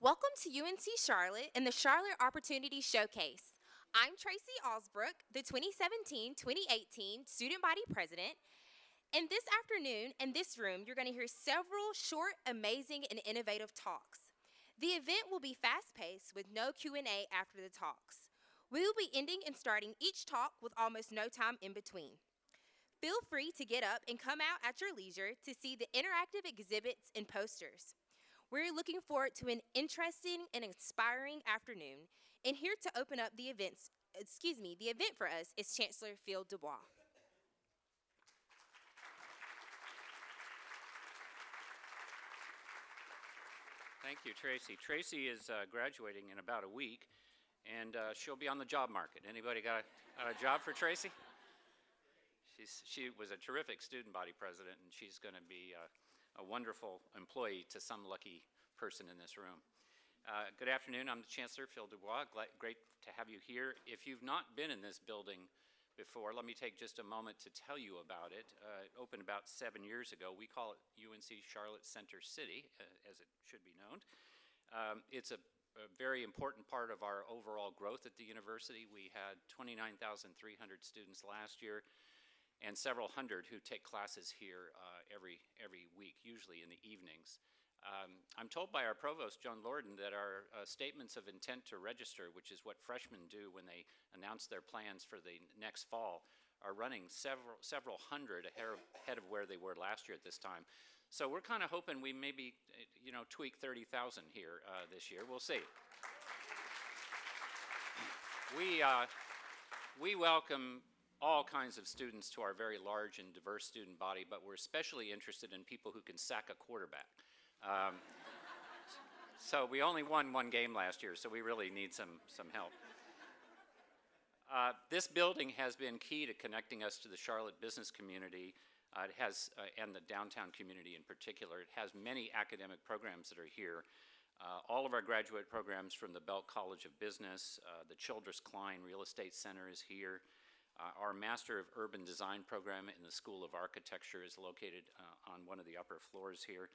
Welcome to UNC Charlotte and the Charlotte Opportunity Showcase. I'm Tracy Osbrook, the 2017-2018 Student Body President. And this afternoon, in this room, you're going to hear several short, amazing, and innovative talks. The event will be fast-paced with no Q&A after the talks. We will be ending and starting each talk with almost no time in between. Feel free to get up and come out at your leisure to see the interactive exhibits and posters. We're looking forward to an interesting and inspiring afternoon. And here to open up the event for us is Chancellor Phil Dubois. Thank you, Tracy. Tracy is graduating in about a week, and she'll be on the job market. Anybody got a job for Tracy? She was a terrific student body president, and she's going to be a wonderful employee to some lucky person in this room. Good afternoon. I'm the Chancellor, Phil Dubois. Great to have you here. If you've not been in this building before, let me take just a moment to tell you about it. It opened about 7 years ago. We call it UNC Charlotte Center City, as it should be known. It's a very important part of our overall growth at the university. We had 29,300 students last year, and several hundred who take classes here every week, usually in the evenings. I'm told by our provost, Joan Lorden, that our statements of intent to register, which is what freshmen do when they announce their plans for the next fall, are running several hundred ahead of where they were last year at this time. So we're kind of hoping we maybe, tweak 30,000 here this year. We'll see. We welcome all kinds of students to our very large and diverse student body, but we're especially interested in people who can sack a quarterback. So we only won one game last year, so we really need some help. This building has been key to connecting us to the Charlotte business community. It has, and the downtown community in particular. It has many academic programs that are here. All of our graduate programs from the Belk College of Business, the Childress Klein Real Estate Center is here. Our Master of Urban Design program in the School of Architecture is located on one of the upper floors here.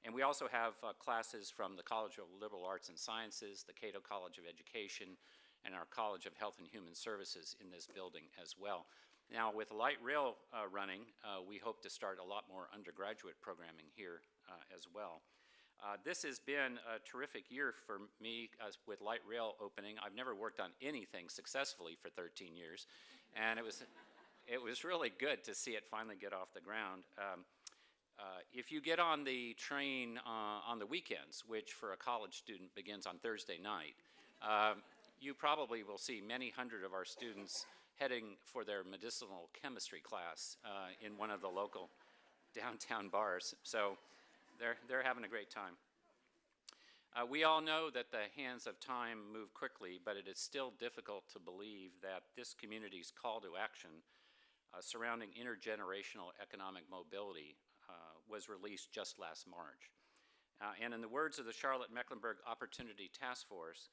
And we also have classes from the College of Liberal Arts and Sciences, the Cato College of Education, and our College of Health and Human Services in this building as well. Now, with light rail running, we hope to start a lot more undergraduate programming here as well. This has been a terrific year for me with light rail opening. I've never worked on anything successfully for 13 years, and it was really good to see it finally get off the ground. If you get on the train on the weekends, which for a college student begins on Thursday night, you probably will see many hundred of our students heading for their medicinal chemistry class in one of the local downtown bars. So they're having a great time. We all know that the hands of time move quickly, but it is still difficult to believe that this community's call to action surrounding intergenerational economic mobility was released just last March. And in the words of the Charlotte-Mecklenburg Opportunity Task Force,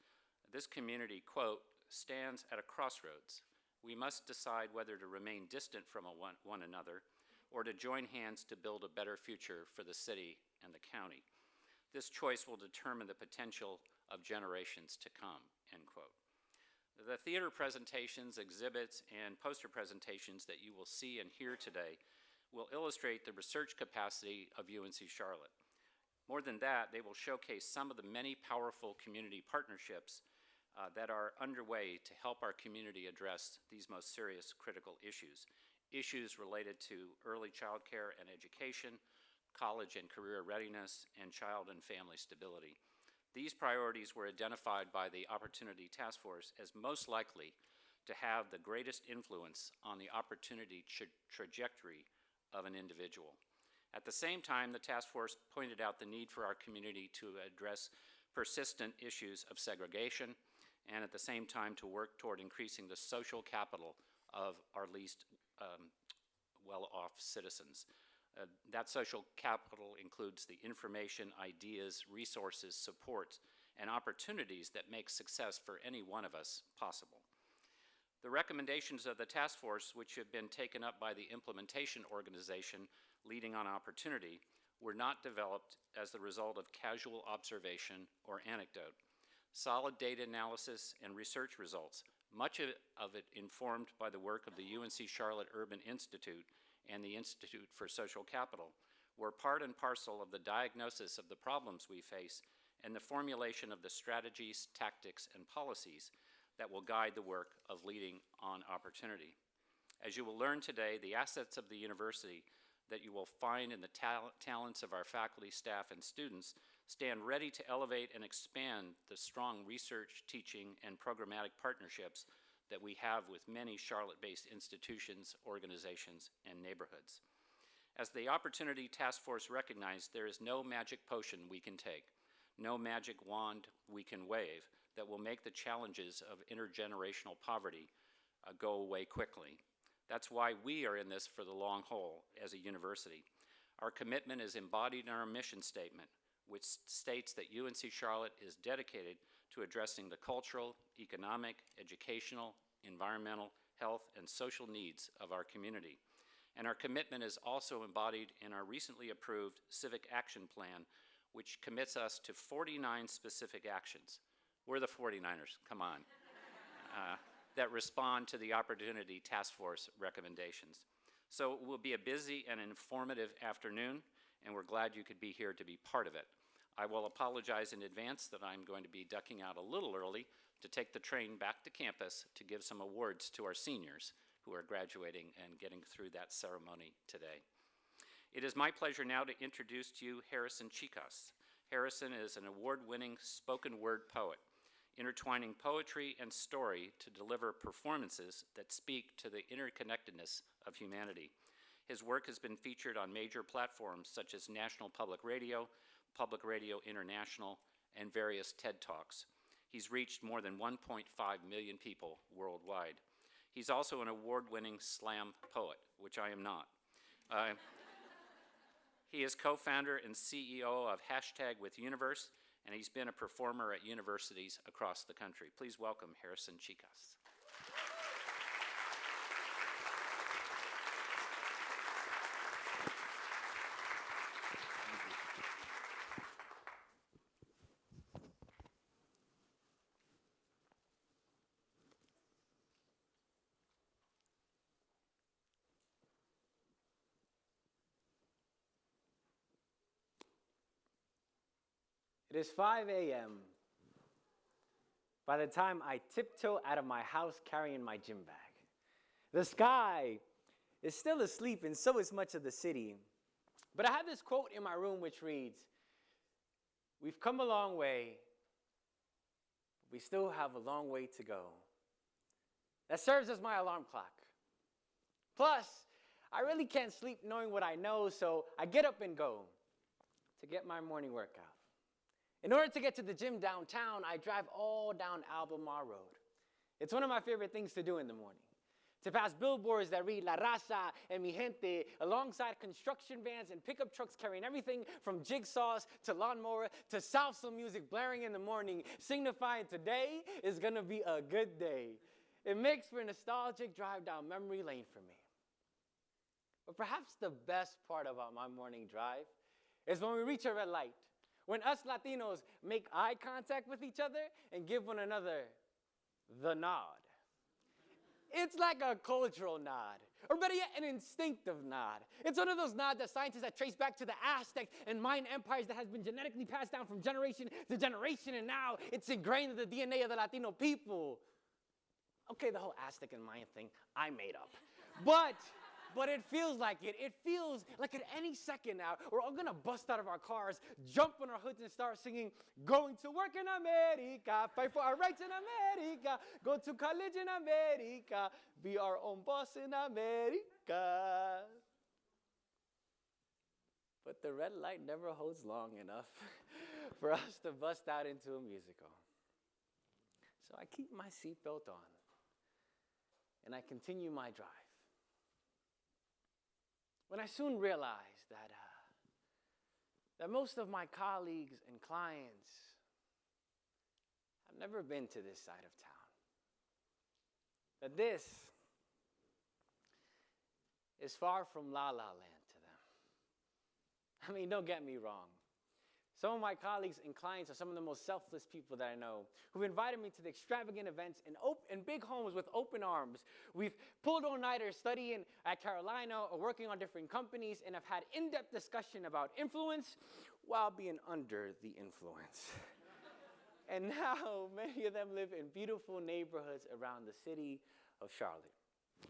this community, quote, stands at a crossroads. We must decide whether to remain distant from one another or to join hands to build a better future for the city and the county. This choice will determine the potential of generations to come, end quote. The theater presentations, exhibits, and poster presentations that you will see and hear today will illustrate the research capacity of UNC Charlotte. More than that, they will showcase some of the many powerful community partnerships that are underway to help our community address these most serious critical issues related to early child care and education, college and career readiness, and child and family stability. These priorities were identified by the Opportunity Task Force as most likely to have the greatest influence on the opportunity trajectory of an individual. At the same time, the task force pointed out the need for our community to address persistent issues of segregation, and at the same time to work toward increasing the social capital of our least well-off citizens. That social capital includes the information, ideas, resources, support, and opportunities that make success for any one of us possible. The recommendations of the task force, which have been taken up by the implementation organization Leading on Opportunity, were not developed as the result of casual observation or anecdote. Solid data analysis and research results, much of it informed by the work of the UNC Charlotte Urban Institute and the Institute for Social Capital, were part and parcel of the diagnosis of the problems we face and the formulation of the strategies, tactics, and policies that will guide the work of leading on opportunity. As you will learn today, the assets of the university that you will find in the talents of our faculty, staff, and students stand ready to elevate and expand the strong research, teaching, and programmatic partnerships that we have with many Charlotte-based institutions, organizations, and neighborhoods. As the Opportunity Task Force recognized, there is no magic potion we can take, no magic wand we can wave that will make the challenges of intergenerational poverty go away quickly. That's why we are in this for the long haul as a university. Our commitment is embodied in our mission statement, which states that UNC Charlotte is dedicated to addressing the cultural, economic, educational, environmental, health, and social needs of our community. And our commitment is also embodied in our recently approved Civic Action Plan, which commits us to 49 specific actions. We're the 49ers, come on. That respond to the Opportunity Task Force recommendations. So it will be a busy and informative afternoon, and we're glad you could be here to be part of it. I will apologize in advance that I'm going to be ducking out a little early to take the train back to campus to give some awards to our seniors who are graduating and getting through that ceremony today. It is my pleasure now to introduce to you Harrison Chicas. Harrison is an award-winning spoken word poet, intertwining poetry and story to deliver performances that speak to the interconnectedness of humanity. His work has been featured on major platforms such as National Public Radio International, and various TED Talks. He's reached more than 1.5 million people worldwide. He's also an award-winning slam poet, which I am not. He is co-founder and CEO of #WithUniverse, and he's been a performer at universities across the country. Please welcome Harrison Chicas. It is 5 a.m. by the time I tiptoe out of my house carrying my gym bag. The sky is still asleep, and so is much of the city. But I have this quote in my room which reads, "We've come a long way, but we still have a long way to go." That serves as my alarm clock. Plus, I really can't sleep knowing what I know, so I get up and go to get my morning workout. In order to get to the gym downtown, I drive all down Albemarle Road. It's one of my favorite things to do in the morning. To pass billboards that read La Raza and Mi Gente, alongside construction vans and pickup trucks carrying everything from jigsaws to lawnmower to salsa music blaring in the morning, signifying today is gonna be a good day. It makes for a nostalgic drive down memory lane for me. But perhaps the best part about my morning drive is when we reach a red light. When us Latinos make eye contact with each other and give one another the nod. It's like a cultural nod, or better yet, an instinctive nod. It's one of those nods that scientists that trace back to the Aztec and Mayan empires that has been genetically passed down from generation to generation, and now it's ingrained in the DNA of the Latino people. Okay, the whole Aztec and Mayan thing, I made up. But it feels like it. It feels like at any second now, we're all gonna bust out of our cars, jump on our hoods and start singing, "Going to work in America, fight for our rights in America, go to college in America, be our own boss in America." But the red light never holds long enough for us to bust out into a musical. So I keep my seatbelt on, and I continue my drive. When I soon realized that most of my colleagues and clients have never been to this side of town. That this is far from La La Land to them. I mean, don't get me wrong. Some of my colleagues and clients are some of the most selfless people that I know, who've invited me to the extravagant events in big homes with open arms. We've pulled all-nighters studying at Carolina or working on different companies, and have had in-depth discussion about influence while being under the influence. And now many of them live in beautiful neighborhoods around the city of Charlotte.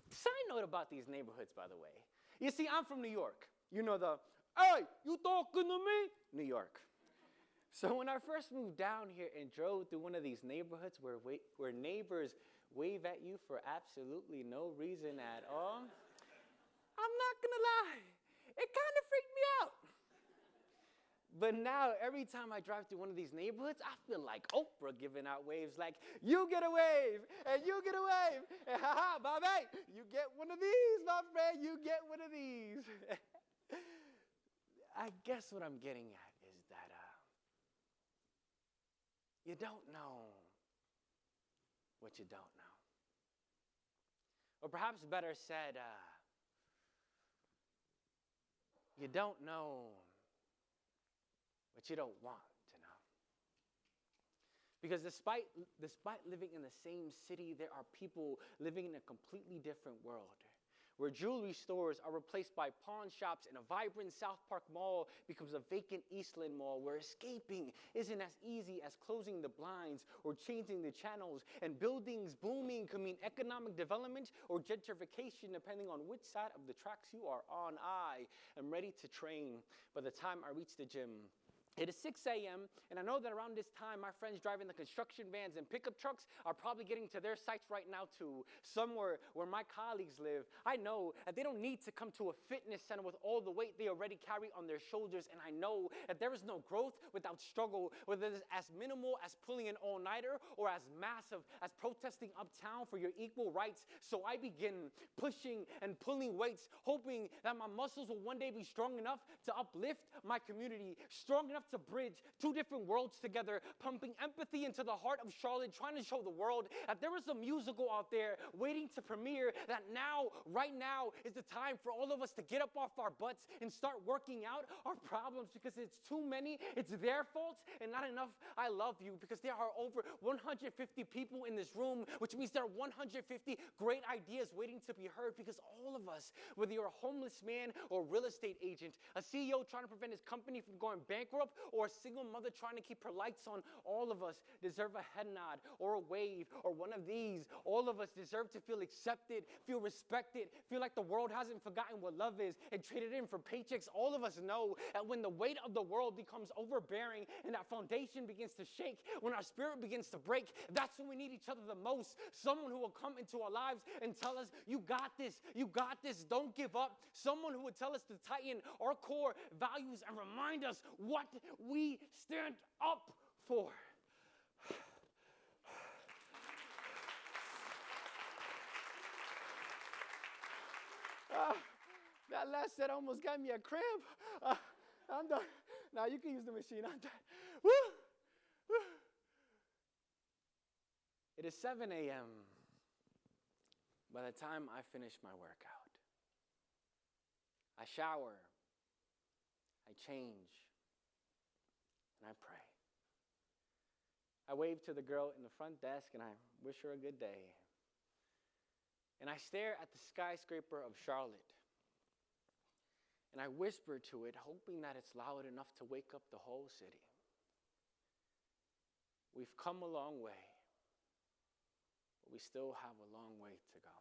Side note about these neighborhoods, by the way. You see, I'm from New York. You know the, hey, you talking to me? New York. So when I first moved down here and drove through one of these neighborhoods where neighbors wave at you for absolutely no reason at all, I'm not gonna lie, it kind of freaked me out. But now, every time I drive through one of these neighborhoods, I feel like Oprah giving out waves like, you get a wave, and you get a wave, and haha, Bobby, you get one of these, my friend, you get one of these. I guess what I'm getting at is that you don't know what you don't know. Or perhaps better said, you don't know what you don't want to know. Because despite living in the same city, there are people living in a completely different world, where jewelry stores are replaced by pawn shops and a vibrant South Park mall becomes a vacant Eastland mall, where escaping isn't as easy as closing the blinds or changing the channels, and buildings booming can mean economic development or gentrification depending on which side of the tracks you are on. I am ready to train by the time I reach the gym. It is 6 a.m., and I know that around this time, my friends driving the construction vans and pickup trucks are probably getting to their sites right now too, somewhere where my colleagues live. I know that they don't need to come to a fitness center with all the weight they already carry on their shoulders, and I know that there is no growth without struggle, whether it's as minimal as pulling an all-nighter or as massive as protesting uptown for your equal rights. So I begin pushing and pulling weights, hoping that my muscles will one day be strong enough to uplift my community, strong enough to bridge two different worlds together, pumping empathy into the heart of Charlotte, trying to show the world that there is a musical out there waiting to premiere, that now, right now, is the time for all of us to get up off our butts and start working out our problems, because it's too many, it's their faults, and not enough I love you, because there are over 150 people in this room, which means there are 150 great ideas waiting to be heard, because all of us, whether you're a homeless man or a real estate agent, a CEO trying to prevent his company from going bankrupt, or a single mother trying to keep her lights on, all of us deserve a head nod or a wave or one of these. All of us deserve to feel accepted, feel respected, feel like the world hasn't forgotten what love is and traded in for paychecks. All of us know that when the weight of the world becomes overbearing and that foundation begins to shake, when our spirit begins to break, that's when we need each other the most. Someone who will come into our lives and tell us, you got this, don't give up. Someone who would tell us to tighten our core values and remind us what we stand up for. That last set almost got me a cramp. I'm done. Now you can use the machine. I'm done. Woo! Woo! It is 7 a.m. by the time I finish my workout. I shower. I change. And I pray. I wave to the girl in the front desk and I wish her a good day. And I stare at the skyscraper of Charlotte. And I whisper to it, hoping that it's loud enough to wake up the whole city. We've come a long way, but we still have a long way to go.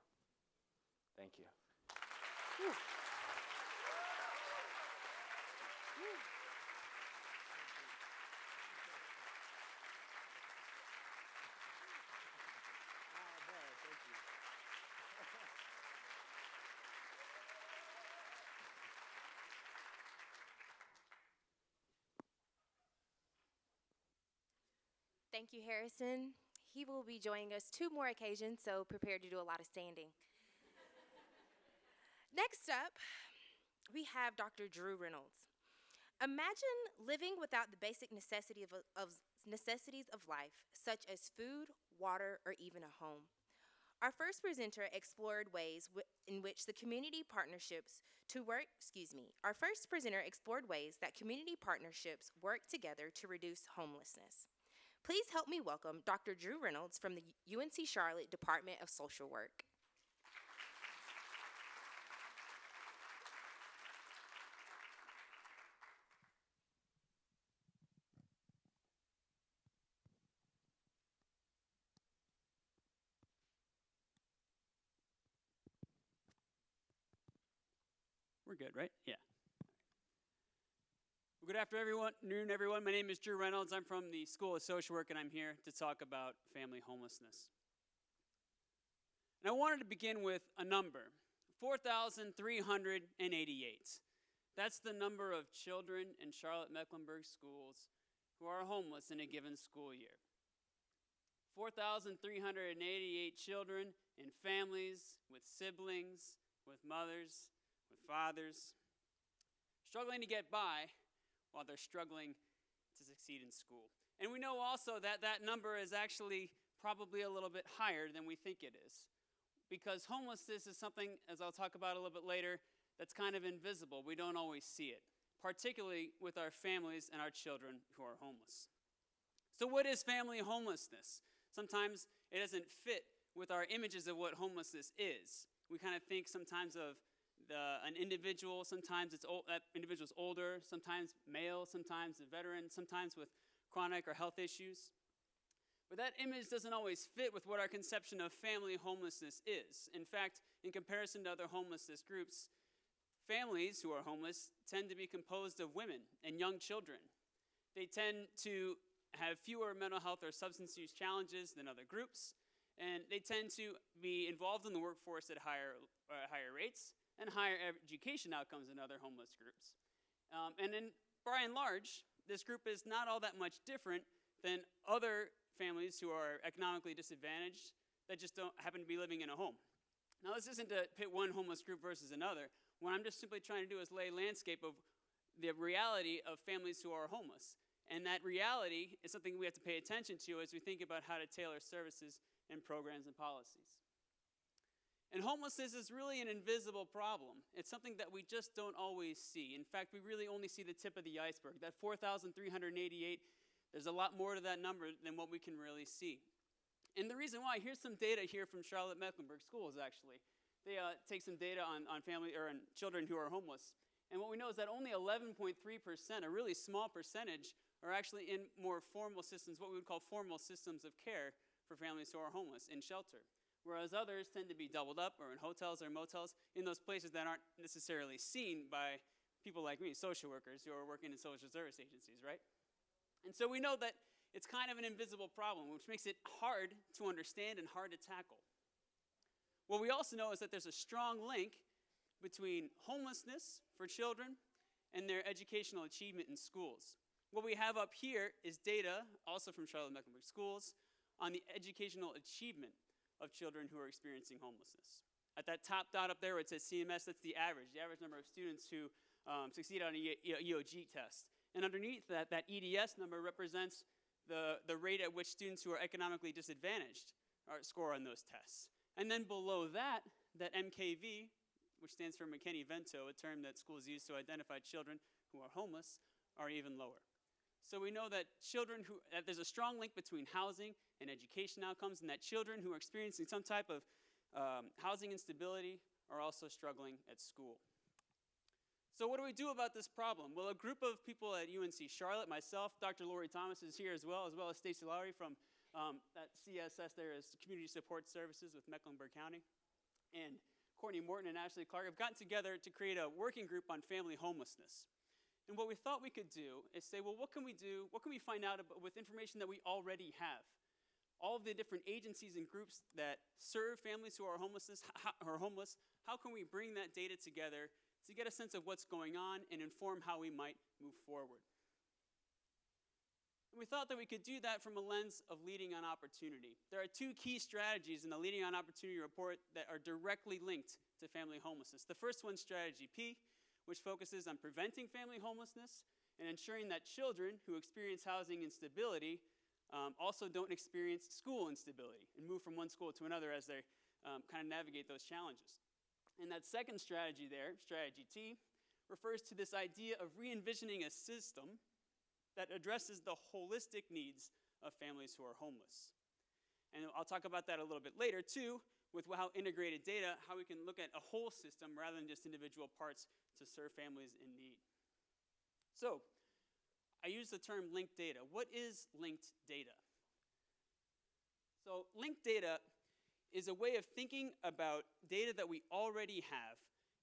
Thank you. Whew. Thank you, Harrison. He will be joining us 2 more occasions, so prepare to do a lot of standing. Next up, we have Dr. Drew Reynolds. Imagine living without the basic necessities of life, such as food, water, or even a home. Our first presenter explored ways in which the community partnerships to work, our first presenter explored ways that community partnerships work together to reduce homelessness. Please help me welcome Dr. Drew Reynolds from the UNC Charlotte Department of Social Work. We're good, right? Yeah. Well, good afternoon, everyone. My name is Drew Reynolds. I'm from the School of Social Work, and I'm here to talk about family homelessness. And I wanted to begin with a number, 4,388. That's the number of children in Charlotte-Mecklenburg schools who are homeless in a given school year. 4,388 children in families, with siblings, with mothers, with fathers, struggling to get by while they're struggling to succeed in school. And we know also that that number is actually probably a little bit higher than we think it is, because homelessness is something, as I'll talk about a little bit later, that's kind of invisible. We don't always see it, particularly with our families and our children who are homeless. So what is family homelessness? Sometimes it doesn't fit with our images of what homelessness is. We kind of think sometimes of an individual, sometimes that individual's older, sometimes male, sometimes a veteran, sometimes with chronic or health issues. But that image doesn't always fit with what our conception of family homelessness is. In fact, in comparison to other homelessness groups, families who are homeless tend to be composed of women and young children. They tend to have fewer mental health or substance use challenges than other groups, and they tend to be involved in the workforce at higher rates and higher education outcomes than other homeless groups. And by and large, this group is not all that much different than other families who are economically disadvantaged that just don't happen to be living in a home. Now, this isn't to pit one homeless group versus another. What I'm just simply trying to do is lay a landscape of the reality of families who are homeless. And that reality is something we have to pay attention to as we think about how to tailor services and programs and policies. And homelessness is really an invisible problem. It's something that we just don't always see. In fact, we really only see the tip of the iceberg. That 4,388, there's a lot more to that number than what we can really see. And the reason why, here's some data here from Charlotte-Mecklenburg schools, actually. They take some data on family or on children who are homeless. And what we know is that only 11.3%, a really small percentage, are actually in more formal systems, what we would call formal systems of care for families who are homeless in shelter. Whereas others tend to be doubled up or in hotels or motels in those places that aren't necessarily seen by people like me, social workers who are working in social service agencies, right? And so we know that it's kind of an invisible problem, which makes it hard to understand and hard to tackle. What we also know is that there's a strong link between homelessness for children and their educational achievement in schools. What we have up here is data, also from Charlotte-Mecklenburg schools, on the educational achievement of children who are experiencing homelessness. At that top dot up there where it says CMS, that's the average number of students who succeed on an EOG test. And underneath that EDS number represents the rate at which students who are economically disadvantaged score on those tests. And then below that MKV, which stands for McKinney-Vento, a term that schools use to identify children who are homeless, are even lower. So we know that that there's a strong link between housing and education outcomes, and that children who are experiencing some type of housing instability are also struggling at school. So what do we do about this problem? Well, a group of people at UNC Charlotte, myself, Dr. Lori Thomas is here as well as Stacey Lowry from that CSS there is Community Support Services with Mecklenburg County, and Courtney Morton and Ashley Clark have gotten together to create a working group on family homelessness. And what we thought we could do is say, well, what can we do? What can we find out about, with information that we already have? All of the different agencies and groups that serve families who are homeless, how can we bring that data together to get a sense of what's going on and inform how we might move forward? And we thought that we could do that from a lens of leading on opportunity. There are two key strategies in the Leading on Opportunity report that are directly linked to family homelessness. The first one's strategy P, which focuses on preventing family homelessness and ensuring that children who experience housing instability also don't experience school instability and move from one school to another as they kind of navigate those challenges. And that second strategy there, strategy T, refers to this idea of re-envisioning a system that addresses the holistic needs of families who are homeless. And I'll talk about that a little bit later too, with how integrated data, how we can look at a whole system rather than just individual parts to serve families in need. So, I use the term linked data. What is linked data? So, linked data is a way of thinking about data that we already have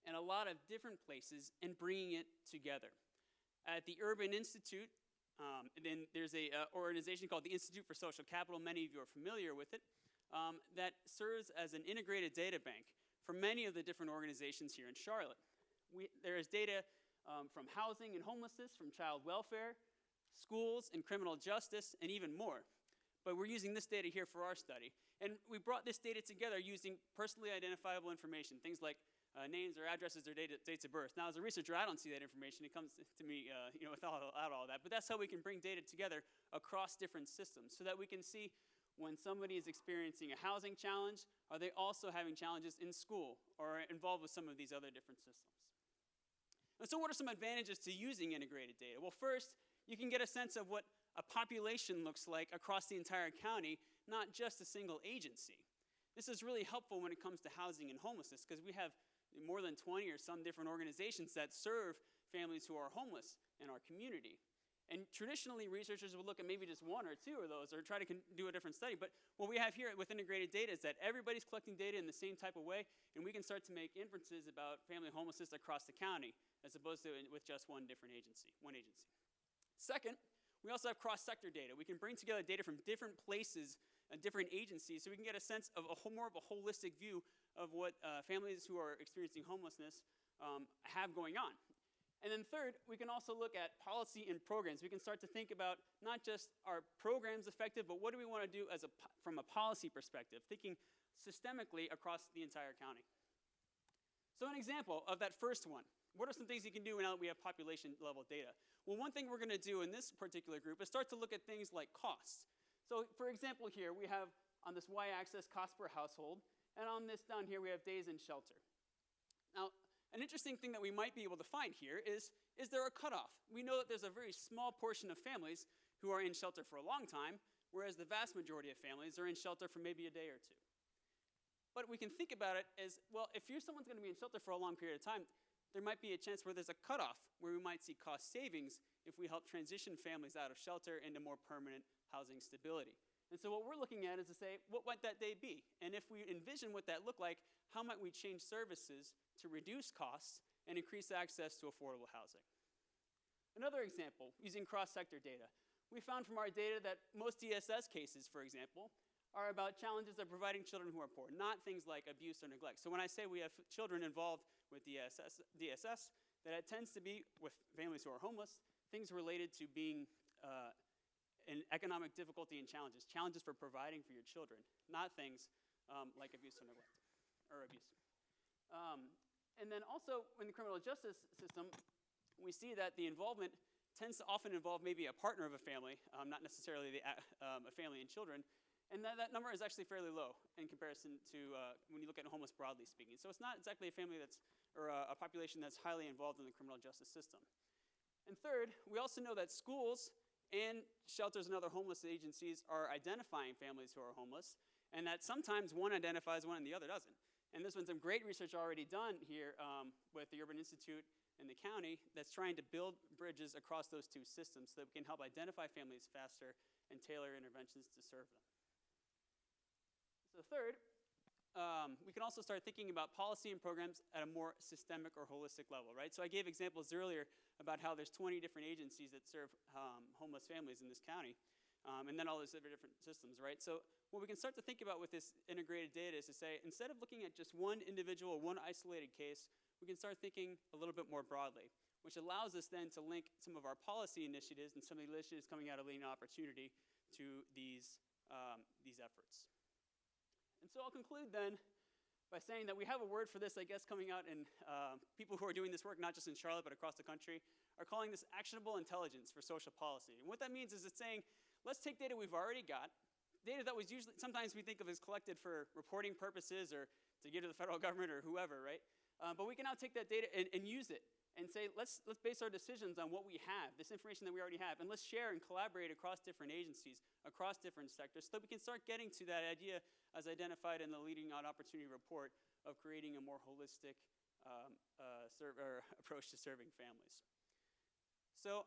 in a lot of different places and bringing it together. At the Urban Institute, then there's an organization called the Institute for Social Capital. Many of you are familiar with it. That serves as an integrated data bank for many of the different organizations here in Charlotte. There is data from housing and homelessness, from child welfare, schools and criminal justice, and even more. But we're using this data here for our study. And we brought this data together using personally identifiable information, things like names or addresses or dates of birth. Now, as a researcher, I don't see that information. It comes to me without all that. But that's how we can bring data together across different systems so that we can see when somebody is experiencing a housing challenge, are they also having challenges in school or involved with some of these other different systems? And so what are some advantages to using integrated data? Well, first, you can get a sense of what a population looks like across the entire county, not just a single agency. This is really helpful when it comes to housing and homelessness because we have more than 20 or some different organizations that serve families who are homeless in our community. And traditionally, researchers would look at maybe just one or two of those or try to do a different study. But what we have here with integrated data is that everybody's collecting data in the same type of way, and we can start to make inferences about family homelessness across the county as opposed to with just one agency. Second, we also have cross-sector data. We can bring together data from different places and different agencies so we can get a sense of more of a holistic view of what families who are experiencing homelessness have going on. And then third, we can also look at policy and programs. We can start to think about not just are programs effective, but what do we want to do from a policy perspective, thinking systemically across the entire county. So an example of that first one, what are some things you can do now that we have population level data? Well, one thing we're going to do in this particular group is start to look at things like costs. So for example here, we have on this y-axis cost per household, and on this down here we have days in shelter. Now, an interesting thing that we might be able to find here is there a cutoff? We know that there's a very small portion of families who are in shelter for a long time, whereas the vast majority of families are in shelter for maybe a day or two. But we can think about it as, well, if someone's going to be in shelter for a long period of time, there might be a chance where there's a cutoff where we might see cost savings if we help transition families out of shelter into more permanent housing stability. And so what we're looking at is to say, what might that day be? And if we envision what that looked like, how might we change services to reduce costs and increase access to affordable housing? Another example, using cross-sector data. We found from our data that most DSS cases, for example, are about challenges of providing children who are poor, not things like abuse or neglect. So when I say we have children involved with DSS, that it tends to be with families who are homeless, things related to being in economic difficulty and challenges for providing for your children, not things like abuse or neglect, or abuse. And then also in the criminal justice system, we see that the involvement tends to often involve maybe a partner of a family, not necessarily a family and children, and that number is actually fairly low in comparison to when you look at homeless broadly speaking. So it's not exactly a family or a population that's highly involved in the criminal justice system. And third, we also know that schools and shelters and other homeless agencies are identifying families who are homeless, and that sometimes one identifies one and the other doesn't. And there's been some great research already done here with the Urban Institute and the county that's trying to build bridges across those two systems so that we can help identify families faster and tailor interventions to serve them. So third, we can also start thinking about policy and programs at a more systemic or holistic level, right? So I gave examples earlier about how there's 20 different agencies that serve homeless families in this county, and then all those different systems, right? So what we can start to think about with this integrated data is to say, instead of looking at just one individual, one isolated case, we can start thinking a little bit more broadly, which allows us then to link some of our policy initiatives and some of the initiatives coming out of Lean Opportunity to these efforts. And so I'll conclude then by saying that we have a word for this, I guess, coming out in people who are doing this work, not just in Charlotte, but across the country, are calling this actionable intelligence for social policy. And what that means is it's saying, let's take data we've already got, data that was usually, sometimes we think of as collected for reporting purposes or to give to the federal government or whoever, right? But we can now take that data and use it and say, let's base our decisions on what we have, this information that we already have, and let's share and collaborate across different agencies, across different sectors, so that we can start getting to that idea as identified in the Leading on Opportunity report of creating a more holistic approach to serving families. So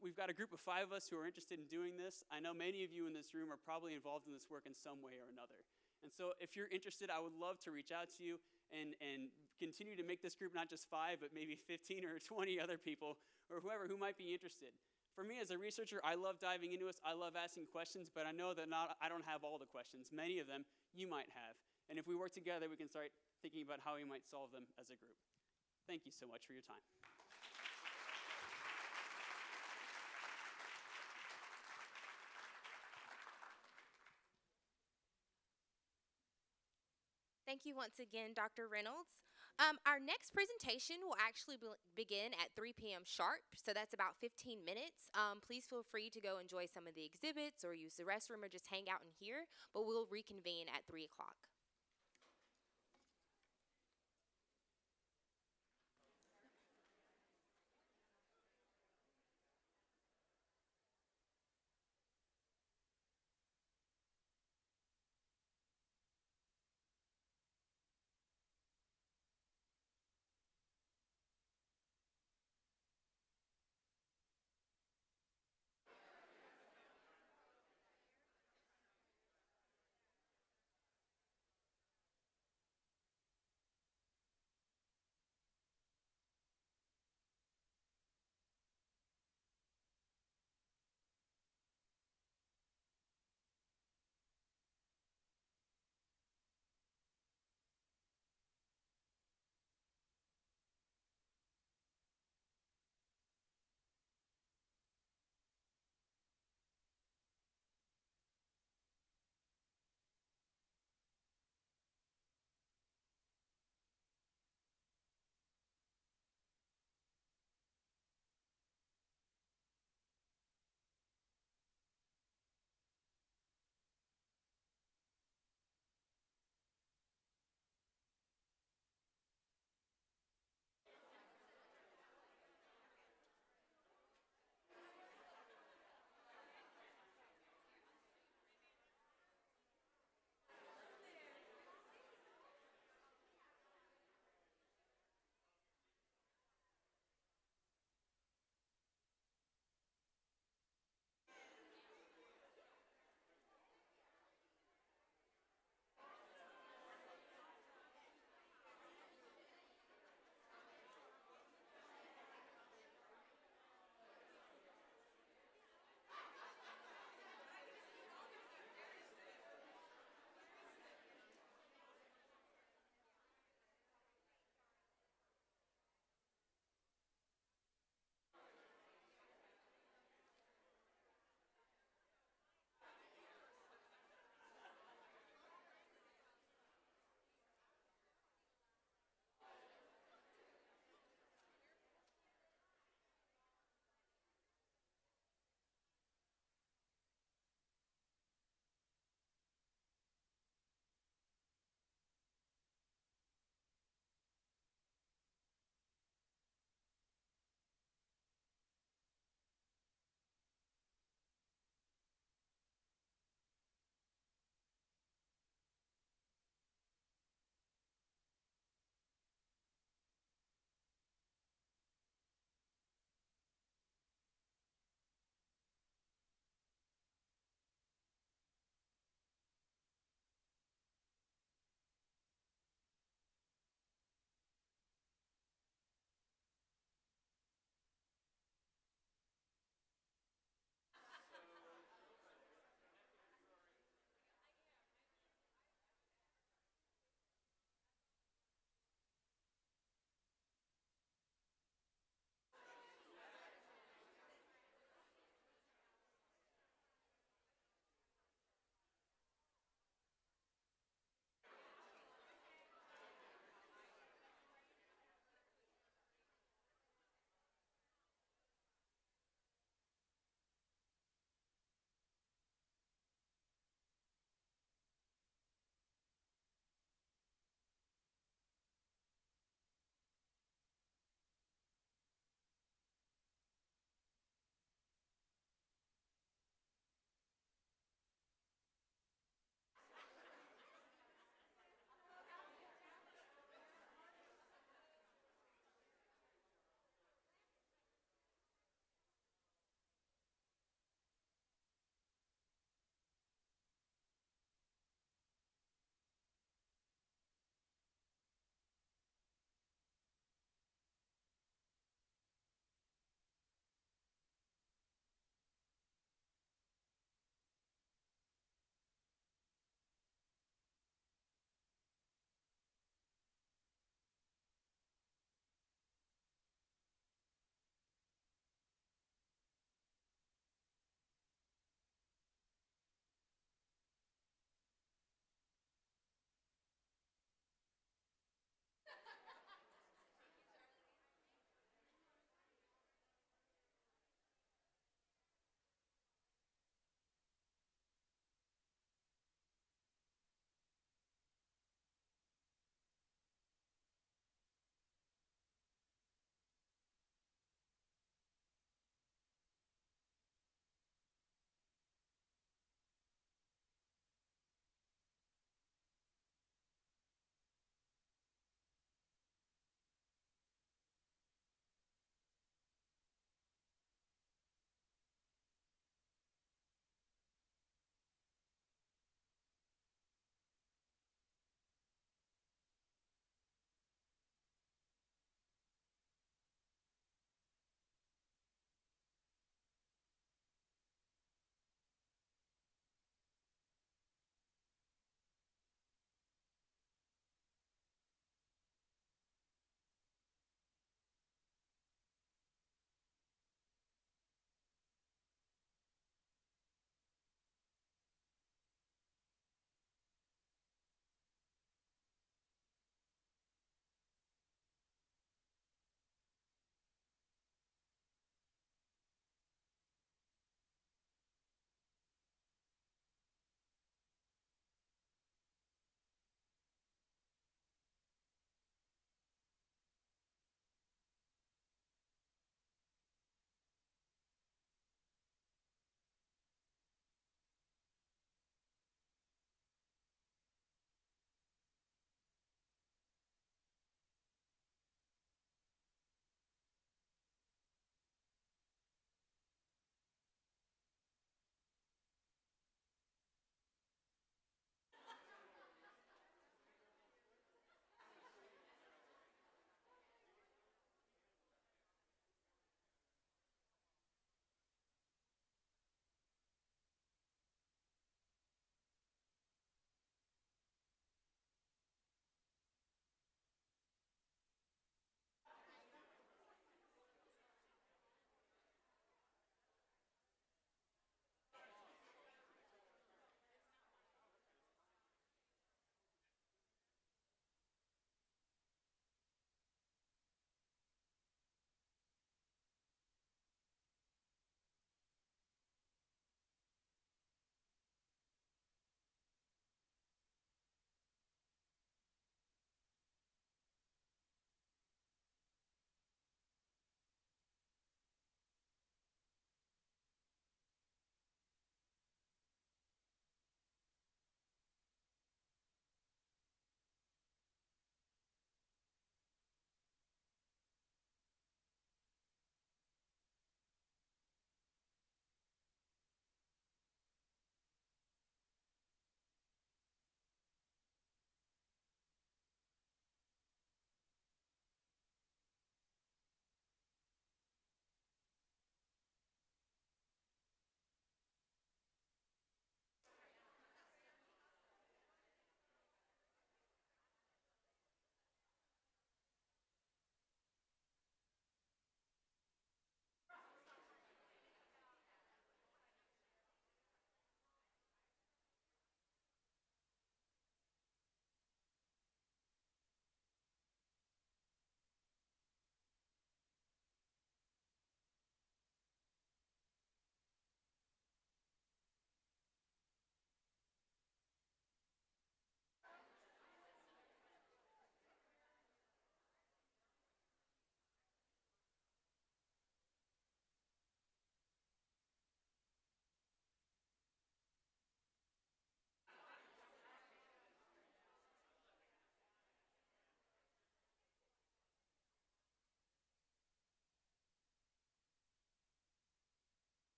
we've got a group of 5 of us who are interested in doing this. I know many of you in this room are probably involved in this work in some way or another. And so if you're interested, I would love to reach out to you and continue to make this group not just 5, but maybe 15 or 20 other people or whoever who might be interested. For me as a researcher, I love diving into this. I love asking questions, but I know that I don't have all the questions. Many of them you might have. And if we work together, we can start thinking about how we might solve them as a group. Thank you so much for your time. Thank you once again, Dr. Reynolds. Our next presentation will actually begin at 3 p.m. sharp, so that's about 15 minutes. Please feel free to go enjoy some of the exhibits or use the restroom or just hang out in here, but we'll reconvene at 3 o'clock.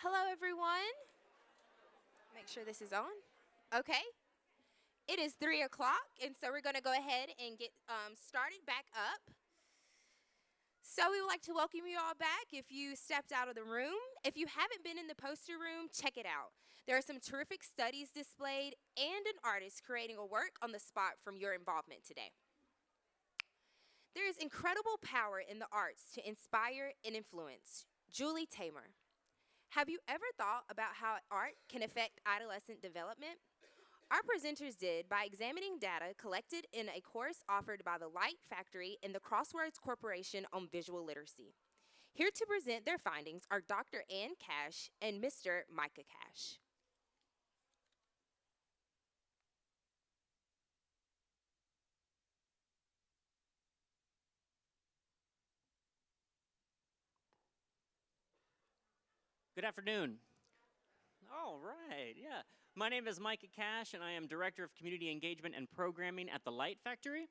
Hello, everyone. Make sure this is on. Okay. It is 3 o'clock, and so we're going to go ahead and get started back up. So we would like to welcome you all back if you stepped out of the room. If you haven't been in the poster room, check it out. There are some terrific studies displayed and an artist creating a work on the spot from your involvement today. There is incredible power in the arts to inspire and influence. Julie Tamer. Have you ever thought about how art can affect adolescent development? Our presenters did by examining data collected in a course offered by the Light Factory and the Crosswords Corporation on Visual Literacy. Here to present their findings are Dr. Ann Cash and Mr. Micah Cash. Good afternoon. All right, yeah. My name is Micah Cash, and I am Director of Community Engagement and Programming at the Light Factory.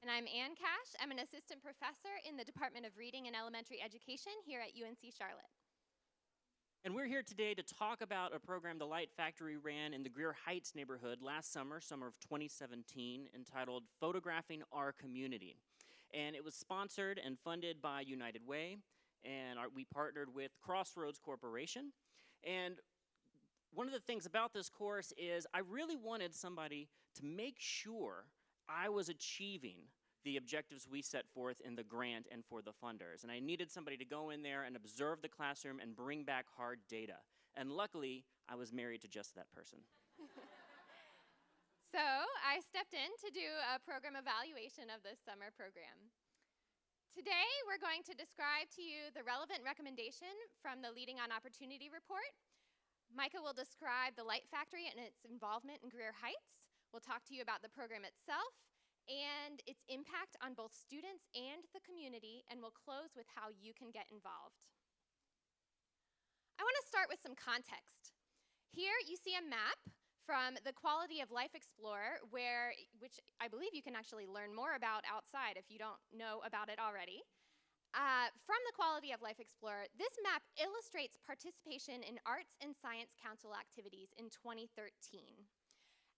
And I'm Ann Cash. I'm an assistant professor in the Department of Reading and Elementary Education here at UNC Charlotte. And we're here today to talk about a program the Light Factory ran in the Greer Heights neighborhood last summer of 2017, entitled Photographing Our Community. And it was sponsored and funded by United Way, and we partnered with Crossroads Corporation. And one of the things about this course is I really wanted somebody to make sure I was achieving the objectives we set forth in the grant and for the funders. And I needed somebody to go in there and observe the classroom and bring back hard data. And luckily, I was married to just that person. So I stepped in to do a program evaluation of this summer program. Today, we're going to describe to you the relevant recommendation from the Leading on Opportunity report. Micah will describe the Light Factory and its involvement in Greer Heights. We'll talk to you about the program itself and its impact on both students and the community, and we'll close with how you can get involved. I want to start with some context. Here you see a map from the Quality of Life Explorer, which I believe you can actually learn more about outside if you don't know about it already. From the Quality of Life Explorer, this map illustrates participation in Arts and Science Council activities in 2013.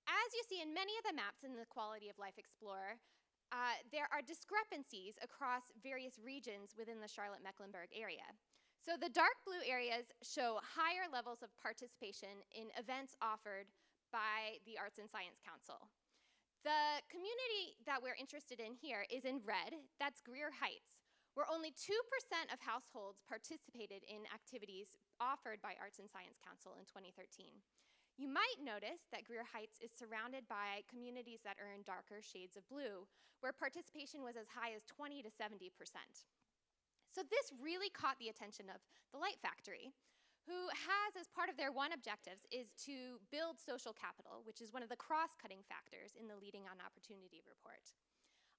As you see in many of the maps in the Quality of Life Explorer, there are discrepancies across various regions within the Charlotte-Mecklenburg area. So the dark blue areas show higher levels of participation in events offered by the Arts and Science Council. The community that we're interested in here is in red, that's Greer Heights, where only 2% of households participated in activities offered by Arts and Science Council in 2013. You might notice that Greer Heights is surrounded by communities that are in darker shades of blue, where participation was as high as 20 to 70%. So this really caught the attention of the Light Factory, who has, as part of their one objectives, is to build social capital, which is one of the cross-cutting factors in the Leading on Opportunity report.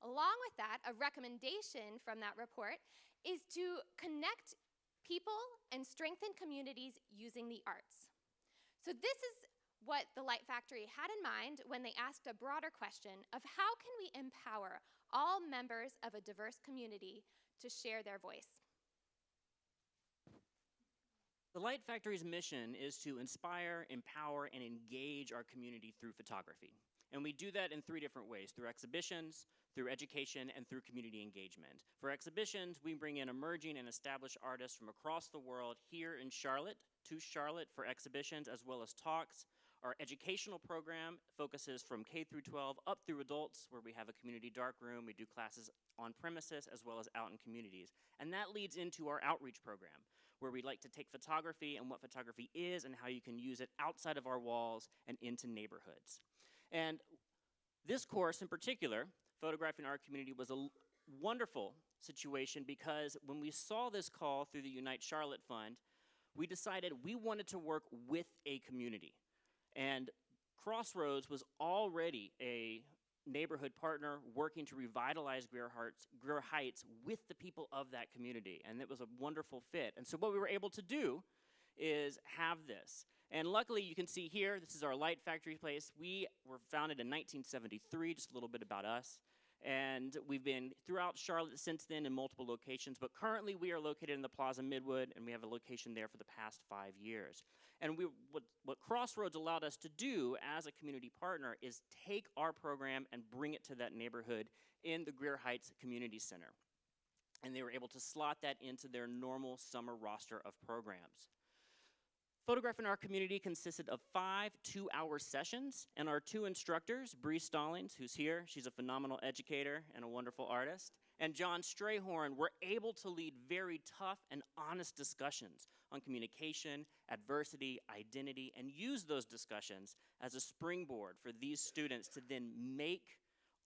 Along with that, a recommendation from that report is to connect people and strengthen communities using the arts. So this is what the Light Factory had in mind when they asked a broader question of how can we empower all members of a diverse community to share their voice. The Light Factory's mission is to inspire, empower, and engage our community through photography. And we do that in 3 different ways: through exhibitions, through education, and through community engagement. For exhibitions, we bring in emerging and established artists from across the world here in Charlotte, to Charlotte for exhibitions as well as talks. Our educational program focuses from K through 12 up through adults, where we have a community darkroom. We do classes on premises as well as out in communities. And that leads into our outreach program, where we like to take photography and what photography is and how you can use it outside of our walls and into neighborhoods. And this course in particular, Photographing Our Community, was a wonderful situation because when we saw this call through the Unite Charlotte Fund, we decided we wanted to work with a community. And Crossroads was already a neighborhood partner working to revitalize Greer Heights with the people of that community, and it was a wonderful fit. And so what we were able to do is have this. And luckily, you can see here, this is our Light Factory place. We were founded in 1973, just a little bit about us. And we've been throughout Charlotte since then in multiple locations, but currently we are located in the Plaza Midwood, and we have a location there for the past 5 years. And what Crossroads allowed us to do as a community partner is take our program and bring it to that neighborhood in the Greer Heights Community Center. And they were able to slot that into their normal summer roster of programs. Photograph in our community consisted of 5 two-hour sessions, and our 2 instructors, Bree Stallings, who's here, she's a phenomenal educator and a wonderful artist, and John Strayhorn were able to lead very tough and honest discussions on communication, adversity, identity, and use those discussions as a springboard for these students to then make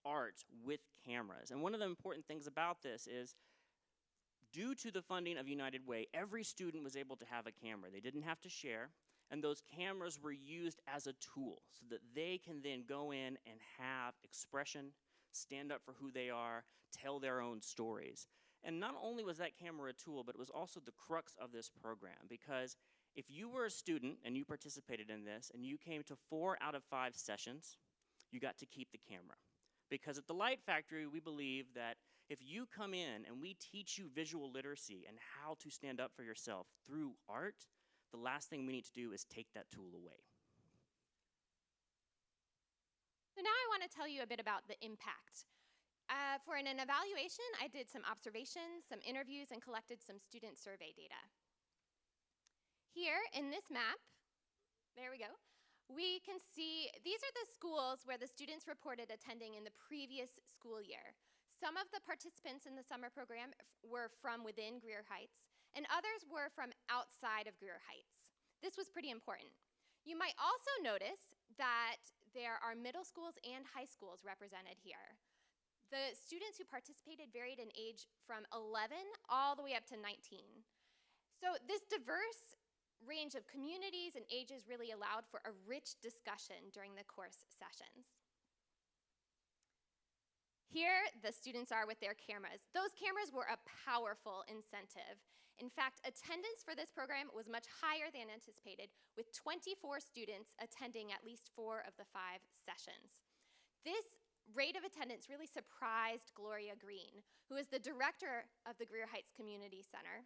art with cameras. And one of the important things about this is, due to the funding of United Way, every student was able to have a camera. They didn't have to share, and those cameras were used as a tool so that they can then go in and have expression, stand up for who they are, tell their own stories. And not only was that camera a tool, but it was also the crux of this program, because if you were a student and you participated in this and you came to 4 out of 5 sessions, you got to keep the camera. Because at the Light Factory, we believe that if you come in and we teach you visual literacy and how to stand up for yourself through art, the last thing we need to do is take that tool away. So now I want to tell you a bit about the impact. For an evaluation, I did some observations, some interviews, and collected some student survey data. Here in this map, there we go, we can see these are the schools where the students reported attending in the previous school year. Some of the participants in the summer program were from within Greer Heights, and others were from outside of Greer Heights. This was pretty important. You might also notice that there are middle schools and high schools represented here. The students who participated varied in age from 11 all the way up to 19. So this diverse range of communities and ages really allowed for a rich discussion during the course sessions. Here, the students are with their cameras. Those cameras were a powerful incentive. In fact, attendance for this program was much higher than anticipated, with 24 students attending at least 4 of the 5 sessions. This rate of attendance really surprised Gloria Green, who is the director of the Greer Heights Community Center.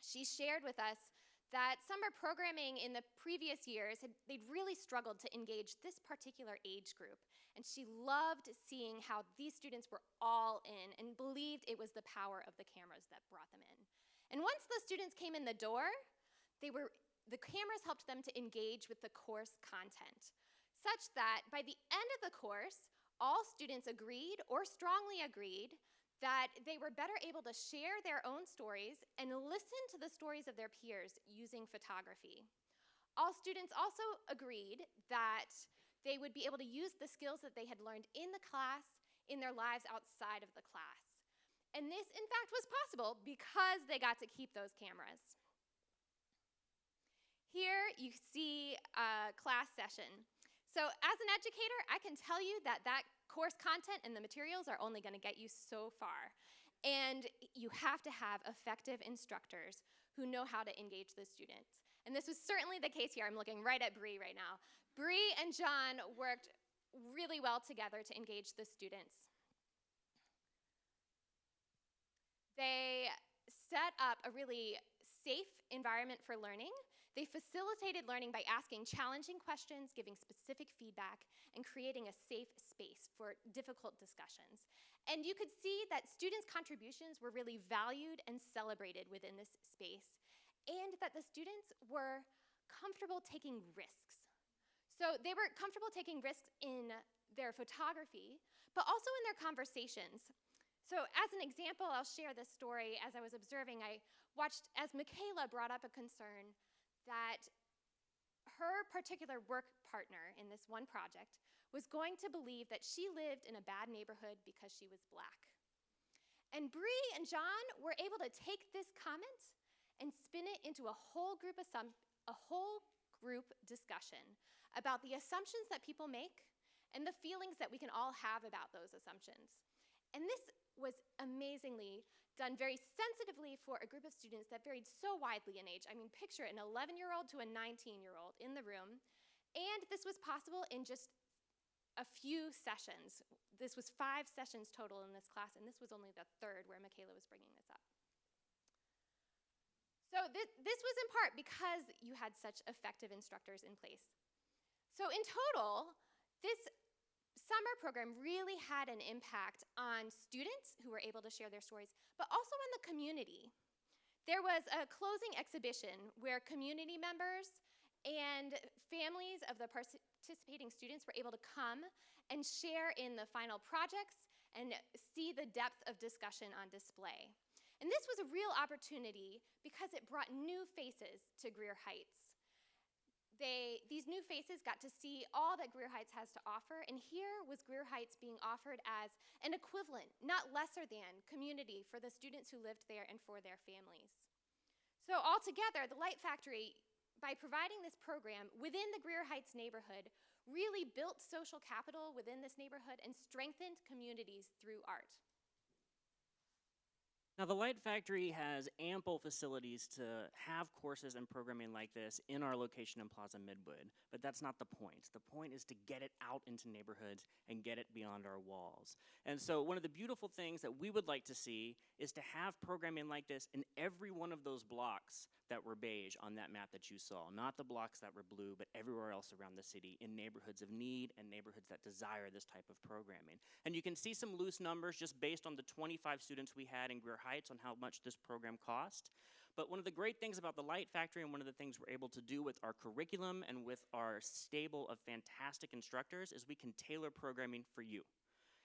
She shared with us that summer programming in the previous years, they'd really struggled to engage this particular age group. And she loved seeing how these students were all in and believed it was the power of the cameras that brought them in. And once the students came in the door, the cameras helped them to engage with the course content, such that by the end of the course, all students agreed or strongly agreed that they were better able to share their own stories and listen to the stories of their peers using photography. All students also agreed that they would be able to use the skills that they had learned in the class in their lives outside of the class. And this, in fact, was possible because they got to keep those cameras. Here you see a class session. So as an educator, I can tell you that course content and the materials are only going to get you so far. And you have to have effective instructors who know how to engage the students. And this was certainly the case here. I'm looking right at Bree right now. Bree and John worked really well together to engage the students. They set up a really safe environment for learning. They facilitated learning by asking challenging questions, giving specific feedback, and creating a safe space for difficult discussions. And you could see that students' contributions were really valued and celebrated within this space, and that the students were comfortable taking risks. So they were comfortable taking risks in their photography, but also in their conversations. So as an example, I'll share this story. As I was observing, I watched as Michaela brought up a concern that her particular work partner in this one project was going to believe that she lived in a bad neighborhood because she was Black. And Bree and John were able to take this comment and spin it into a whole group discussion about the assumptions that people make and the feelings that we can all have about those assumptions. And this was amazingly done very sensitively for a group of students that varied so widely in age. I mean, picture an 11-year-old to a 19-year-old in the room. And this was possible in just a few sessions. this was 5 sessions total in this class, and this was only the 3rd where Michaela was bringing this up. So this was in part because you had such effective instructors in place. So in total, this summer program really had an impact on students who were able to share their stories, but also on the community. There was a closing exhibition where community members and families of the participating students were able to come and share in the final projects and see the depth of discussion on display. And this was a real opportunity because it brought new faces to Greer Heights. These new faces got to see all that Greer Heights has to offer, and here was Greer Heights being offered as an equivalent, not lesser than, community for the students who lived there and for their families. So altogether, the Light Factory, by providing this program within the Greer Heights neighborhood, really built social capital within this neighborhood and strengthened communities through art. Now, the Light Factory has ample facilities to have courses and programming like this in our location in Plaza Midwood, but that's not the point. The point is to get it out into neighborhoods and get it beyond our walls. And so one of the beautiful things that we would like to see is to have programming like this in every one of those blocks that were beige on that map that you saw, not the blocks that were blue, but everywhere else around the city in neighborhoods of need and neighborhoods that desire this type of programming. And you can see some loose numbers just based on the 25 students we had in Greer Heights on how much this program cost. But one of the great things about the Light Factory and one of the things we're able to do with our curriculum and with our stable of fantastic instructors is we can tailor programming for you.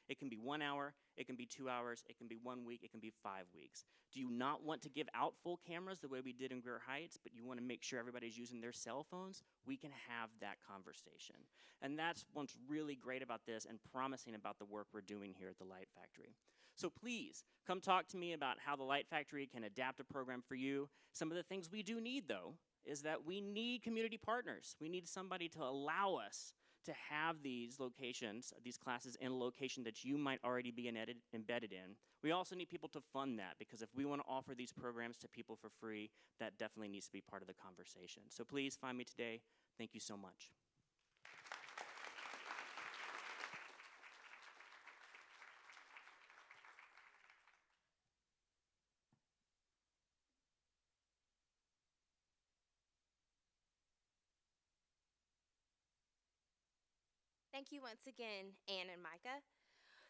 It can be 1 hour, it can be 2 hours, it can be 1 week, it can be 5 weeks. Do you not want to give out full cameras the way we did in Greer Heights, but you want to make sure everybody's using their cell phones? We can have that conversation. And that's what's really great about this and promising about the work we're doing here at the Light Factory. So please, come talk to me about how the Light Factory can adapt a program for you. Some of the things we do need, though, is that we need community partners. We need somebody to allow us to have these locations, these classes in a location that you might already be embedded in. We also need people to fund that, because if we want to offer these programs to people for free, that definitely needs to be part of the conversation. So please find me today. Thank you so much. Thank you once again, Anne and Micah.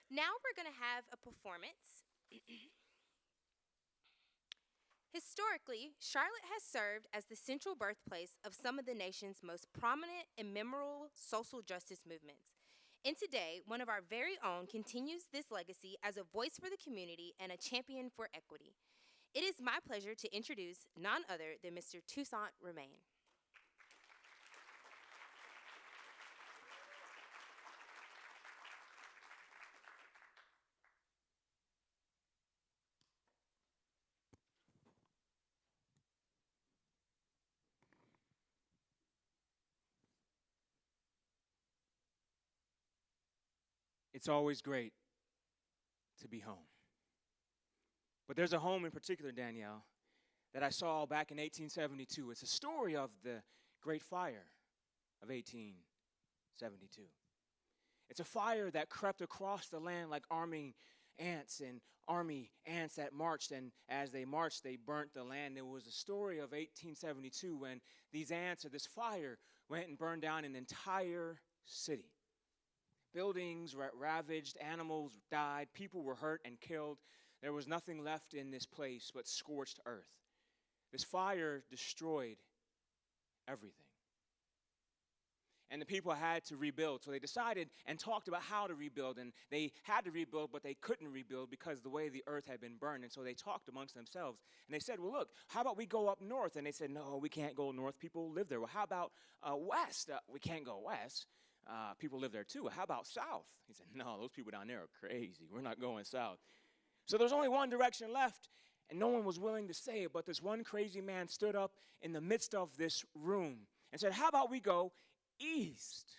Now we're going to have a performance. Historically, Charlotte has served as the central birthplace of some of the nation's most prominent and memorable social justice movements. And today, one of our very own continues this legacy as a voice for the community and a champion for equity. It is my pleasure to introduce none other than Mr. Toussaint Romain. It's always great to be home. But there's a home in particular, Danielle, that I saw back in 1872. It's a story of the Great Fire of 1872. It's a fire that crept across the land like army ants that marched, and as they marched, they burnt the land. It was a story of 1872 when these ants, or this fire, went and burned down an entire city. Buildings were ravaged, animals died, people were hurt and killed. There was nothing left in this place but scorched earth. This fire destroyed everything. And the people had to rebuild. So they decided and talked about how to rebuild. And they had to rebuild, but they couldn't rebuild because the way the earth had been burned. And so they talked amongst themselves. And they said, well, look, how about we go up north? And they said, no, we can't go north. People live there. Well, how about west? We can't go west. People live there too. How about south? He said, no, those people down there are crazy. We're not going south. So there's only one direction left, and no one was willing to say it, but this one crazy man stood up in the midst of this room and said, how about we go east?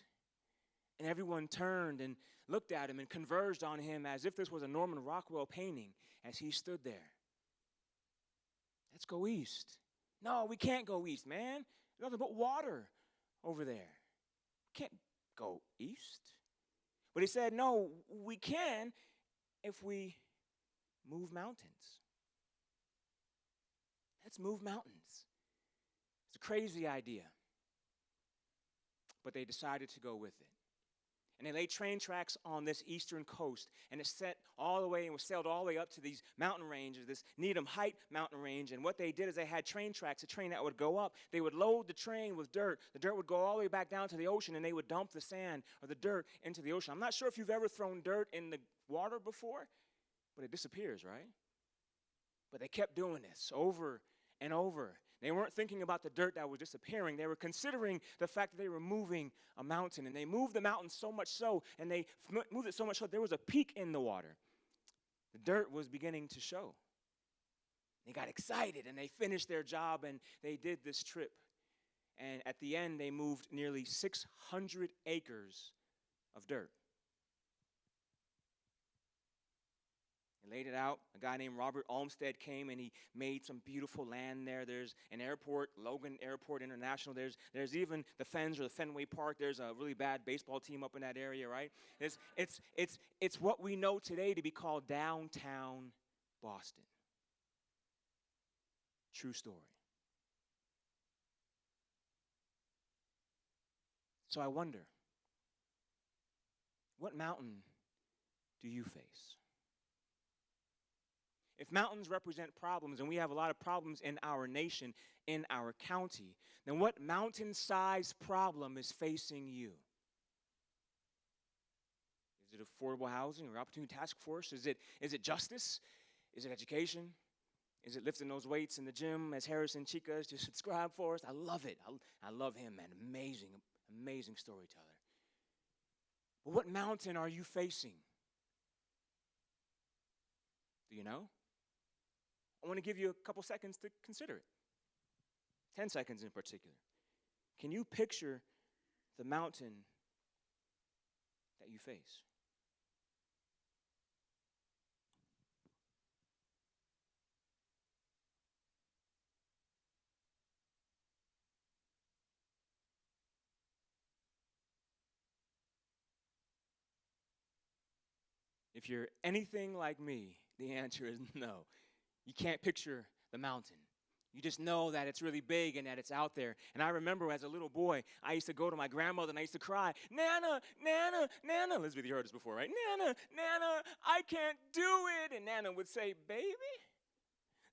And everyone turned and looked at him and converged on him as if this was a Norman Rockwell painting as he stood there. Let's go east. No, we can't go east, man. There's nothing but water over there. Can't go east. But he said, no, we can if we move mountains. Let's move mountains. It's a crazy idea. But they decided to go with it. And they laid train tracks on this eastern coast, and it set all the way and was sailed all the way up to these mountain ranges, this Needham Height mountain range. And what they did is they had train tracks, a train that would go up. They would load the train with dirt. The dirt would go all the way back down to the ocean, and they would dump the sand or the dirt into the ocean. I'm not sure if you've ever thrown dirt in the water before, but it disappears, right? But they kept doing this over and over. They weren't thinking about the dirt that was disappearing. They were considering the fact that they were moving a mountain. And they moved the mountain so much so, and they moved it so much so, there was a peak in the water. The dirt was beginning to show. They got excited, and they finished their job, and they did this trip. And at the end, they moved nearly 600 acres of dirt. They laid it out. A guy named Robert Olmsted came and he made some beautiful land there. There's an airport, Logan Airport International. There's even the Fens or the Fenway Park. There's a really bad baseball team up in that area, right? It's what we know today to be called downtown Boston. True story. So I wonder, what mountain do you face? If mountains represent problems, and we have a lot of problems in our nation, in our county, then what mountain-sized problem is facing you? Is it affordable housing or opportunity task force? Is it justice? Is it education? Is it lifting those weights in the gym, as Harrison Chicas just subscribed for us? I love it. I love him, man. Amazing storyteller. But what mountain are you facing? Do you know? I want to give you a couple seconds to consider it. 10 seconds in particular. Can you picture the mountain that you face? If you're anything like me, the answer is no. You can't picture the mountain. You just know that it's really big and that it's out there. And I remember as a little boy, I used to go to my grandmother and I used to cry, Nana, Nana, Nana. Elizabeth, you heard this before, right? Nana, Nana, I can't do it. And Nana would say, baby?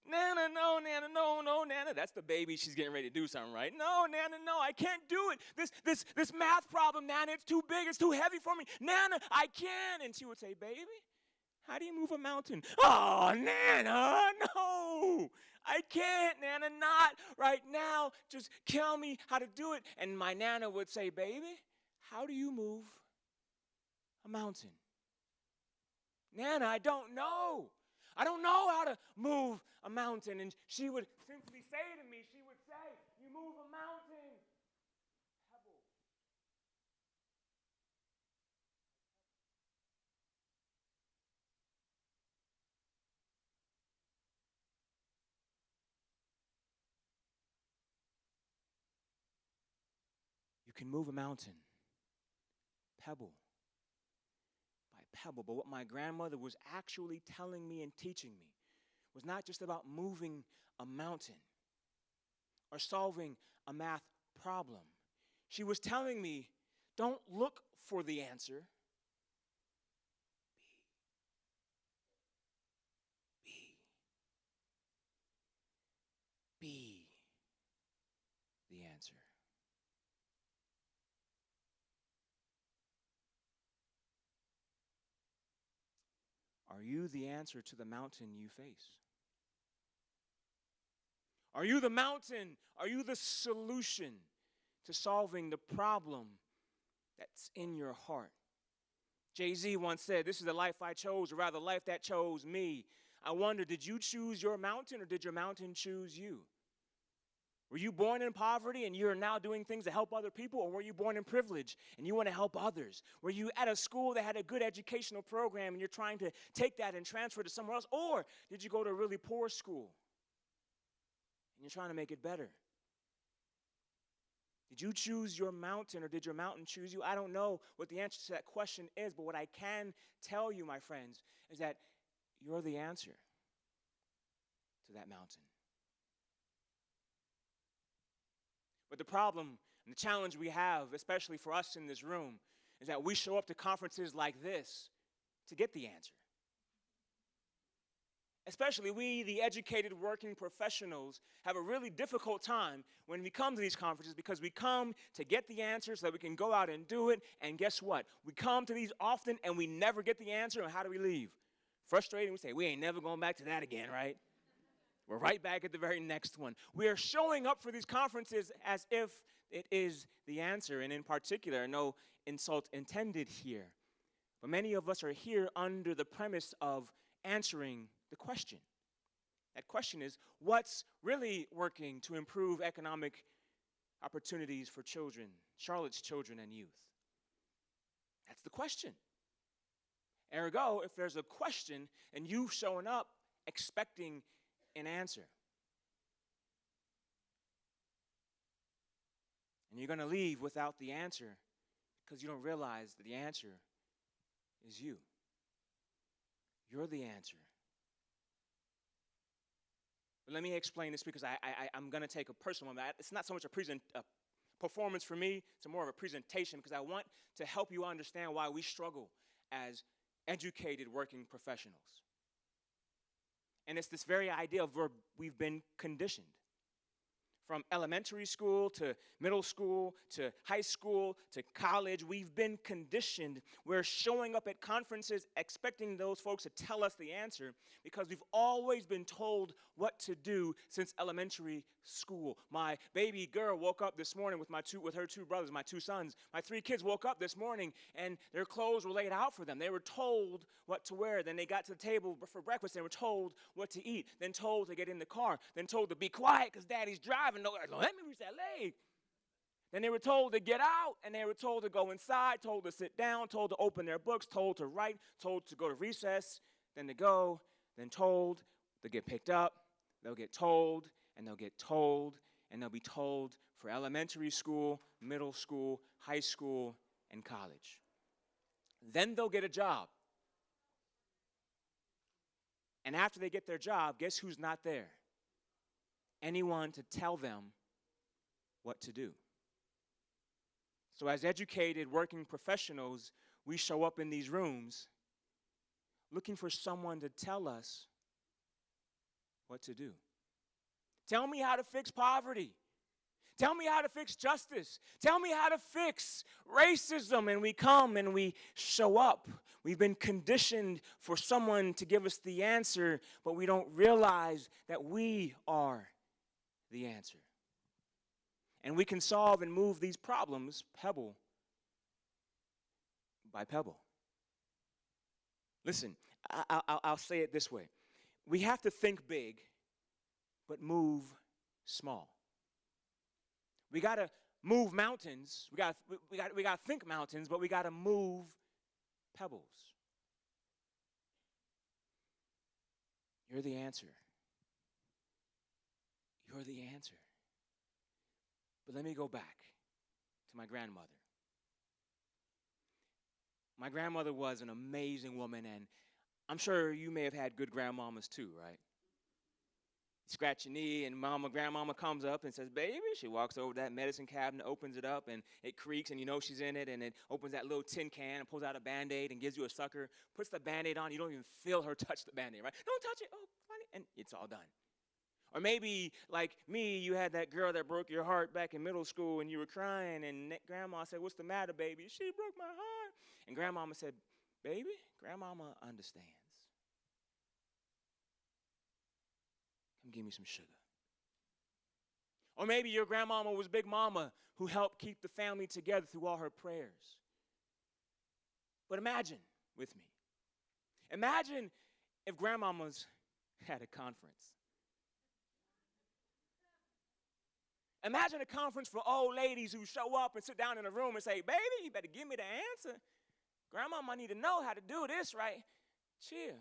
Nana, no, Nana, no, Nana. That's the baby. She's getting ready to do something, right? No, Nana, no, I can't do it. This math problem, Nana, it's too big. It's too heavy for me. Nana, I can't. And she would say, baby? How do you move a mountain? Oh, Nana, no. I can't, Nana, not right now. Just tell me how to do it. And my Nana would say, baby, how do you move a mountain? Nana, I don't know. I don't know how to move a mountain. And she would simply say to me, she would say, you move a mountain. Pebble. You can move a mountain, pebble by pebble. But what my grandmother was actually telling me and teaching me was not just about moving a mountain or solving a math problem. She was telling me, don't look for the answer. Be the answer. Are you the answer to the mountain you face? Are you the mountain? Are you the solution to solving the problem that's in your heart? Jay-Z once said, this is the life I chose, or rather the life that chose me. I wonder, did you choose your mountain or did your mountain choose you? Were you born in poverty and you're now doing things to help other people, or were you born in privilege and you want to help others? Were you at a school that had a good educational program and you're trying to take that and transfer it to somewhere else? Or did you go to a really poor school and you're trying to make it better? Did you choose your mountain or did your mountain choose you? I don't know what the answer to that question is, but what I can tell you, my friends, is that you're the answer to that mountain. But the problem and the challenge we have, especially for us in this room, is that we show up to conferences like this to get the answer. Especially we, the educated working professionals, have a really difficult time when we come to these conferences because we come to get the answer so that we can go out and do it. And guess what? We come to these often and we never get the answer. And how do we leave? Frustrated. We say, we ain't never going back to that again, right? We're right back at the very next one. We are showing up for these conferences as if it is the answer. And in particular, no insult intended here. But many of us are here under the premise of answering the question. That question is, what's really working to improve economic opportunities for children, Charlotte's children and youth? That's the question. Ergo, if there's a question and you showing up expecting an answer, and you're going to leave without the answer because you don't realize that the answer is you. You're the answer. But let me explain this because I'm going to take a personal one. It's not so much a performance for me. It's more of a presentation because I want to help you understand why we struggle as educated working professionals. And it's this very idea of where we've been conditioned. From elementary school to middle school to high school to college, we've been conditioned. We're showing up at conferences expecting those folks to tell us the answer because we've always been told what to do since elementary school. My baby girl woke up this morning with her two brothers, my two sons. My three kids woke up this morning and their clothes were laid out for them. They were told what to wear. Then they got to the table for breakfast. They were told what to eat. Then told to get in the car. Then told to be quiet because daddy's driving. No, let me reach that leg. Then they were told to get out, and they were told to go inside, told to sit down, told to open their books, told to write, told to go to recess, then to go, then told to get picked up. They'll get told, and they'll get told, and they'll be told for elementary school, middle school, high school, and college. Then they'll get a job. And after they get their job, guess who's not there? Anyone to tell them what to do. So as educated working professionals, we show up in these rooms looking for someone to tell us what to do. Tell me how to fix poverty. Tell me how to fix justice. Tell me how to fix racism. And we come and we show up. We've been conditioned for someone to give us the answer, but we don't realize that we are the answer. And we can solve and move these problems pebble by pebble. Listen, I'll say it this way. We have to think big, but move small. We got to move mountains. We got to think mountains, but we got to move pebbles. You're the answer. You're the answer. But let me go back to my grandmother. My grandmother was an amazing woman, and I'm sure you may have had good grandmamas too, right? You scratch your knee, and grandmama comes up and says, baby. She walks over to that medicine cabinet, opens it up, and it creaks, and you know she's in it, and it opens that little tin can and pulls out a Band-Aid and gives you a sucker, puts the Band-Aid on. You don't even feel her touch the Band-Aid, right? Don't touch it. Oh, funny. And it's all done. Or maybe, like me, you had that girl that broke your heart back in middle school, and you were crying, and grandma said, what's the matter, baby? She broke my heart. And grandmama said, baby, grandmama understands. Come give me some sugar. Or maybe your grandmama was Big Mama who helped keep the family together through all her prayers. But imagine with me. Imagine if grandmamas had a conference. Imagine a conference for old ladies who show up and sit down in a room and say, baby, you better give me the answer. Grandmama need to know how to do this, right? Chill.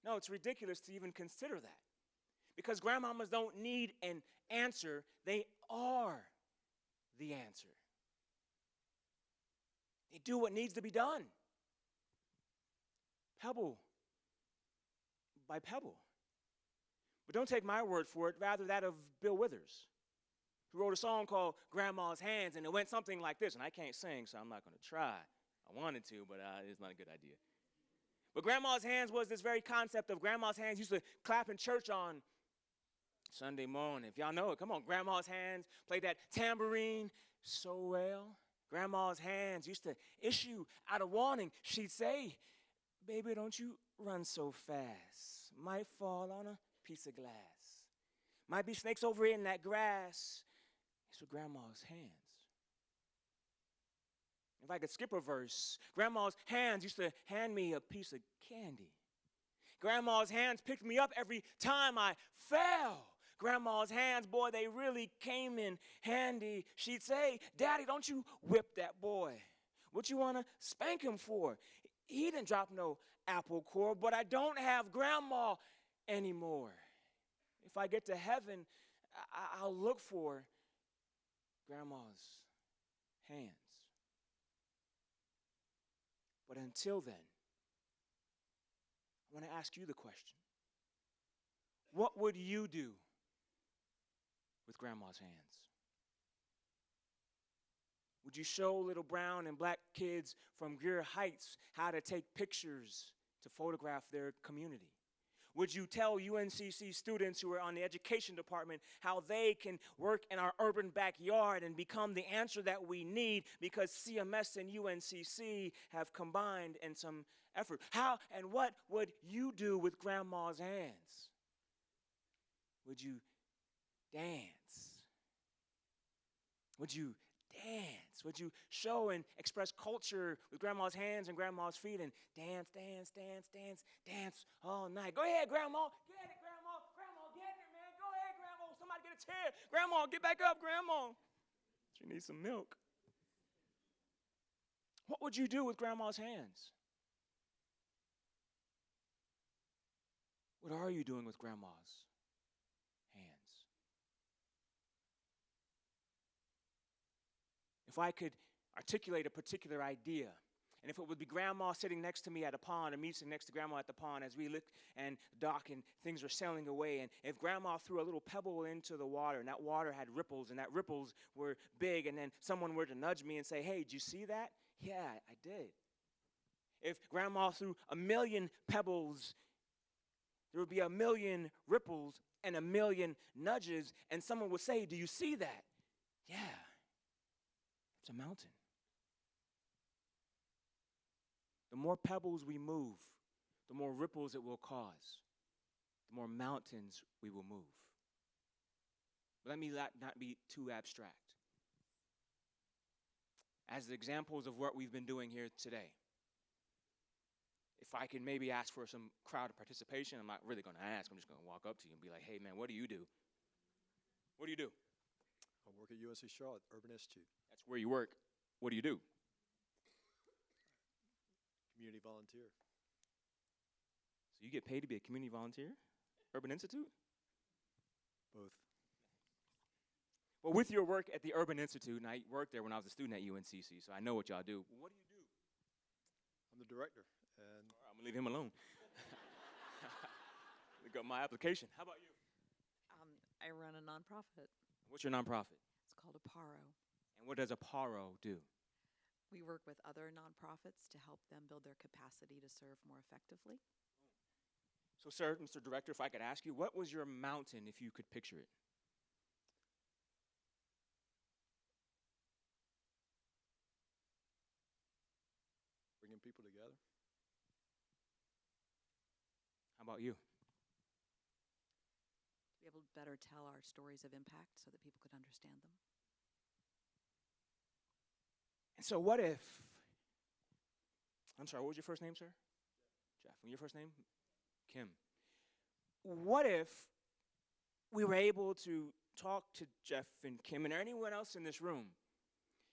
No, it's ridiculous to even consider that. Because grandmamas don't need an answer. They are the answer. They do what needs to be done. Pebble by pebble. But don't take my word for it, rather that of Bill Withers, who wrote a song called Grandma's Hands, and it went something like this. And I can't sing, so I'm not going to try. I wanted to, but it's not a good idea. But Grandma's Hands was this very concept of Grandma's hands used to clap in church on Sunday morning. If y'all know it, come on. Grandma's hands played that tambourine so well. Grandma's hands used to issue out a warning. She'd say, baby, don't you run so fast. Might fall on a piece of glass. Might be snakes over in that grass. It's with Grandma's hands. If I could skip a verse, Grandma's hands used to hand me a piece of candy. Grandma's hands picked me up every time I fell. Grandma's hands, boy, they really came in handy. She'd say, Daddy, don't you whip that boy. What you want to spank him for? He didn't drop no apple core, but I don't have Grandma anymore. If I get to heaven, I'll look for Grandma's hands. But until then, I want to ask you the question. What would you do with Grandma's hands? Would you show little brown and black kids from Greer Heights how to take pictures to photograph their community? Would you tell UNCC students who are on the education department how they can work in our urban backyard and become the answer that we need because CMS and UNCC have combined in some effort? How and what would you do with Grandma's hands? Would you dance? Would you dance? Would you show and express culture with Grandma's hands and Grandma's feet and dance, dance, dance, dance, dance all night? Go ahead, Grandma. Get it, Grandma. Grandma, get it, man. Go ahead, Grandma. Somebody get a chair. Grandma, get back up, Grandma. She needs some milk. What would you do with Grandma's hands? What are you doing with Grandma's hands? If I could articulate a particular idea, and if it would be Grandma sitting next to me at a pond, or me sitting next to Grandma at the pond as we look and dock and things are sailing away, and if Grandma threw a little pebble into the water, and that water had ripples, and that ripples were big, and then someone were to nudge me and say, hey, did you see that? Yeah, I did. If Grandma threw 1,000,000 pebbles, there would be 1,000,000 ripples and 1,000,000 nudges, and someone would say, do you see that? Yeah. It's a mountain. The more pebbles we move, the more ripples it will cause, the more mountains we will move. But let me not be too abstract. As the examples of what we've been doing here today, if I can maybe ask for some crowd participation, I'm not really going to ask. I'm just going to walk up to you and be like, hey, man, what do you do? What do you do? I work at UNC Charlotte, Urban Institute. That's where you work. What do you do? Community volunteer. So you get paid to be a community volunteer? Urban Institute? Both. Well, with your work at the Urban Institute, and I worked there when I was a student at UNCC, so I know what y'all do. What do you do? I'm the director. And All right, I'm going to leave him alone. Look up my application. How about you? I run a nonprofit. What's your nonprofit? It's called Aparo. And what does Aparo do? We work with other nonprofits to help them build their capacity to serve more effectively. So, sir, Mr. Director, if I could ask you, what was your mountain if you could picture it? bringing people together. How about you? To be able to better tell our stories of impact so that people could understand them. And so what if, I'm sorry, what was your first name, sir? Jeff. And your first name? Kim. What if we were able to talk to Jeff and Kim and anyone else in this room?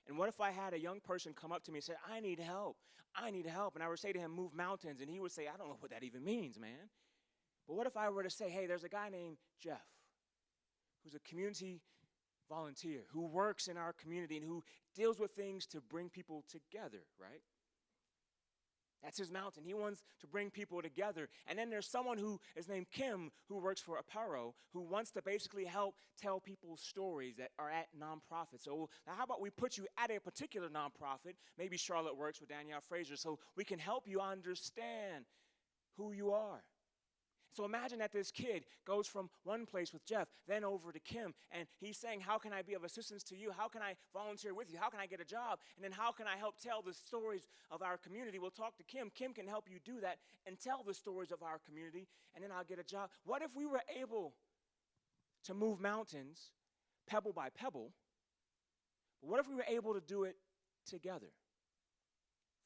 And what if I had a young person come up to me and say, I need help, I need help. And I would say to him, move mountains. And he would say, I don't know what that even means, man. But what if I were to say, hey, there's a guy named Jeff who's a community volunteer who works in our community and who deals with things to bring people together, right? That's his mountain. He wants to bring people together. And then there's someone who is named Kim who works for Aparo who wants to basically help tell people stories that are at nonprofits. So now how about we put you at a particular nonprofit, maybe Charlotte Works with Danielle Fraser, so we can help you understand who you are. So imagine that this kid goes from one place with Jeff, then over to Kim, and he's saying, how can I be of assistance to you? How can I volunteer with you? How can I get a job? And then how can I help tell the stories of our community? We'll talk to Kim. Kim can help you do that and tell the stories of our community, and then I'll get a job. What if we were able to move mountains pebble by pebble? But what if we were able to do it together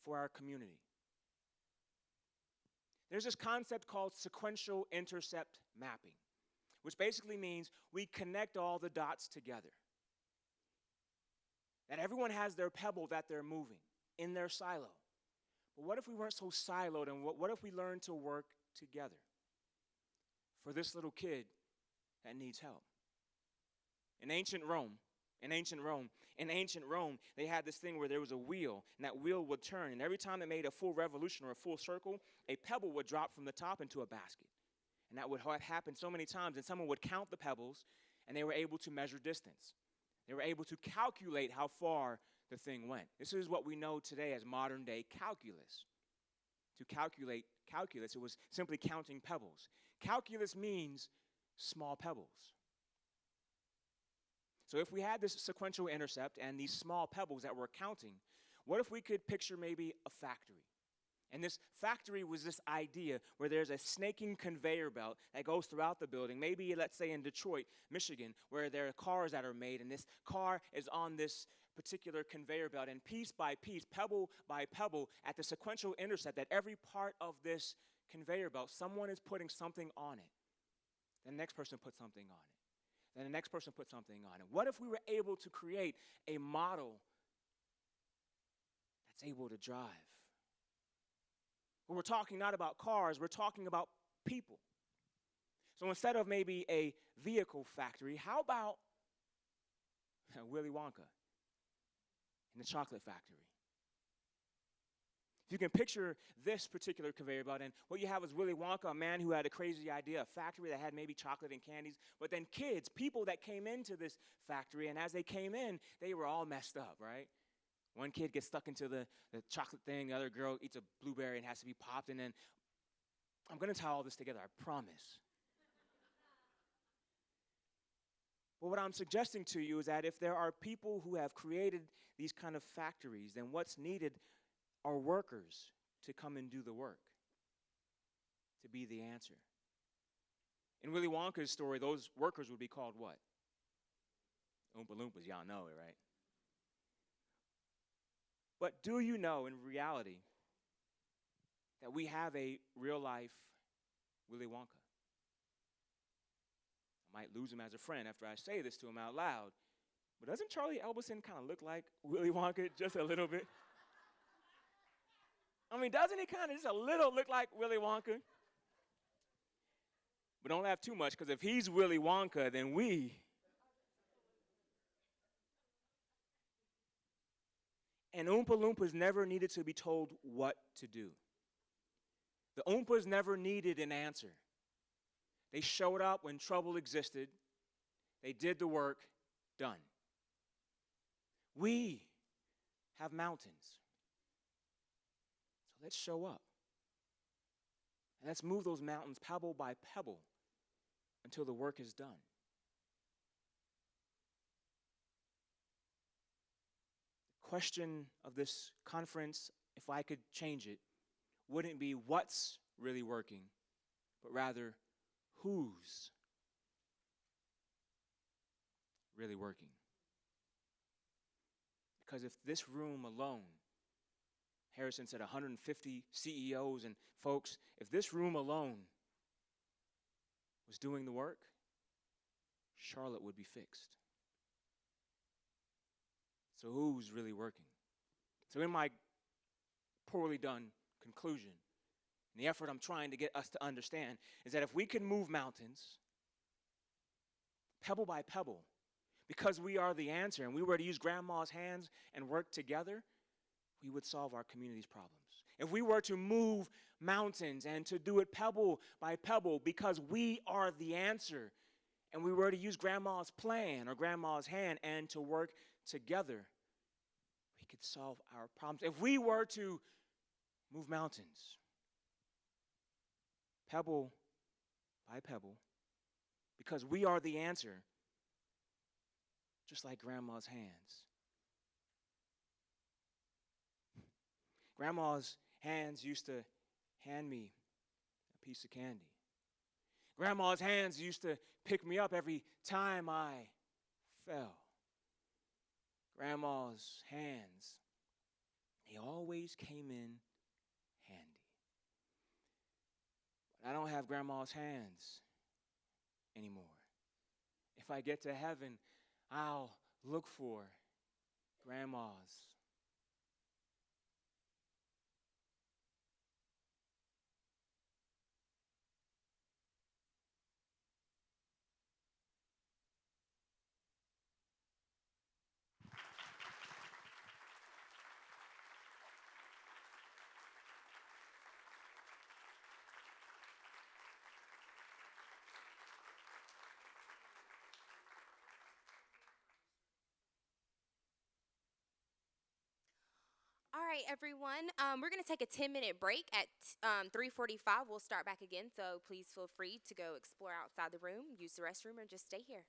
for our community? There's this concept called sequential intercept mapping, which basically means we connect all the dots together. That everyone has their pebble that they're moving in their silo. But what if we weren't so siloed, and what if we learned to work together for this little kid that needs help? In ancient Rome, they had this thing where there was a wheel, and that wheel would turn, and every time it made a full revolution or a full circle, a pebble would drop from the top into a basket. And that would happen so many times, and someone would count the pebbles, and they were able to measure distance. They were able to calculate how far the thing went. This is what we know today as modern-day calculus. To calculate calculus, it was simply counting pebbles. Calculus means small pebbles. So if we had this sequential intercept and these small pebbles that we're counting, what if we could picture maybe a factory? And this factory was this idea where there's a snaking conveyor belt that goes throughout the building, maybe let's say in Detroit, Michigan, where there are cars that are made, and this car is on this particular conveyor belt, and piece by piece, pebble by pebble, at the sequential intercept, at every part of this conveyor belt, someone is putting something on it. Then the next person puts something on it. Then the next person puts something on it. What if we were able to create a model that's able to drive? Well, we're talking not about cars, we're talking about people. So instead of maybe a vehicle factory, how about Willy Wonka and the chocolate factory? If you can picture this particular conveyor belt, and what you have is Willy Wonka, a man who had a crazy idea, a factory that had maybe chocolate and candies, but then kids, people that came into this factory, and as they came in, they were all messed up, right? One kid gets stuck into the chocolate thing, the other girl eats a blueberry and has to be popped, and then I'm going to tie all this together, I promise. But what I'm suggesting to you is that if there are people who have created these kind of factories, then what's needed are workers to come and do the work, to be the answer. In Willy Wonka's story, those workers would be called what? Oompa Loompas, y'all know it, right? But do you know in reality that we have a real-life Willy Wonka? I might lose him as a friend after I say this to him out loud, but doesn't Charlie Elbison kind of look like Willy Wonka just a little bit? I mean, doesn't he kind of just a little look like Willy Wonka? But don't laugh too much, because if he's Willy Wonka, then we. And Oompa Loompas never needed to be told what to do. The Oompas never needed an answer. They showed up when trouble existed. They did the work, done. We have mountains. So let's show up. And let's move those mountains pebble by pebble until the work is done. The question of this conference, if I could change it, wouldn't be what's really working, but rather who's really working. Because if this room alone, Harrison said 150 CEOs and folks, if this room alone was doing the work, Charlotte would be fixed. So who's really working? So in my poorly done conclusion, and the effort I'm trying to get us to understand is that if we can move mountains, pebble by pebble, because we are the answer, and we were to use grandma's hands and work together, we would solve our community's problems. If we were to move mountains and to do it pebble by pebble because we are the answer, and we were to use grandma's plan or grandma's hand and to work together, we could solve our problems. If we were to move mountains, pebble by pebble, because we are the answer, just like grandma's hands. Grandma's hands used to hand me a piece of candy. Grandma's hands used to pick me up every time I fell. Grandma's hands, they always came in handy. But I don't have grandma's hands anymore. If I get to heaven, I'll look for grandma's. All right, everyone. We're going to take a 10-minute break at 3:45. We'll start back again, so please feel free to go explore outside the room, use the restroom, or just stay here.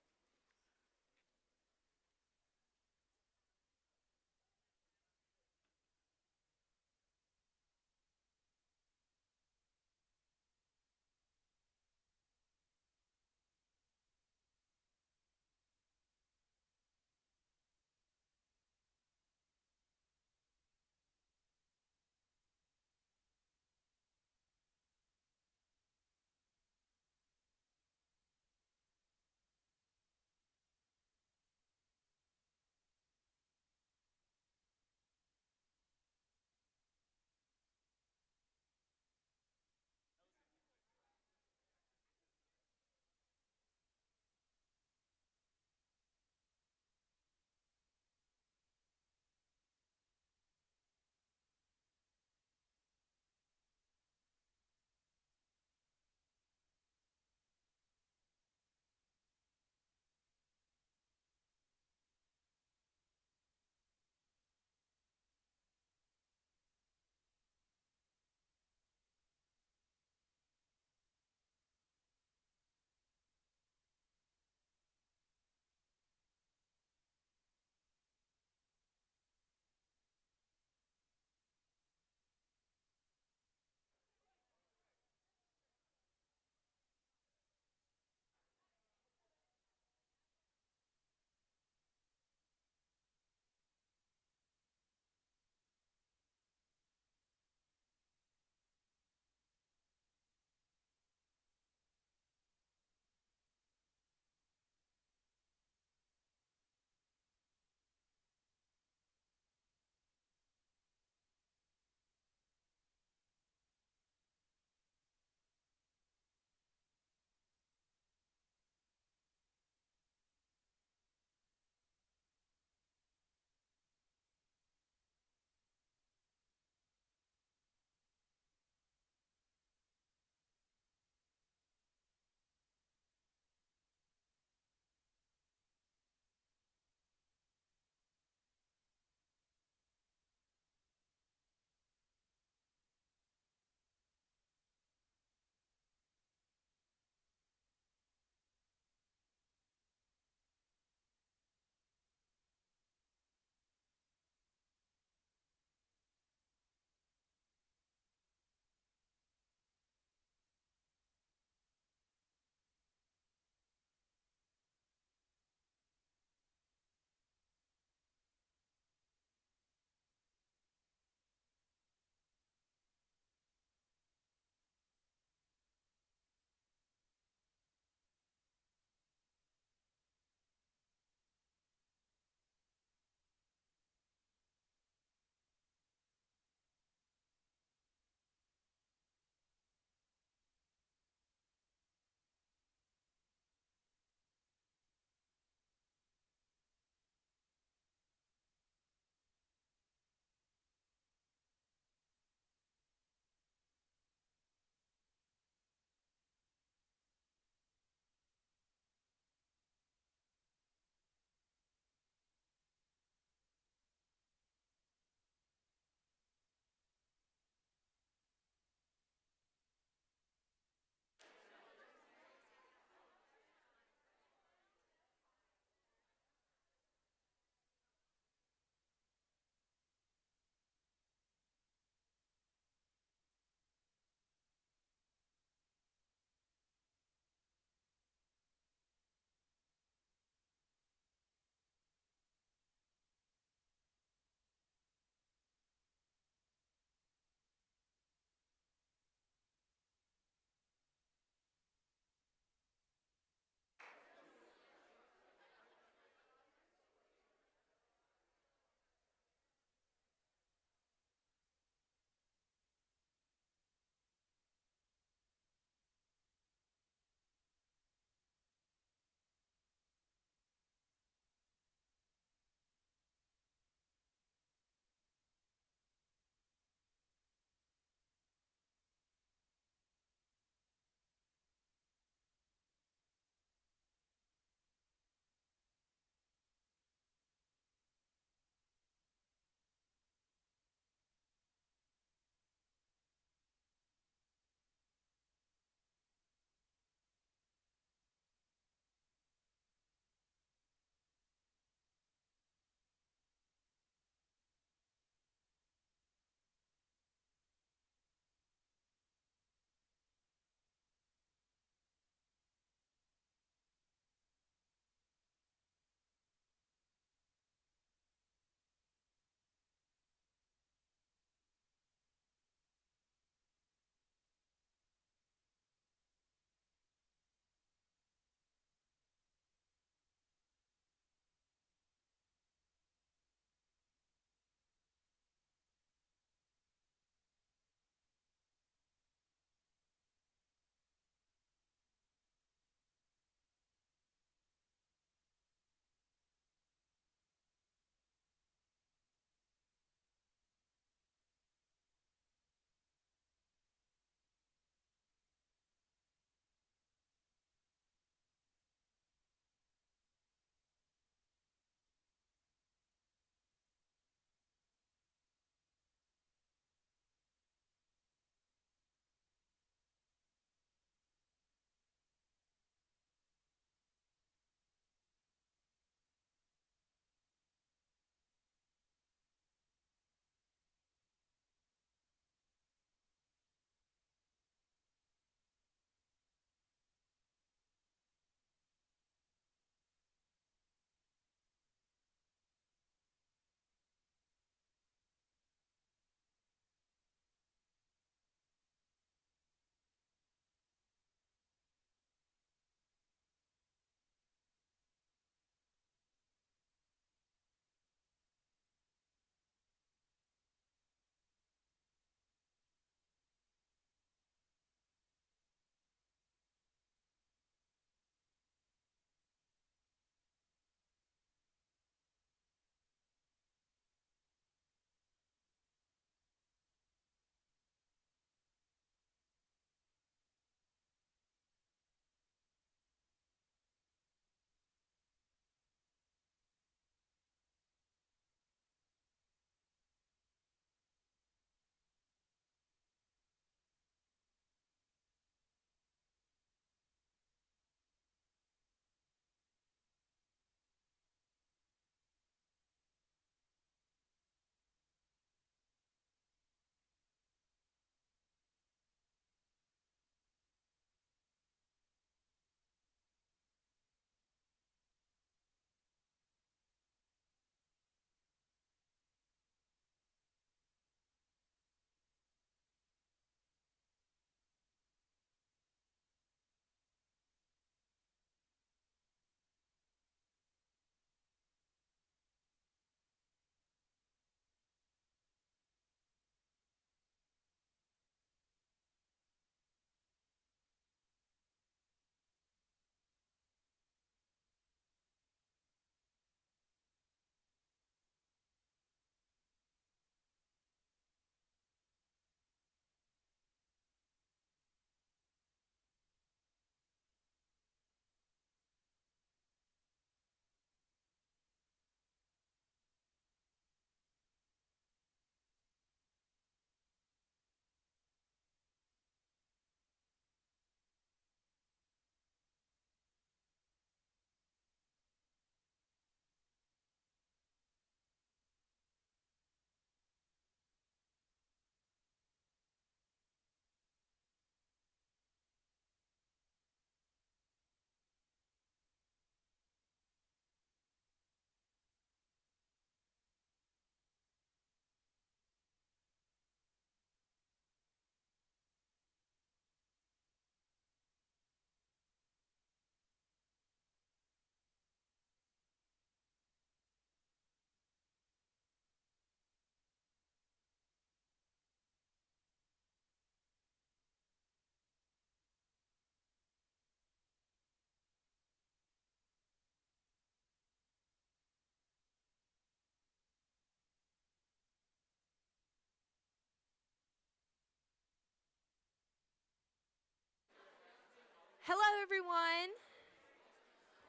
Hello, everyone.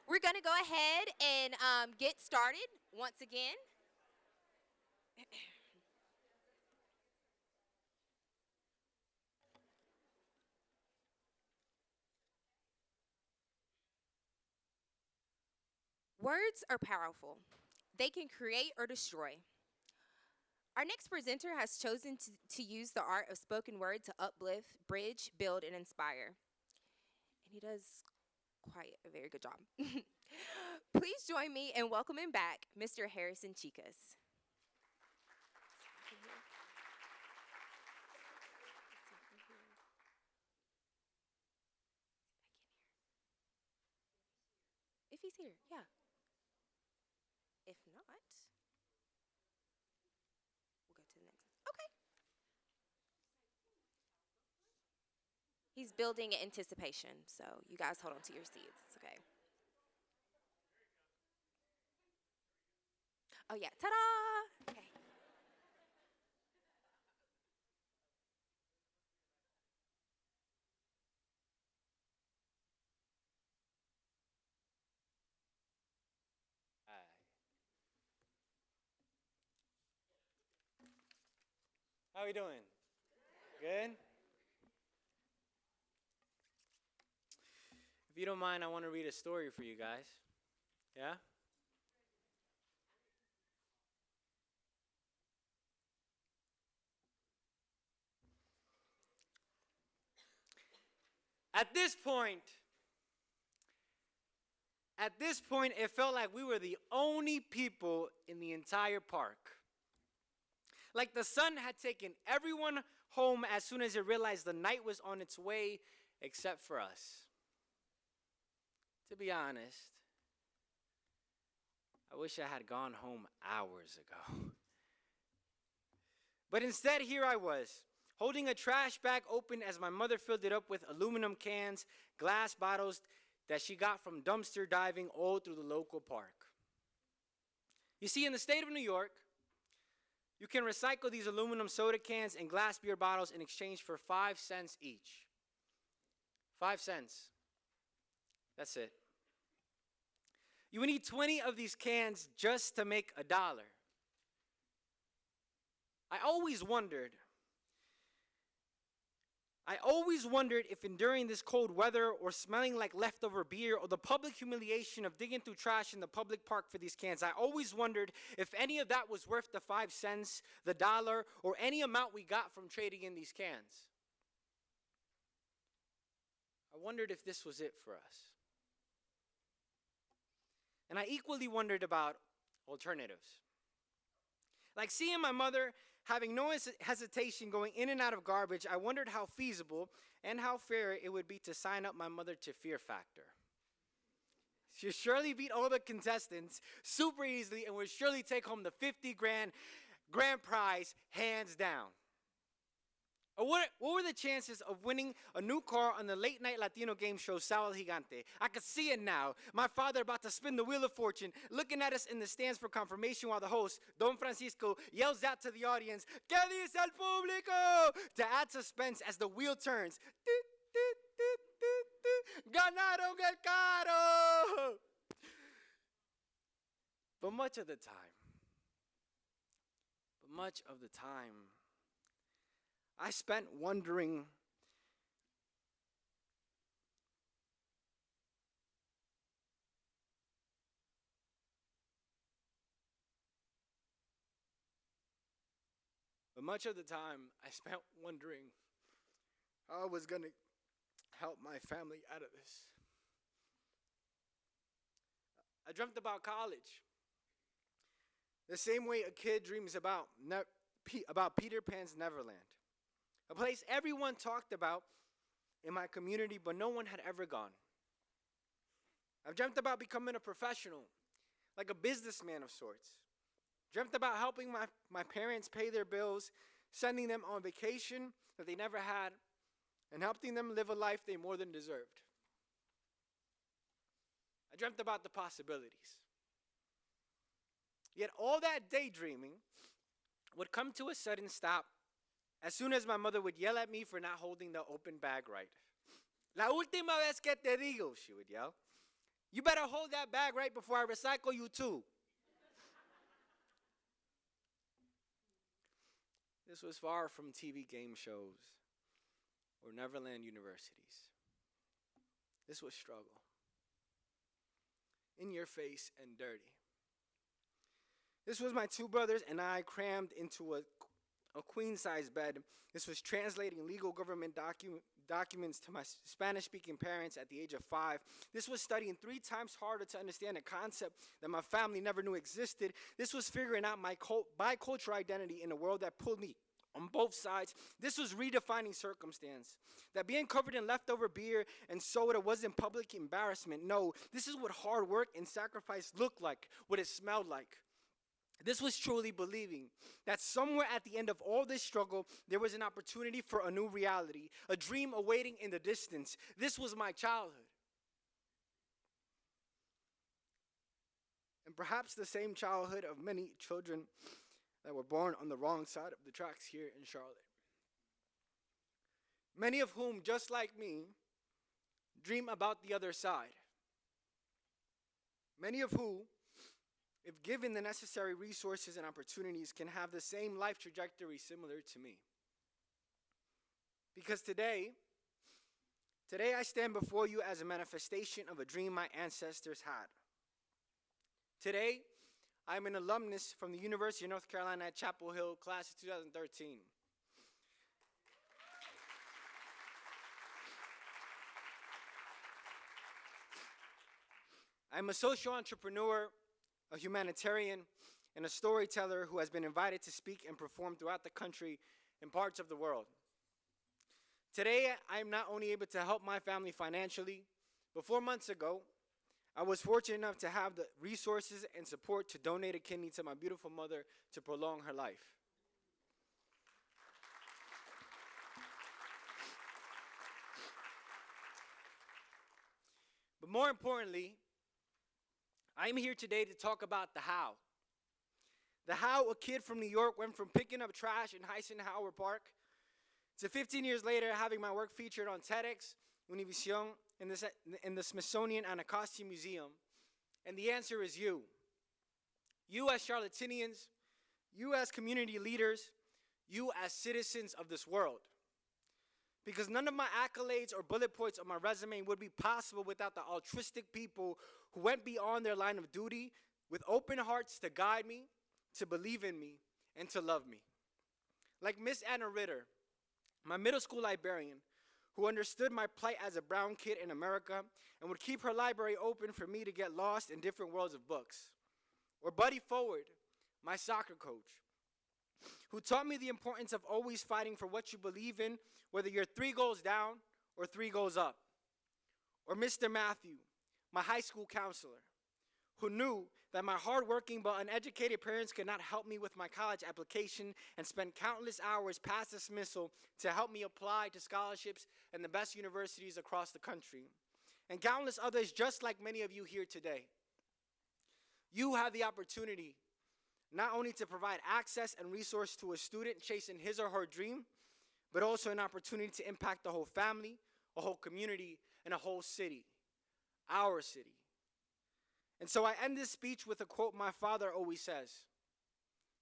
We're going to go ahead and get started once again. Words are powerful. They can create or destroy. Our next presenter has chosen to use the art of spoken word to uplift, bridge, build, and inspire. And he does quite a very good job. Please join me in welcoming back Mr. Harrison Chicas. If he's here, yeah. If not, we'll go to the next. Okay. He's building anticipation, so you guys hold on to your seats. It's okay. Oh, yeah. Ta-da! Okay. How are we doing? Good? If you don't mind, I want to read a story for you guys. Yeah? At this point, it felt like we were the only people in the entire park. Like the sun had taken everyone home as soon as it realized the night was on its way, except for us. To be honest, I wish I had gone home hours ago. But instead, here I was, holding a trash bag open as my mother filled it up with aluminum cans, glass bottles that she got from dumpster diving all through the local park. You see, in the state of New York, you can recycle these aluminum soda cans and glass beer bottles in exchange for 5 cents each. 5 cents. That's it. You would need 20 of these cans just to make $1. I always wondered if enduring this cold weather or smelling like leftover beer or the public humiliation of digging through trash in the public park for these cans, I always wondered if any of that was worth the 5 cents, the $1, or any amount we got from trading in these cans. I wondered if this was it for us. And I equally wondered about alternatives. Like seeing my mother having no hesitation going in and out of garbage, I wondered how feasible and how fair it would be to sign up my mother to Fear Factor. She'd surely beat all the contestants super easily and would surely take home the 50 grand prize hands down. What were the chances of winning a new car on the late night Latino game show Sábado Gigante? I could see it now. My father about to spin the wheel of fortune, looking at us in the stands for confirmation while the host, Don Francisco, yells out to the audience, ¿Qué dice el público? To add suspense as the wheel turns. Ganaron el carro! But much of the time, I spent wondering how I was going to help my family out of this. I dreamt about college. The same way a kid dreams about Peter Pan's Neverland. A place everyone talked about in my community, but no one had ever gone. I've dreamt about becoming a professional, like a businessman of sorts. Dreamt about helping my parents pay their bills, sending them on vacation that they never had, and helping them live a life they more than deserved. I dreamt about the possibilities. Yet all that daydreaming would come to a sudden stop as soon as my mother would yell at me for not holding the open bag right. La última vez que te digo, she would yell. You better hold that bag right before I recycle you too. This was far from TV game shows or Neverland universities. This was struggle. In your face and dirty. This was my two brothers and I crammed into a queen-size bed. This was translating legal government documents to my Spanish-speaking parents at the age of 5. This was studying 3 times harder to understand a concept that my family never knew existed. This was figuring out my bicultural identity in a world that pulled me on both sides. This was redefining circumstance. That being covered in leftover beer and soda wasn't public embarrassment. No, this is what hard work and sacrifice looked like, what it smelled like. This was truly believing that somewhere at the end of all this struggle, there was an opportunity for a new reality, a dream awaiting in the distance. This was my childhood. And perhaps the same childhood of many children that were born on the wrong side of the tracks here in Charlotte. Many of whom, just like me, dream about the other side. Many of whom, if given the necessary resources and opportunities, can have the same life trajectory similar to me. Because today I stand before you as a manifestation of a dream my ancestors had. Today, I'm an alumnus from the University of North Carolina at Chapel Hill, class of 2013. I'm a social entrepreneur, a humanitarian, and a storyteller who has been invited to speak and perform throughout the country and parts of the world. Today, I am not only able to help my family financially, but 4 months ago, I was fortunate enough to have the resources and support to donate a kidney to my beautiful mother to prolong her life. But more importantly, I'm here today to talk about the how. The how a kid from New York went from picking up trash in Eisenhower Park to 15 years later having my work featured on TEDx, Univision, in the Smithsonian Anacostia Museum. And the answer is you. You as Charlottinians, you as community leaders, you as citizens of this world. Because none of my accolades or bullet points on my resume would be possible without the altruistic people who went beyond their line of duty with open hearts to guide me, to believe in me, and to love me. Like Miss Anna Ritter, my middle school librarian, who understood my plight as a brown kid in America and would keep her library open for me to get lost in different worlds of books. Or Buddy Forward, my soccer coach, who taught me the importance of always fighting for what you believe in, whether you're 3 goals down or 3 goals up. Or Mr. Matthew, my high school counselor, who knew that my hardworking but uneducated parents could not help me with my college application and spent countless hours past dismissal to help me apply to scholarships in the best universities across the country. And countless others just like many of you here today. You have the opportunity not only to provide access and resource to a student chasing his or her dream, but also an opportunity to impact the whole family, a whole community, and a whole city, our city. And so I end this speech with a quote my father always says,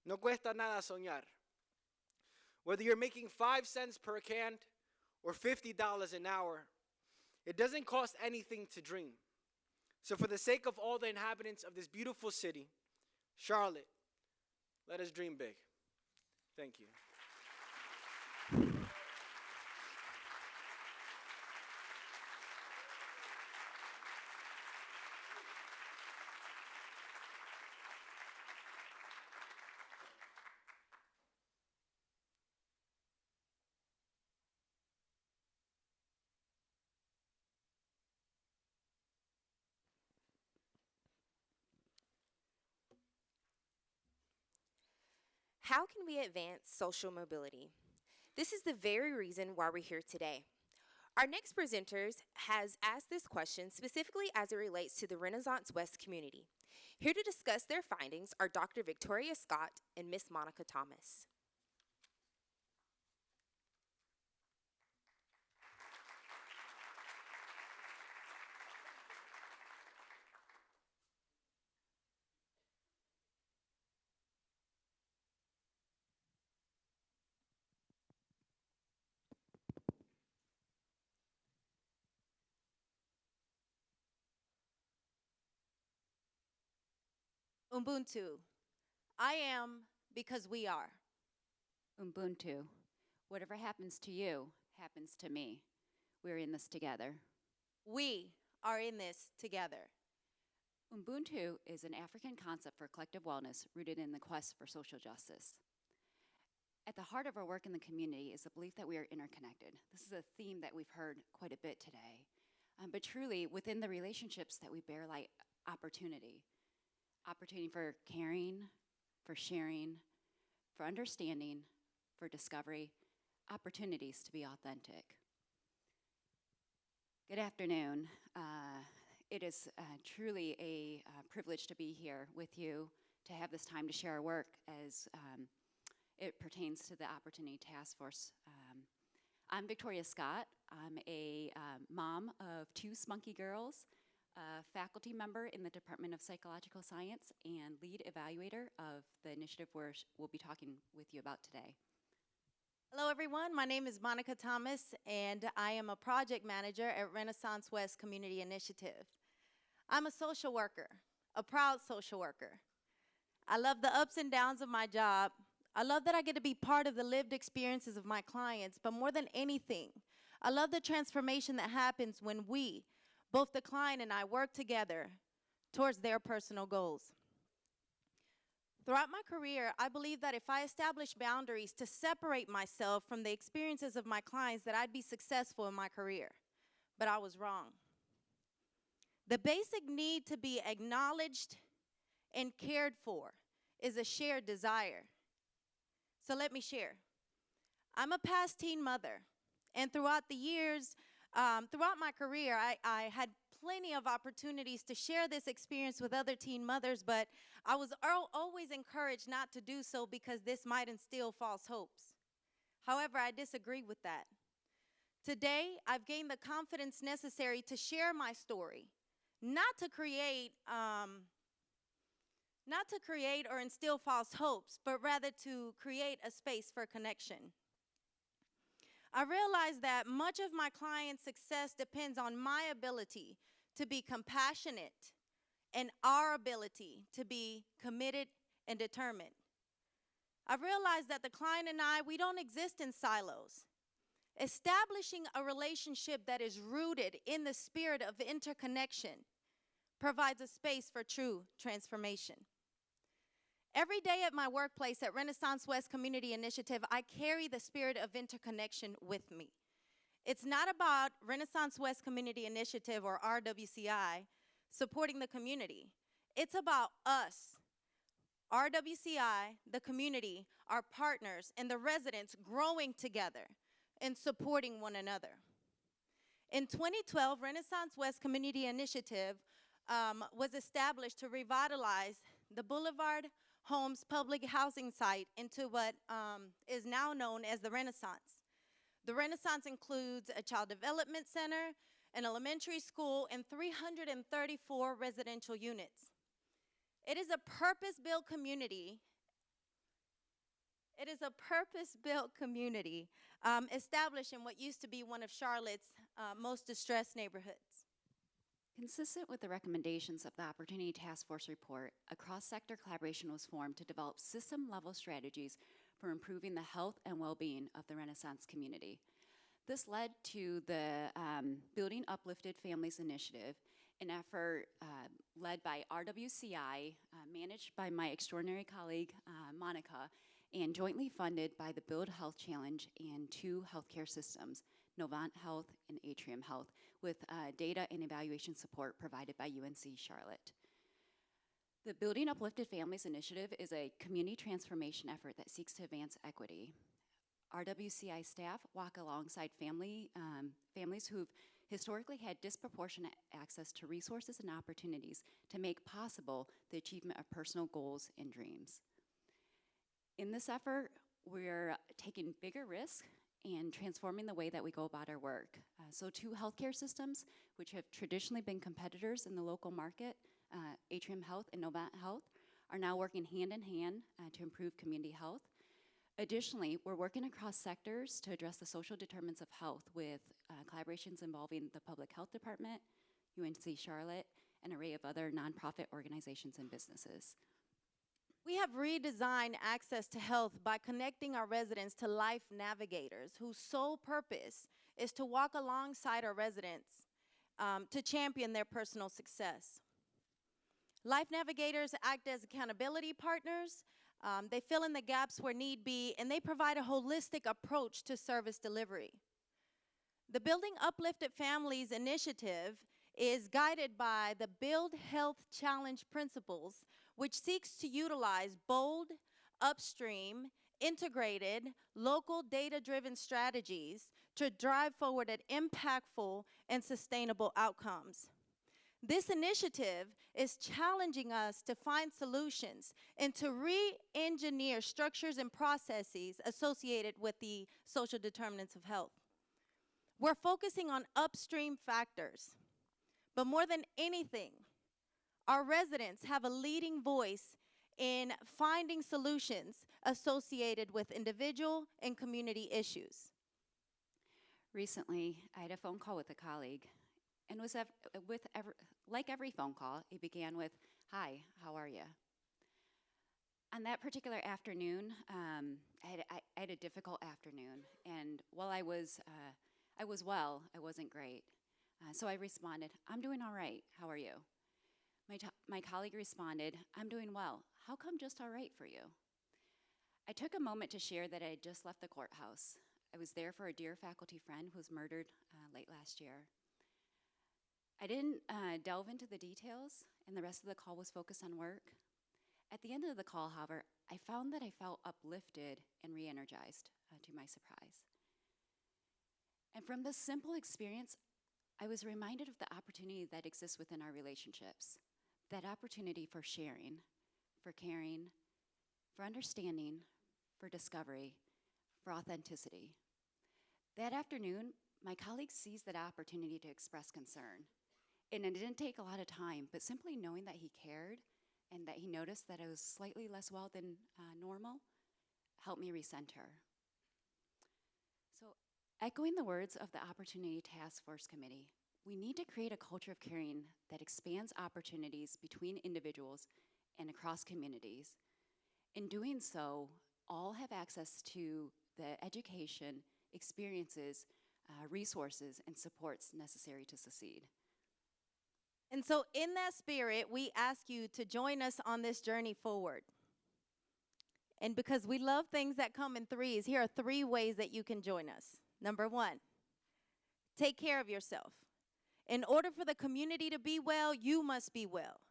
"No cuesta nada soñar." Whether you're making 5 cents per can or $50 an hour, it doesn't cost anything to dream. So for the sake of all the inhabitants of this beautiful city, Charlotte, let us dream big. Thank you. How can we advance social mobility? This is the very reason why we're here today. Our next presenters has asked this question specifically as it relates to the Renaissance West community. Here to discuss their findings are Dr. Victoria Scott and Miss Monica Thomas. Ubuntu. I am because we are. Ubuntu. Whatever happens to you happens to me. We're in this together. We are in this together. Ubuntu is an African concept for collective wellness rooted in the quest for social justice. At the heart of our work in the community is the belief that we are interconnected. This is a theme that we've heard quite a bit today. But truly, within the relationships that we bear like opportunity for caring, for sharing, for understanding, for discovery, opportunities to be authentic. Good afternoon. It is truly a privilege to be here with you, to have this time to share our work as it pertains to the Opportunity Task Force. I'm Victoria Scott. I'm a mom of 2 spunky girls, a faculty member in the Department of Psychological Science, and lead evaluator of the initiative we'll be talking with you about today. Hello, everyone. My name is Monica Thomas, and I am a project manager at Renaissance West Community Initiative. I'm a social worker, a proud social worker. I love the ups and downs of my job. I love that I get to be part of the lived experiences of my clients, but more than anything, I love the transformation that happens when we, both the client and I, work together towards their personal goals. Throughout my career, I believe that if I establish boundaries to separate myself from the experiences of my clients, that I'd be successful in my career. But I was wrong. The basic need to be acknowledged and cared for is a shared desire. So let me share. I'm a past teen mother, and throughout the years, throughout my career, I had plenty of opportunities to share this experience with other teen mothers, but I was always encouraged not to do so because this might instill false hopes. However, I disagree with that. Today, I've gained the confidence necessary to share my story, not to create or instill false hopes, but rather to create a space for connection. I realize that much of my clients' success depends on my ability to be compassionate and our ability to be committed and determined. I've realized that the client and I, we don't exist in silos. Establishing a relationship that is rooted in the spirit of interconnection provides a space for true transformation. Every day at my workplace at Renaissance West Community Initiative, I carry the spirit of interconnection with me. It's not about Renaissance West Community Initiative, or RWCI, supporting the community. It's about us, RWCI, the community, our partners, and the residents growing together and supporting one another. In 2012, Renaissance West Community Initiative was established to revitalize the Boulevard Homes public housing site into what is now known as the Renaissance. The Renaissance includes a child development center, an elementary school, and 334 residential units. It is a purpose-built community. Established in what used to be one of Charlotte's most distressed neighborhoods. Consistent with the recommendations of the Opportunity Task Force report, a cross-sector collaboration was formed to develop system-level strategies for improving the health and well-being of the Renaissance community. This led to the Building Uplifted Families Initiative, an effort led by RWCI, managed by my extraordinary colleague, Monica, and jointly funded by the Build Health Challenge and 2 healthcare systems, Novant Health and Auditorium Health, with data and evaluation support provided by UNC Charlotte. The Building Uplifted Families Initiative is a community transformation effort that seeks to advance equity. RWCI staff walk alongside families who've historically had disproportionate access to resources and opportunities to make possible the achievement of personal goals and dreams. In this effort, we're taking bigger risks and transforming the way that we go about our work. So 2 healthcare systems, which have traditionally been competitors in the local market, Auditorium Health and Novant Health, are now working hand in hand to improve community health. Additionally, we're working across sectors to address the social determinants of health with collaborations involving the Public Health Department, UNC Charlotte, and an array of other nonprofit organizations and businesses. We have redesigned access to health by connecting our residents to life navigators whose sole purpose is to walk alongside our residents to champion their personal success. Life navigators act as accountability partners. They fill in the gaps where need be, and they provide a holistic approach to service delivery. The Building Uplifted Families initiative is guided by the Build Health Challenge principles, which seeks to utilize bold, upstream, integrated, local data-driven strategies to drive forward at impactful and sustainable outcomes. This initiative is challenging us to find solutions and to re-engineer structures and processes associated with the social determinants of health. We're focusing on upstream factors, but more than anything, our residents have a leading voice in finding solutions associated with individual and community issues. Recently, I had a phone call with a colleague, and like every phone call, it began with, "Hi, how are you?" On that particular afternoon, I had a difficult afternoon, and while I was well, I wasn't great. So I responded, "I'm doing all right. How are you?" My colleague responded, "I'm doing well. How come just all right for you?" I took a moment to share that I had just left the courthouse. I was there for a dear faculty friend who was murdered late last year. I didn't delve into the details, and the rest of the call was focused on work. At the end of the call, however, I found that I felt uplifted and re-energized, to my surprise. And from this simple experience, I was reminded of the opportunity that exists within our relationships, that opportunity for sharing, for caring, for understanding, for discovery, for authenticity. That afternoon, my colleague seized that opportunity to express concern. And it didn't take a lot of time, but simply knowing that he cared and that he noticed that I was slightly less well than normal helped me recenter. So, echoing the words of the Opportunity Task Force Committee, we need to create a culture of caring that expands opportunities between individuals and across communities. In doing so, all have access to the education, experiences, resources, and supports necessary to succeed. And so in that spirit, we ask you to join us on this journey forward. And because we love things that come in threes, here are 3 ways that you can join us. Number 1, take care of yourself. In order for the community to be well, you must be well.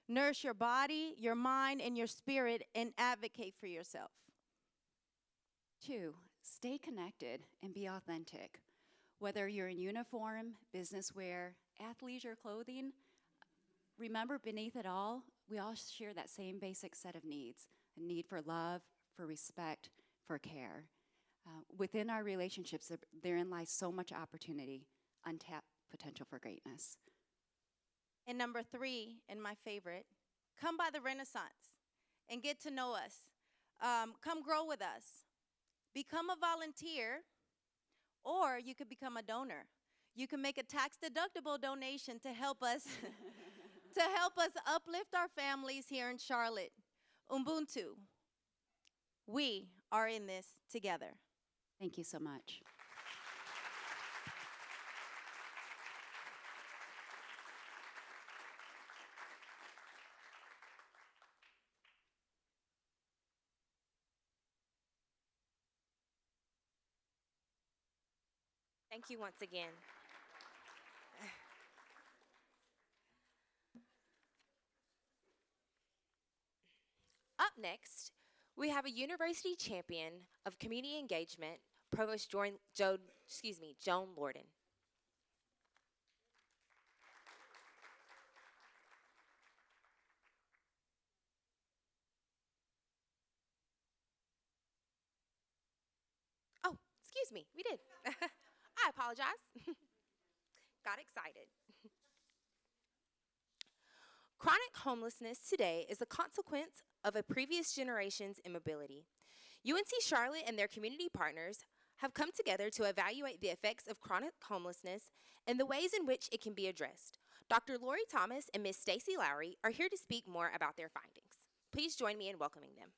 Nourish your body, your mind, and your spirit, and advocate for yourself. 2, stay connected and be authentic. Whether you're in uniform, business wear, athleisure clothing, remember beneath it all, we all share that same basic set of needs, a need for love, for respect, for care. Within our relationships, therein lies so much opportunity, untapped potential for greatness. And number 3, and my favorite, come by the Renaissance and get to know us. Come grow with us. Become a volunteer, or you could become a donor. You can make a tax-deductible donation to help us uplift our families here in Charlotte. Ubuntu. We are in this together. Thank you so much. Thank you once again. Up next, we have a university champion of community engagement, Provost Joan Lorden. Oh, excuse me, we did. I apologize. Got excited. Chronic homelessness today is a consequence of a previous generation's immobility. UNC Charlotte and their community partners have come together to evaluate the effects of chronic homelessness and the ways in which it can be addressed. Dr. Lori Thomas and Ms. Stacy Lowry are here to speak more about their findings. Please join me in welcoming them.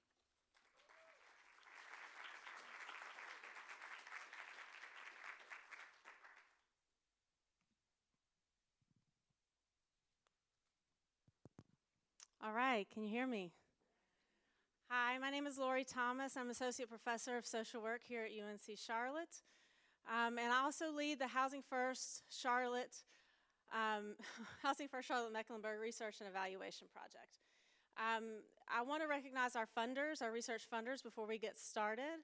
All right, can you hear me? Hi, my name is Lori Thomas. I'm Associate Professor of Social Work here at UNC Charlotte. And I also lead the Housing First Charlotte Mecklenburg Research and Evaluation Project. I want to recognize our funders, our research funders, before we get started.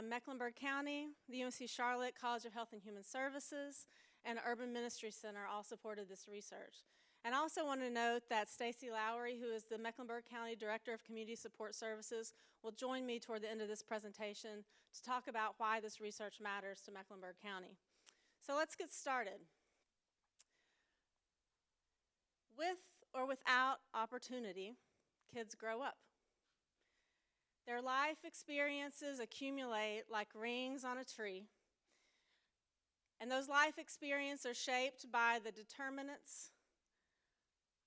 Mecklenburg County, the UNC Charlotte College of Health and Human Services, and Urban Ministry Center all supported this research. And I also want to note that Stacy Lowry, who is the Mecklenburg County Director of Community Support Services, will join me toward the end of this presentation to talk about why this research matters to Mecklenburg County. So let's get started. With or without opportunity, kids grow up. Their life experiences accumulate like rings on a tree, and those life experiences are shaped by the determinants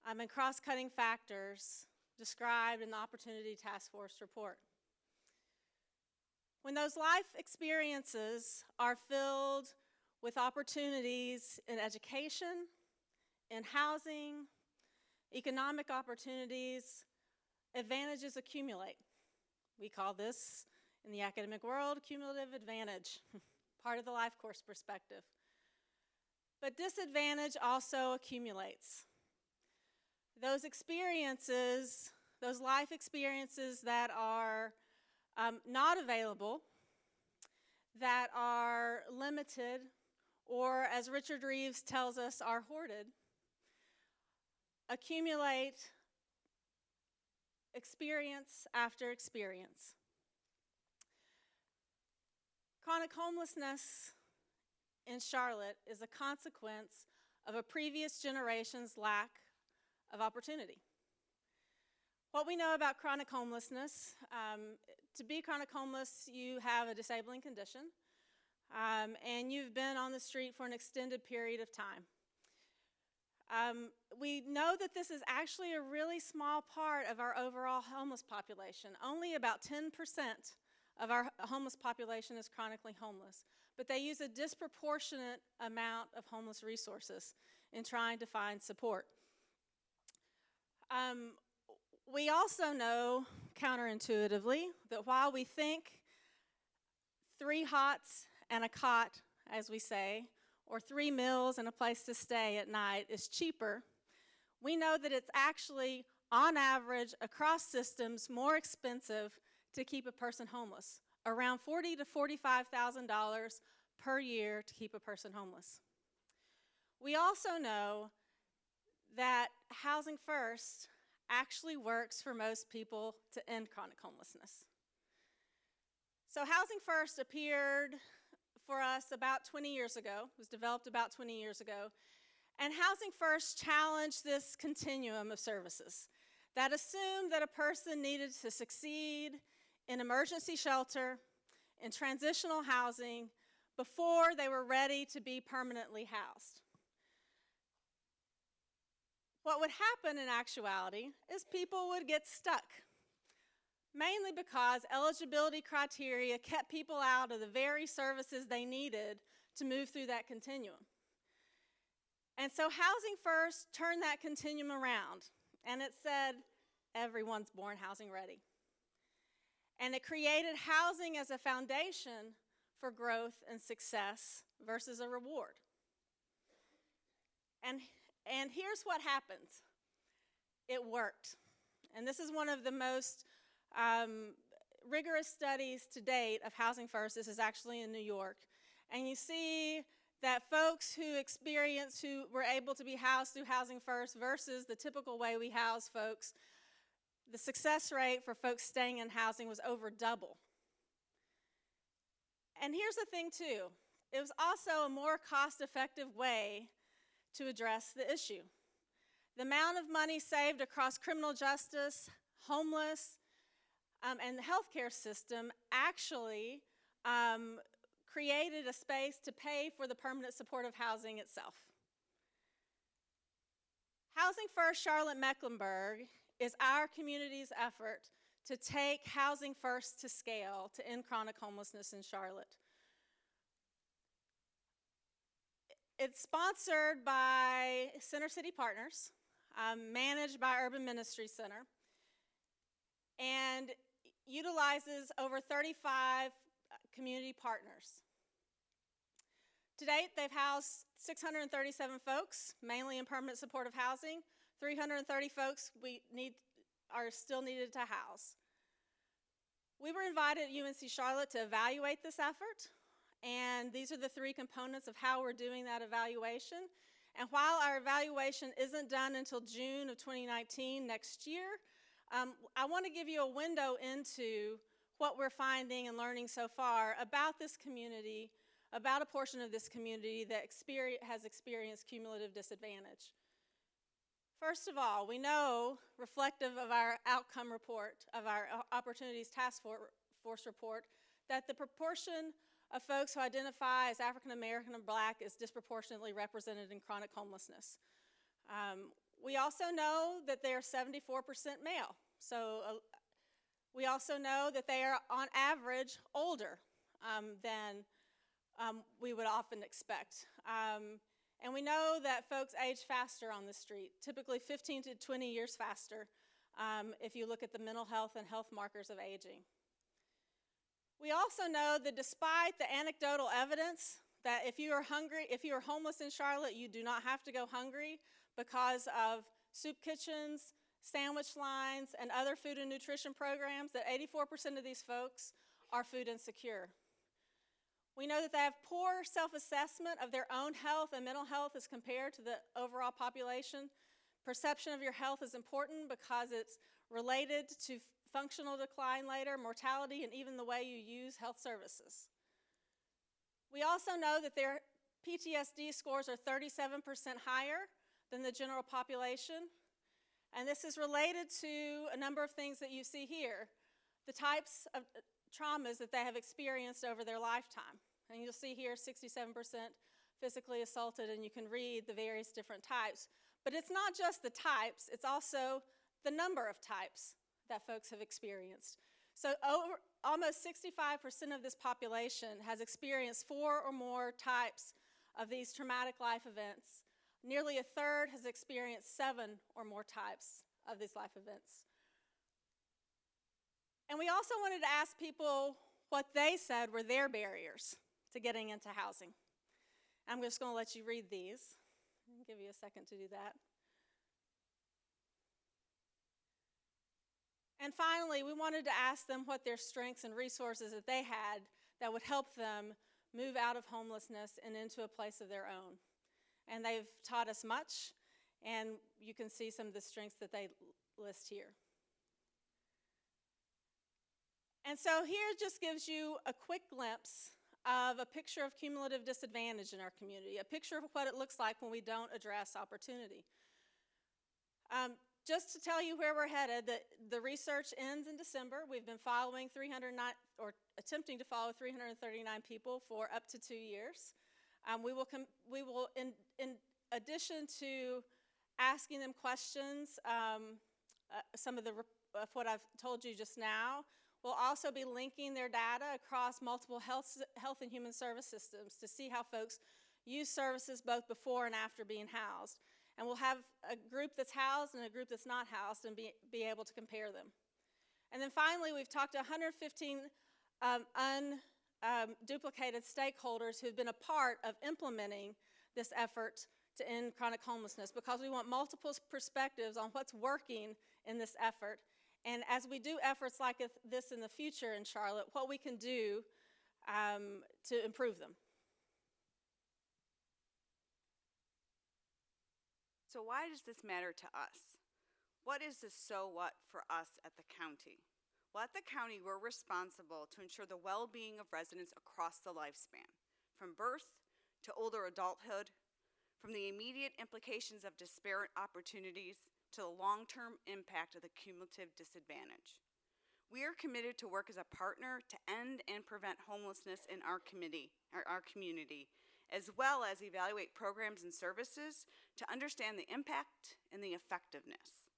and cross-cutting factors described in the Opportunity Task Force report. When those life experiences are filled with opportunities in education, in housing, economic opportunities, advantages accumulate. We call this, in the academic world, cumulative advantage, part of the life course perspective. But disadvantage also accumulates. Those experiences, those life experiences that are not available, that are limited, or as Richard Reeves tells us, are hoarded, accumulate experience after experience. Chronic homelessness in Charlotte is a consequence of a previous generation's lack of opportunity. What we know about chronic homelessness, to be chronic homeless, you have a disabling condition, and you've been on the street for an extended period of time. We know that this is actually a really small part of our overall homeless population. Only about 10% of our homeless population is chronically homeless, but they use a disproportionate amount of homeless resources in trying to find support. We also know, counterintuitively, that while we think 3 hots and a cot, as we say, or 3 meals and a place to stay at night is cheaper, we know that it's actually, on average, across systems, more expensive to keep a person homeless, around $40,000 to $45,000 per year to keep a person homeless. We also know that Housing First actually works for most people to end chronic homelessness. So Housing First appeared for us about 20 years ago, was developed about 20 years ago, and Housing First challenged this continuum of services that assumed that a person needed to succeed in emergency shelter, in transitional housing, before they were ready to be permanently housed. What would happen in actuality is people would get stuck, mainly because eligibility criteria kept people out of the very services they needed to move through that continuum. And so Housing First turned that continuum around, and it said, everyone's born housing ready. And it created housing as a foundation for growth and success versus a reward. And here's what happens. It worked. And this is one of the most rigorous studies to date of Housing First. This is actually in New York. And you see that folks who were able to be housed through Housing First versus the typical way we house folks, the success rate for folks staying in housing was over double. And here's the thing too. It was also a more cost-effective way to address the issue. The amount of money saved across criminal justice, homeless, and the healthcare system actually created a space to pay for the permanent supportive housing itself. Housing First Charlotte Mecklenburg is our community's effort to take Housing First to scale to end chronic homelessness in Charlotte. It's sponsored by Center City Partners, managed by Urban Ministry Center, and utilizes over 35 community partners. To date, they've housed 637 folks, mainly in permanent supportive housing. 330 folks are still needed to house. We were invited at UNC Charlotte to evaluate this effort, and these are the three components of how we're doing that evaluation. And while our evaluation isn't done until June of 2019, next year, I want to give you a window into what we're finding and learning so far about this community, about a portion of this community that has experienced cumulative disadvantage. First of all, we know, reflective of our outcome report, of our Opportunities Task Force report, that the proportion of folks who identify as African American and Black is disproportionately represented in chronic homelessness. We also know that they are 74% male. So we also know that they are, on average, older than we would often expect. And we know that folks age faster on the street, typically 15 to 20 years faster if you look at the mental health and health markers of aging. We also know that despite the anecdotal evidence that if you are hungry, if you are homeless in Charlotte, you do not have to go hungry because of soup kitchens, sandwich lines, and other food and nutrition programs, that 84% of these folks are food insecure. We know that they have poor self-assessment of their own health and mental health as compared to the overall population. Perception of your health is important because it's related to functional decline later, mortality, and even the way you use health services. We also know that their PTSD scores are 37% higher than the general population, and this is related to a number of things that you see here, the types of traumas that they have experienced over their lifetime. And you'll see here 67% physically assaulted, and you can read the various different types. But it's not just the types, it's also the number of types that folks have experienced. So almost 65% of this population has experienced 4 or more types of these traumatic life events. Nearly a third has experienced 7 or more types of these life events. And we also wanted to ask people what they said were their barriers to getting into housing. I'm just going to let you read these. I'll give you a second to do that. And finally, we wanted to ask them what their strengths and resources that they had that would help them move out of homelessness and into a place of their own. And they've taught us much, and you can see some of the strengths that they list here. And so here just gives you a quick glimpse of a picture of cumulative disadvantage in our community, a picture of what it looks like when we don't address opportunity. Just to tell you where we're headed, the research ends in December. We've been following attempting to follow 339 people for up to 2 years. We will, in addition to asking them questions, some of what I've told you just now, we'll also be linking their data across multiple health and human service systems to see how folks use services both before and after being housed. And we'll have a group that's housed and a group that's not housed and be able to compare them. And then finally, we've talked to 115 unduplicated stakeholders who've been a part of implementing this effort to end chronic homelessness, because we want multiple perspectives on what's working in this effort. And as we do efforts like this in the future in Charlotte, what we can do to improve them. So why does this matter to us? What is the so what for us at the county? Well, at the county, we're responsible to ensure the well-being of residents across the lifespan, from birth to older adulthood, from the immediate implications of disparate opportunities to the long-term impact of the cumulative disadvantage. We are committed to work as a partner to end and prevent homelessness in our community, as well as evaluate programs and services to understand the impact and the effectiveness.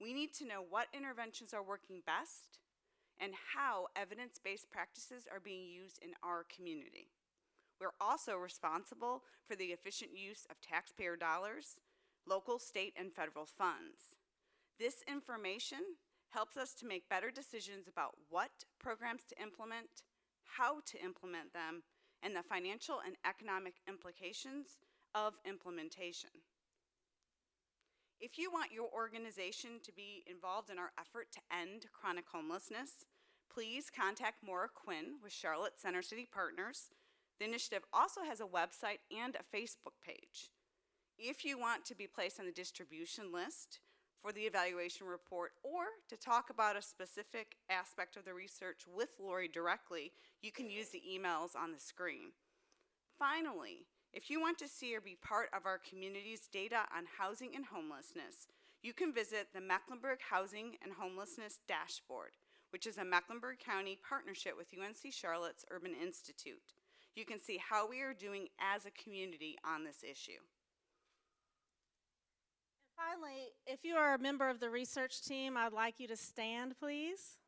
We need to know what interventions are working best and how evidence-based practices are being used in our community. We're also responsible for the efficient use of taxpayer dollars, local, state, and federal funds. This information helps us to make better decisions about what programs to implement, how to implement them, and the financial and economic implications of implementation. If you want your organization to be involved in our effort to end chronic homelessness, please contact Maura Quinn with Charlotte Center City Partners. The initiative also has a website and a Facebook page. If you want to be placed on the distribution list for the evaluation report or to talk about a specific aspect of the research with Lori directly, you can use the emails on the screen. Finally, if you want to see or be part of our community's data on housing and homelessness, you can visit the Mecklenburg Housing and Homelessness Dashboard, which is a Mecklenburg County partnership with UNC Charlotte's Urban Institute. You can see how we are doing as a community on this issue. Finally, if you are a member of the research team, I'd like you to stand, please.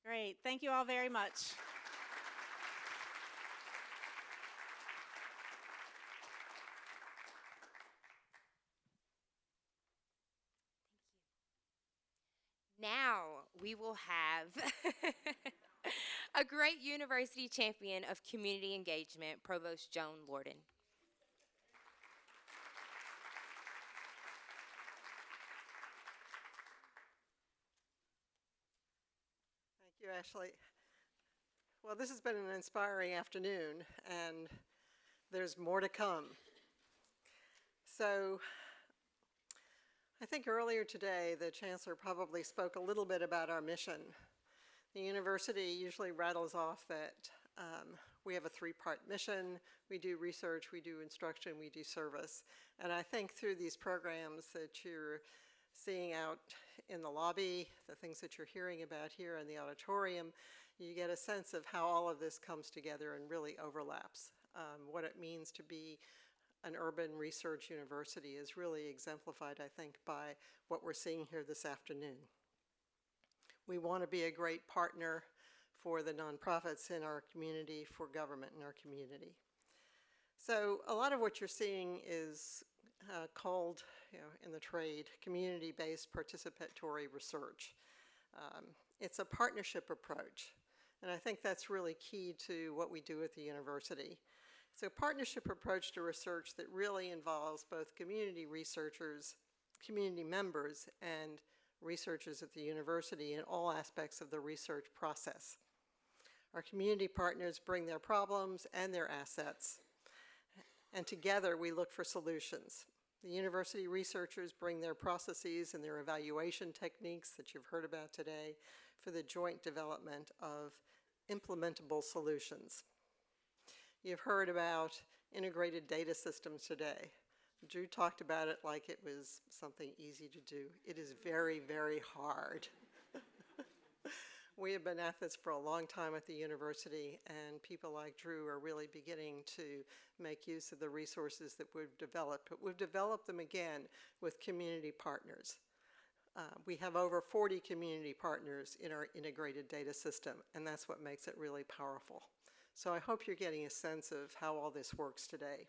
Great, thank you all very much. Now we will have a great university champion of community engagement, Provost Joan Lorden. Thank you, Ashley. Well, this has been an inspiring afternoon, and there's more to come. So, I think earlier today, the Chancellor probably spoke a little bit about our mission. The university usually rattles off that we have a three-part mission. We do research, we do instruction, we do service. And I think through these programs that you're seeing out in the lobby, the things that you're hearing about here in the auditorium, you get a sense of how all of this comes together and really overlaps. What it means to be an urban research university is really exemplified, I think, by what we're seeing here this afternoon. We want to be a great partner for the nonprofits in our community, for government in our community. So a lot of what you're seeing is called, in the trade, community-based participatory research. It's a partnership approach, and I think that's really key to what we do at the university. It's a partnership approach to research that really involves both community researchers, community members, and researchers at the university in all aspects of the research process. Our community partners bring their problems and their assets, and together we look for solutions. The university researchers bring their processes and their evaluation techniques that you've heard about today for the joint development of implementable solutions. You've heard about integrated data systems today. Drew talked about it like it was something easy to do. It is very, very hard. We have been at this for a long time at the university, and people like Drew are really beginning to make use of the resources that we've developed. But we've developed them again with community partners. We have over 40 community partners in our integrated data system, and that's what makes it really powerful. So I hope you're getting a sense of how all this works today.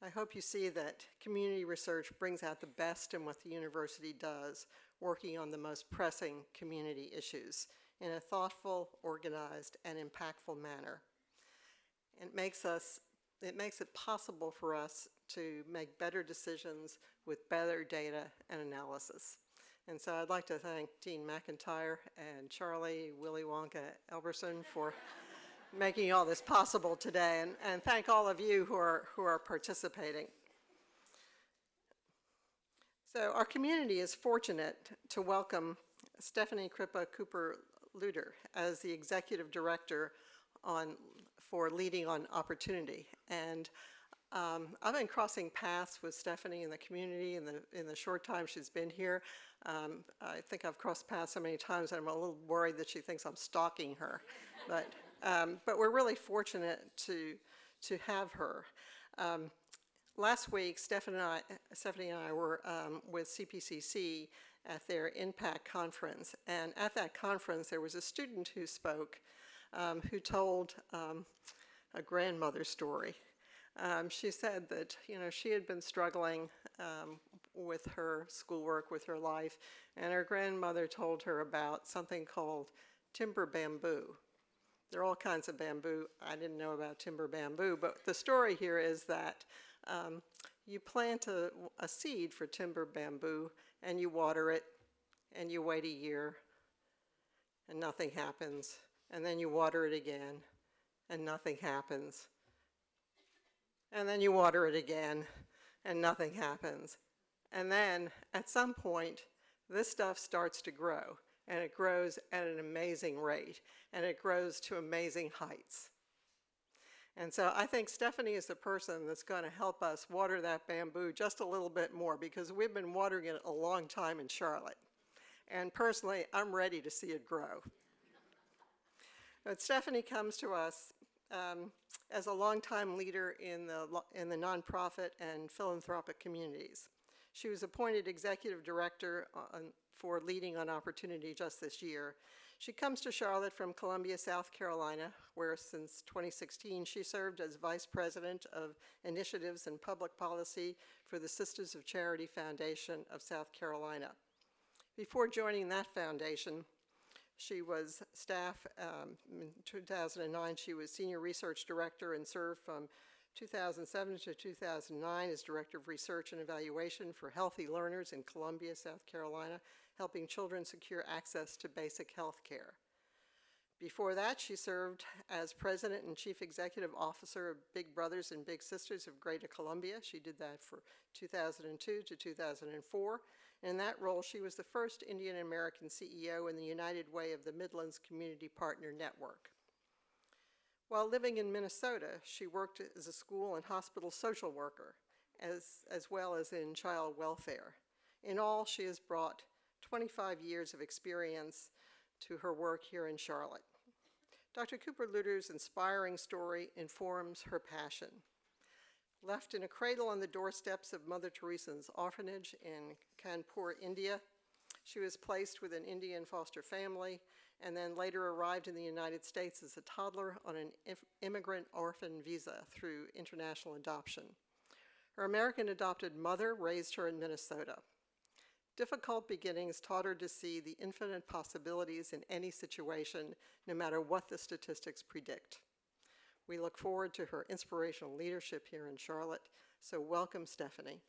I hope you see that community research brings out the best in what the university does, working on the most pressing community issues in a thoughtful, organized, and impactful manner. It makes it possible for us to make better decisions with better data and analysis. And so I'd like to thank Dean McIntyre and Charlie, Willy Wonka, Elberson for making all this possible today, and thank all of you who are participating. So our community is fortunate to welcome Stephanie Crippa Cooper-Luder as the Executive Director for Leading on Opportunity. And I've been crossing paths with Stephanie in the community in the short time she's been here. I think I've crossed paths so many times I'm a little worried that she thinks I'm stalking her. But we're really fortunate to have her. Last week, Stephanie and I were with CPCC at their Impact Conference, and at that conference there was a student who spoke who told a grandmother story. She said that, she had been struggling with her schoolwork, with her life, and her grandmother told her about something called timber bamboo. There are all kinds of bamboo. I didn't know about timber bamboo, but the story here is that you plant a seed for timber bamboo, and you water it, and you wait a year, and nothing happens. And then you water it again, and nothing happens. And then you water it again, and nothing happens. And then, at some point, this stuff starts to grow, and it grows at an amazing rate, and it grows to amazing heights. And so I think Stephanie is the person that's going to help us water that bamboo just a little bit more, because we've been watering it a long time in Charlotte. And personally, I'm ready to see it grow. But Stephanie comes to us as a longtime leader in the nonprofit and philanthropic communities. She was appointed executive director for Leading on Opportunity just this year. She comes to Charlotte from Columbia, South Carolina, where since 2016 she served as vice president of initiatives and public policy for the Sisters of Charity Foundation of South Carolina. Before joining that foundation, she was staff. In 2009, she was senior research director and served from 2007 to 2009 as director of research and evaluation for Healthy Learners in Columbia, South Carolina, helping children secure access to basic health care. Before that, she served as president and chief executive officer of Big Brothers and Big Sisters of Greater Columbia. She did that for 2002 to 2004. In that role, she was the first Indian American CEO in the United Way of the Midlands Community Partner Network. While living in Minnesota, she worked as a school and hospital social worker, as well as in child welfare. In all, she has brought 25 years of experience to her work here in Charlotte. Dr. Cooper Luter's inspiring story informs her passion. Left in a cradle on the doorsteps of Mother Teresa's orphanage in Kanpur, India, she was placed with an Indian foster family and then later arrived in the United States as a toddler on an immigrant orphan visa through international adoption. Her American adopted mother raised her in Minnesota. Difficult beginnings taught her to see the infinite possibilities in any situation, no matter what the statistics predict. We look forward to her inspirational leadership here in Charlotte, so welcome, Stephanie.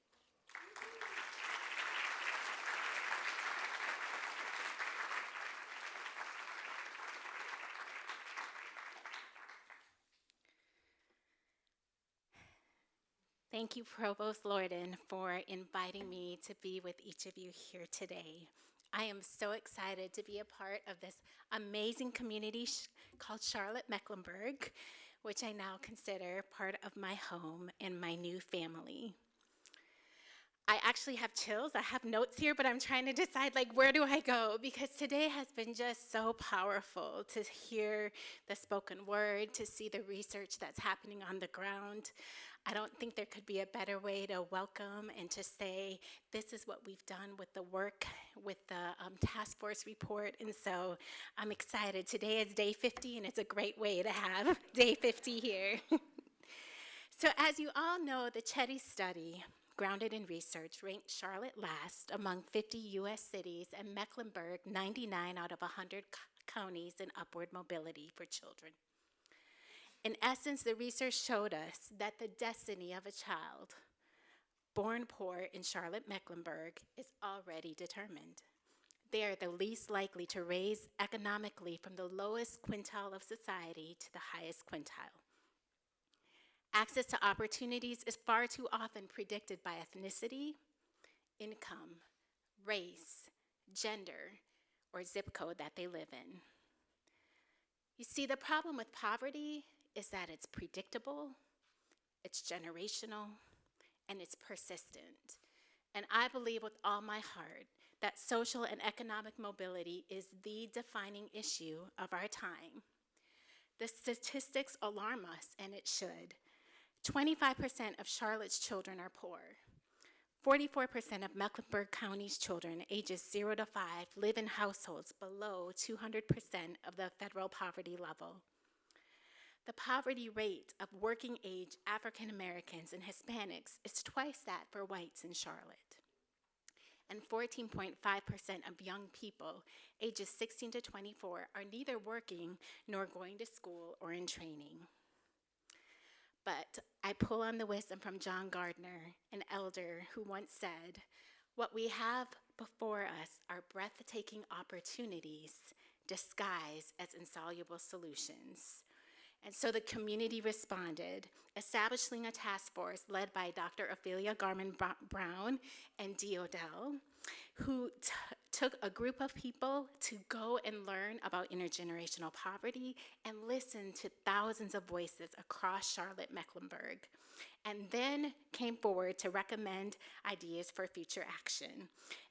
Thank you, Provost Lorden, for inviting me to be with each of you here today. I am so excited to be a part of this amazing community called Charlotte Mecklenburg, which I now consider part of my home and my new family. I actually have chills. I have notes here, but I'm trying to decide, where do I go? Because today has been just so powerful to hear the spoken word, to see the research that's happening on the ground. I don't think there could be a better way to welcome and to say, this is what we've done with the work, with the task force report, and so I'm excited. Today is day 50, and it's a great way to have day 50 here. So as you all know, the Chetty study, grounded in research, ranked Charlotte last among 50 U.S. cities and Mecklenburg 99 out of 100 counties in upward mobility for children. In essence, the research showed us that the destiny of a child born poor in Charlotte Mecklenburg is already determined. They are the least likely to raise economically from the lowest quintile of society to the highest quintile. Access to opportunities is far too often predicted by ethnicity, income, race, gender, or zip code that they live in. You see, the problem with poverty is that it's predictable, it's generational, and it's persistent. And I believe with all my heart that social and economic mobility is the defining issue of our time. The statistics alarm us, and it should. 25% of Charlotte's children are poor. 44% of Mecklenburg County's children ages 0 to 5 live in households below 200% of the federal poverty level. The poverty rate of working age African Americans and Hispanics is twice that for whites in Charlotte. And 14.5% of young people ages 16 to 24 are neither working nor going to school or in training. But I pull on the wisdom from John Gardner, an elder who once said, "What we have before us are breathtaking opportunities disguised as insoluble solutions." And so the community responded, establishing a task force led by Dr. Ophelia Garman Brown and Dee Odell, who took a group of people to go and learn about intergenerational poverty and listen to thousands of voices across Charlotte Mecklenburg, and then came forward to recommend ideas for future action.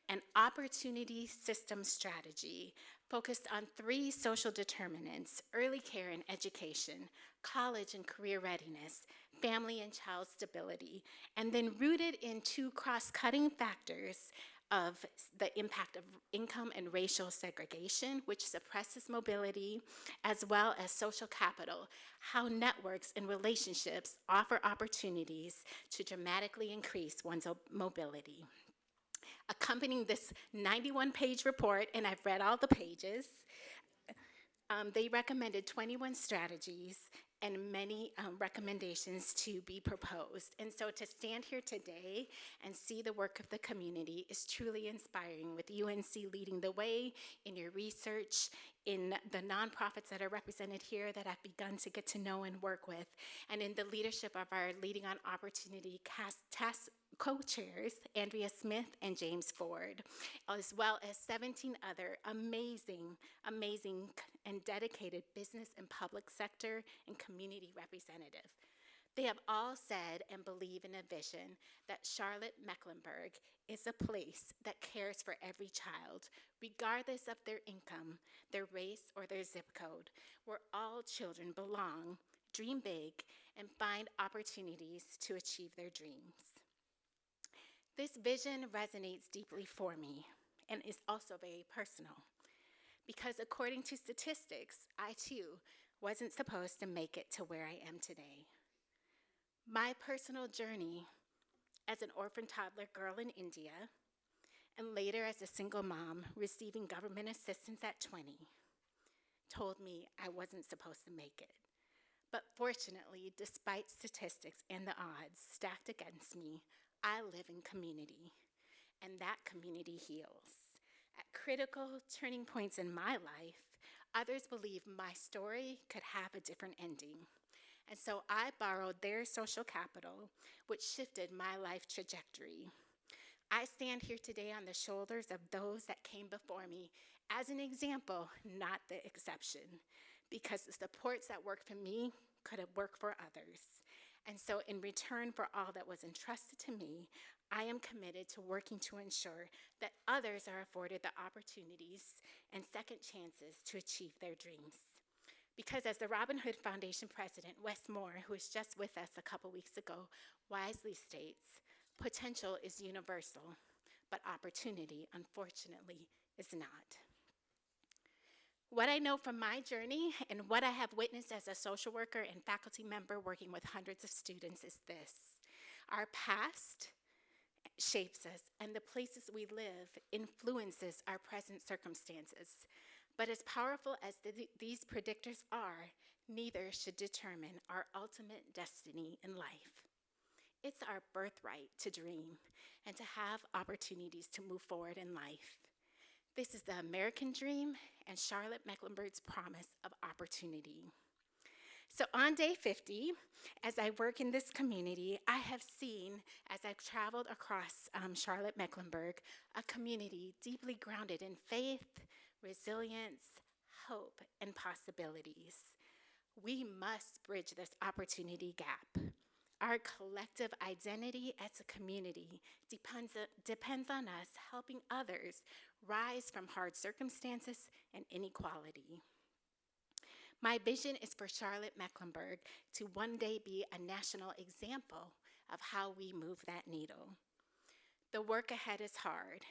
An opportunity system strategy focused on 3 social determinants: early care and education, college and career readiness, family and child stability, and then rooted in 2 cross-cutting factors of the impact of income and racial segregation, which suppresses mobility, as well as social capital, how networks and relationships offer opportunities to dramatically increase one's mobility. Accompanying this 91-page report, and I've read all the pages, they recommended 21 strategies and many recommendations to be proposed. And so to stand here today and see the work of the community is truly inspiring, with UNC leading the way in your research, in the nonprofits that are represented here that I've begun to get to know and work with, and in the leadership of our Leading on Opportunity task co-chairs, Andrea Smith and James Ford, as well as 17 other amazing and dedicated business and public sector and community representatives. They have all said and believe in a vision that Charlotte Mecklenburg is a place that cares for every child, regardless of their income, their race, or their zip code, where all children belong, dream big, and find opportunities to achieve their dreams. This vision resonates deeply for me and is also very personal, because according to statistics, I too wasn't supposed to make it to where I am today. My personal journey as an orphan toddler girl in India, and later as a single mom receiving government assistance at 20, told me I wasn't supposed to make it. But fortunately, despite statistics and the odds stacked against me, I live in community, and that community heals. At critical turning points in my life, others believe my story could have a different ending. And so I borrowed their social capital, which shifted my life trajectory. I stand here today on the shoulders of those that came before me as an example, not the exception, because the supports that worked for me could have worked for others. And so in return for all that was entrusted to me, I am committed to working to ensure that others are afforded the opportunities and second chances to achieve their dreams. Because as the Robin Hood Foundation president, Wes Moore, who was just with us a couple weeks ago, wisely states, potential is universal, but opportunity, unfortunately, is not. What I know from my journey and what I have witnessed as a social worker and faculty member working with hundreds of students is this: our past shapes us, and the places we live influences our present circumstances. But as powerful as these predictors are, neither should determine our ultimate destiny in life. It's our birthright to dream and to have opportunities to move forward in life. This is the American dream and Charlotte Mecklenburg's promise of opportunity. So on day 50, as I work in this community, I have seen, as I've traveled across Charlotte Mecklenburg, a community deeply grounded in faith, resilience, hope, and possibilities. We must bridge this opportunity gap. Our collective identity as a community depends on us helping others rise from hard circumstances and inequality. My vision is for Charlotte Mecklenburg to one day be a national example of how we move that needle. The work ahead is hard.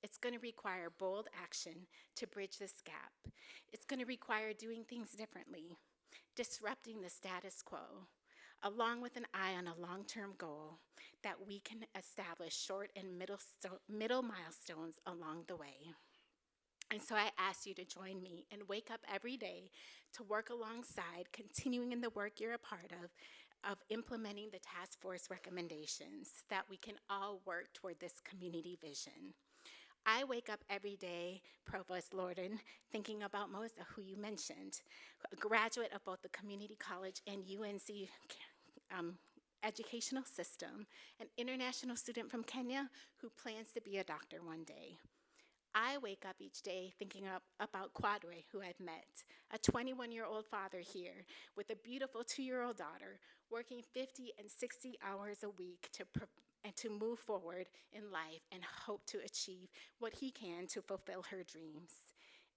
It's going to require bold action to bridge this gap. It's going to require doing things differently, disrupting the status quo, along with an eye on a long-term goal that we can establish short and middle milestones along the way. And so I ask you to join me and wake up every day to work alongside, continuing in the work you're a part of implementing the task force recommendations that we can all work toward this community vision. I wake up every day, Provost Lorden, thinking about Mosa, who you mentioned, a graduate of both the community college and UNC educational system, an international student from Kenya who plans to be a doctor one day. I wake up each day thinking about Kwadwe, who I've met, a 21-year-old father here with a beautiful 2-year-old daughter, working 50 and 60 hours a week to move forward in life and hope to achieve what he can to fulfill her dreams.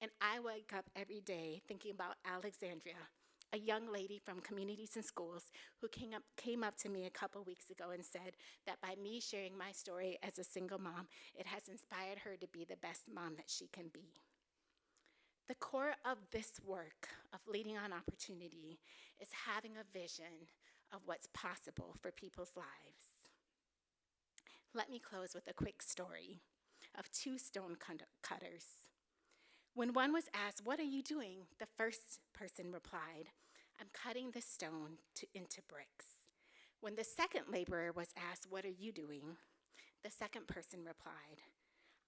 And I wake up every day thinking about Alexandria, a young lady from Communities and Schools who came up to me a couple weeks ago and said that by me sharing my story as a single mom, it has inspired her to be the best mom that she can be. The core of this work of leading on opportunity is having a vision of what's possible for people's lives. Let me close with a quick story of 2 stone cutters. When one was asked, "What are you doing?" the first person replied, "I'm cutting the stone into bricks." When the second laborer was asked, "What are you doing?" the second person replied,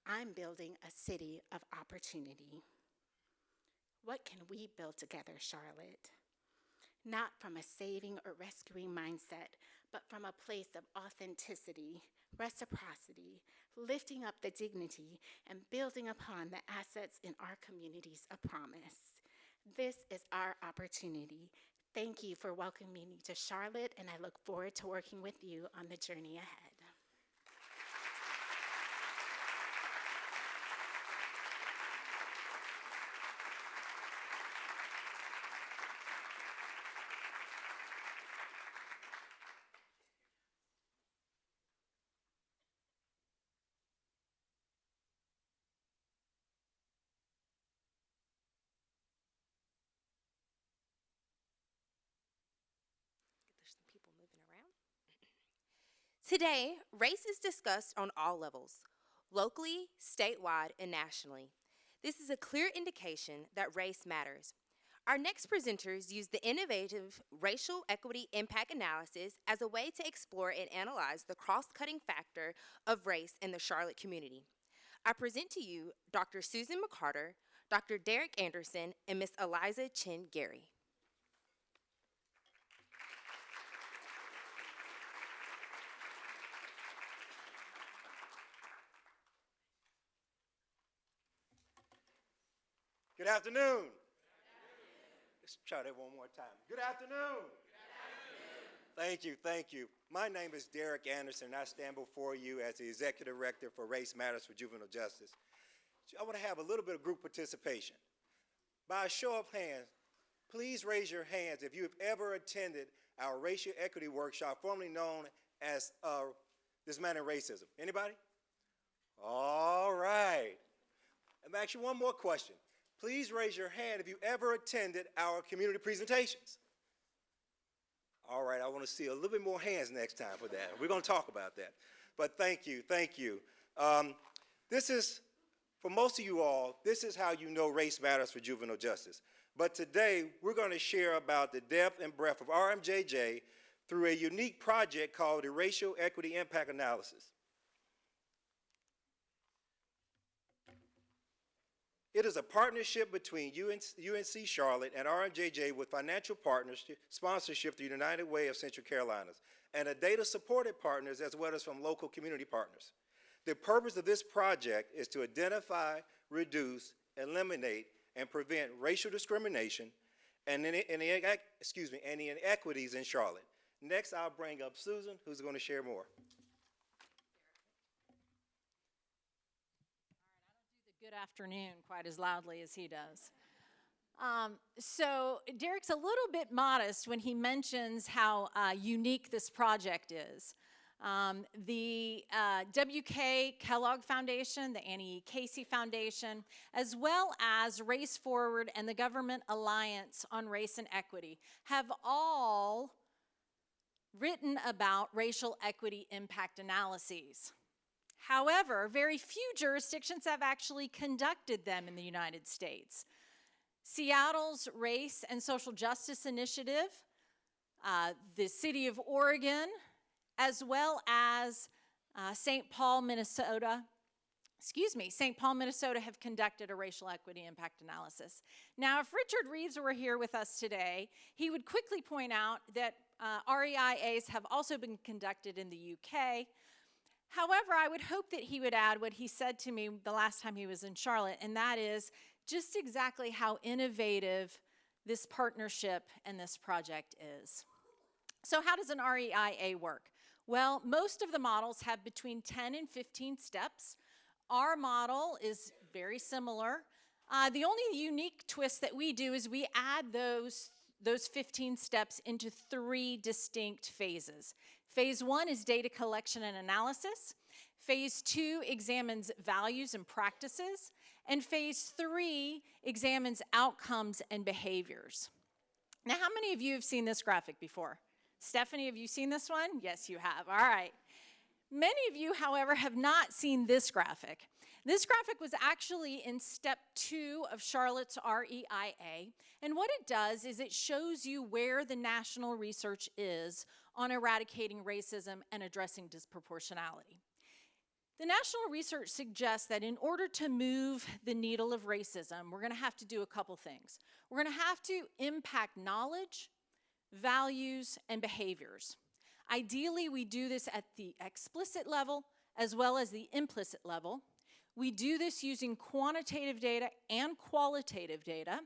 "I'm building a city of opportunity." What can we build together, Charlotte? Not from a saving or rescuing mindset, but from a place of authenticity, reciprocity, lifting up the dignity, and building upon the assets in our communities of promise. This is our opportunity. Thank you for welcoming me to Charlotte, and I look forward to working with you on the journey ahead. Today, race is discussed on all levels, locally, statewide, and nationally. This is a clear indication that race matters. Our next presenters use the innovative racial equity impact analysis as a way to explore and analyze the cross-cutting factor of race in the Charlotte community. I present to you Dr. Susan McCarter, Dr. Derek Anderson, and Ms. Eliza Chin Gary. Good afternoon. Let's try that one more time. Good afternoon. Thank you. My name is Derek Anderson, and I stand before you as the Executive Director for Race Matters for Juvenile Justice. I want to have a little bit of group participation. By a show of hands, please raise your hands if you have ever attended our racial equity workshop, formerly known as Dismantling Racism. Anybody? All right. I'm actually one more question. Please raise your hand if you ever attended our community presentations. All right, I want to see a little bit more hands next time for that. We're going to talk about that. But thank you. This is, for most of you all, this is how you know race matters for juvenile justice. But today, we're going to share about the depth and breadth of RMJJ through a unique project called the Racial Equity Impact Analysis. It is a partnership between UNC Charlotte and RMJJ with financial partners, sponsorship through the United Way of Central Carolinas, and a data-supported partners as well as from local community partners. The purpose of this project is to identify, reduce, eliminate, and prevent racial discrimination and the inequities in Charlotte. Next, I'll bring up Susan, who's going to share more. Good afternoon quite as loudly as he does. So Derek's a little bit modest when he mentions how unique this project is. The W.K. Kellogg Foundation, the Annie E. Casey Foundation, as well as Race Forward and the Government Alliance on Race and Equity have all written about racial equity impact analyses. However, very few jurisdictions have actually conducted them in the United States. Seattle's Race and Social Justice Initiative, the City of Oregon, as well as St. Paul, Minnesota have conducted a racial equity impact analysis. Now, if Richard Reeves were here with us today, he would quickly point out that REIAs have also been conducted in the UK. However, I would hope that he would add what he said to me the last time he was in Charlotte, and that is just exactly how innovative this partnership and this project is. So how does an REIA work? Well, most of the models have between 10 and 15 steps. Our model is very similar. The only unique twist that we do is we add those 15 steps into 3 distinct phases. Phase 1 is data collection and analysis. Phase 2 examines values and practices. And phase 3 examines outcomes and behaviors. Now, how many of you have seen this graphic before? Stephanie, have you seen this one? Yes, you have. All right. Many of you, however, have not seen this graphic. This graphic was actually in step 2 of Charlotte's REIA. And what it does is it shows you where the national research is on eradicating racism and addressing disproportionality. The national research suggests that in order to move the needle of racism, we're going to have to do a couple things. We're going to have to impact knowledge, values, and behaviors. Ideally, we do this at the explicit level as well as the implicit level. We do this using quantitative data and qualitative data,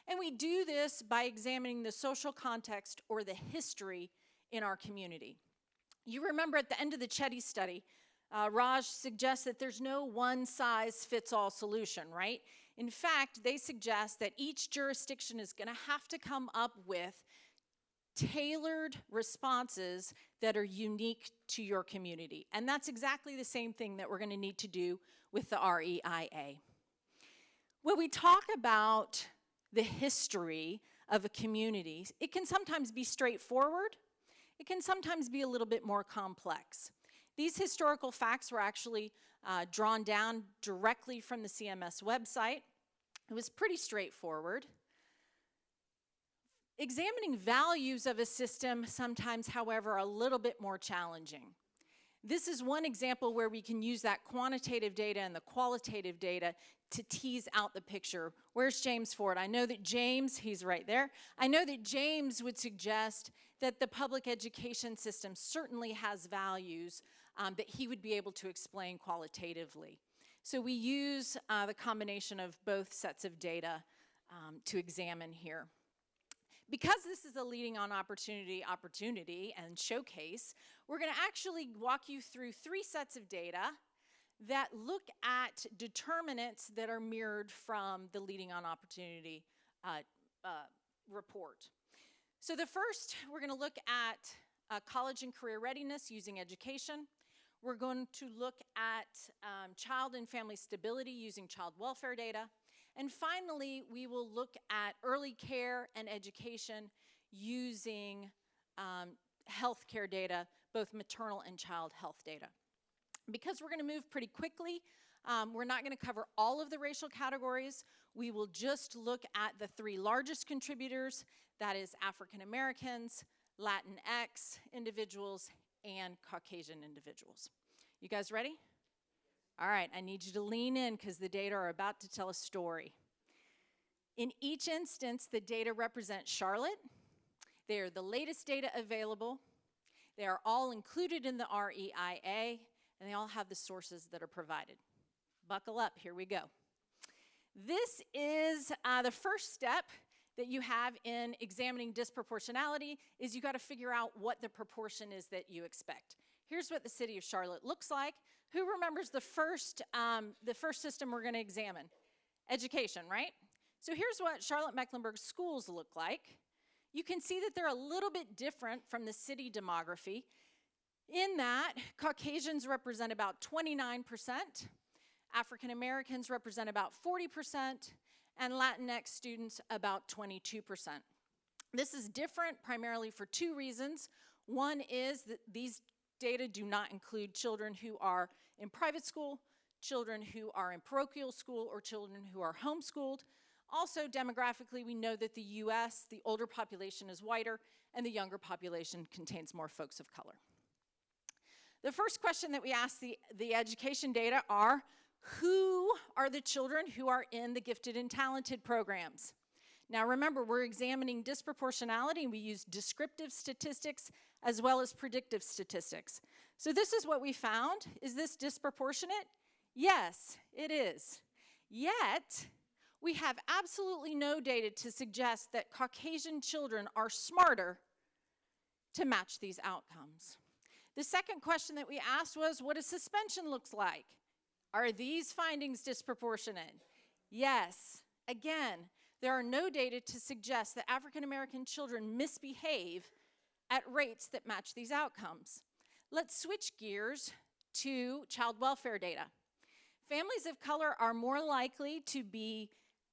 and we do this by examining the social context or the history in our community. You remember at the end of the Chetty study, Raj suggests that there's no one-size-fits-all solution, right? In fact, they suggest that each jurisdiction is going to have to come up with tailored responses that are unique to your community. And that's exactly the same thing that we're going to need to do with the REIA. When we talk about the history of a community, it can sometimes be straightforward. It can sometimes be a little bit more complex. These historical facts were actually drawn down directly from the CMS website. It was pretty straightforward. Examining values of a system sometimes, however, are a little bit more challenging. This is one example where we can use that quantitative data and the qualitative data to tease out the picture. Where's James Ford? I know that James, he's right there. I know that James would suggest that the public education system certainly has values that he would be able to explain qualitatively. So we use the combination of both sets of data to examine here. Because this is a Leading on Opportunity and showcase, we're going to actually walk you through 3 sets of data that look at determinants that are mirrored from the Leading on Opportunity report. So the first, we're going to look at college and career readiness using education. We're going to look at child and family stability using child welfare data. And finally, we will look at early care and education using healthcare data, both maternal and child health data. Because we're going to move pretty quickly, we're not going to cover all of the racial categories. We will just look at the 3 largest contributors, that is African Americans, Latinx individuals, and Caucasian individuals. You guys ready? All right, I need you to lean in because the data are about to tell a story. In each instance, the data represent Charlotte. They are the latest data available. They are all included in the REIA, and they all have the sources that are provided. Buckle up, here we go. This is the first step that you have in examining disproportionality is you got to figure out what the proportion is that you expect. Here's what the city of Charlotte looks like. Who remembers the first system we're going to examine? Education, right? So here's what Charlotte-Mecklenburg schools look like. You can see that they're a little bit different from the city demography in that Caucasians represent about 29%, African Americans represent about 40%, and Latinx students about 22%. This is different primarily for two reasons. One is that these data do not include children who are in private school, children who are in parochial school, or children who are homeschooled. Also, demographically, we know that the US, the older population is whiter, and the younger population contains more folks of color. The first question that we ask the education data are, who are the children who are in the gifted and talented programs? Now remember, we're examining disproportionality, and we use descriptive statistics as well as predictive statistics. So this is what we found. Is this disproportionate? Yes, it is. Yet, we have absolutely no data to suggest that Caucasian children are smarter to match these outcomes. The second question that we asked was, what does suspension look like? Are these findings disproportionate? Yes. Again, there are no data to suggest that African American children misbehave at rates that match these outcomes. Let's switch gears to child welfare data. Families of color are more likely to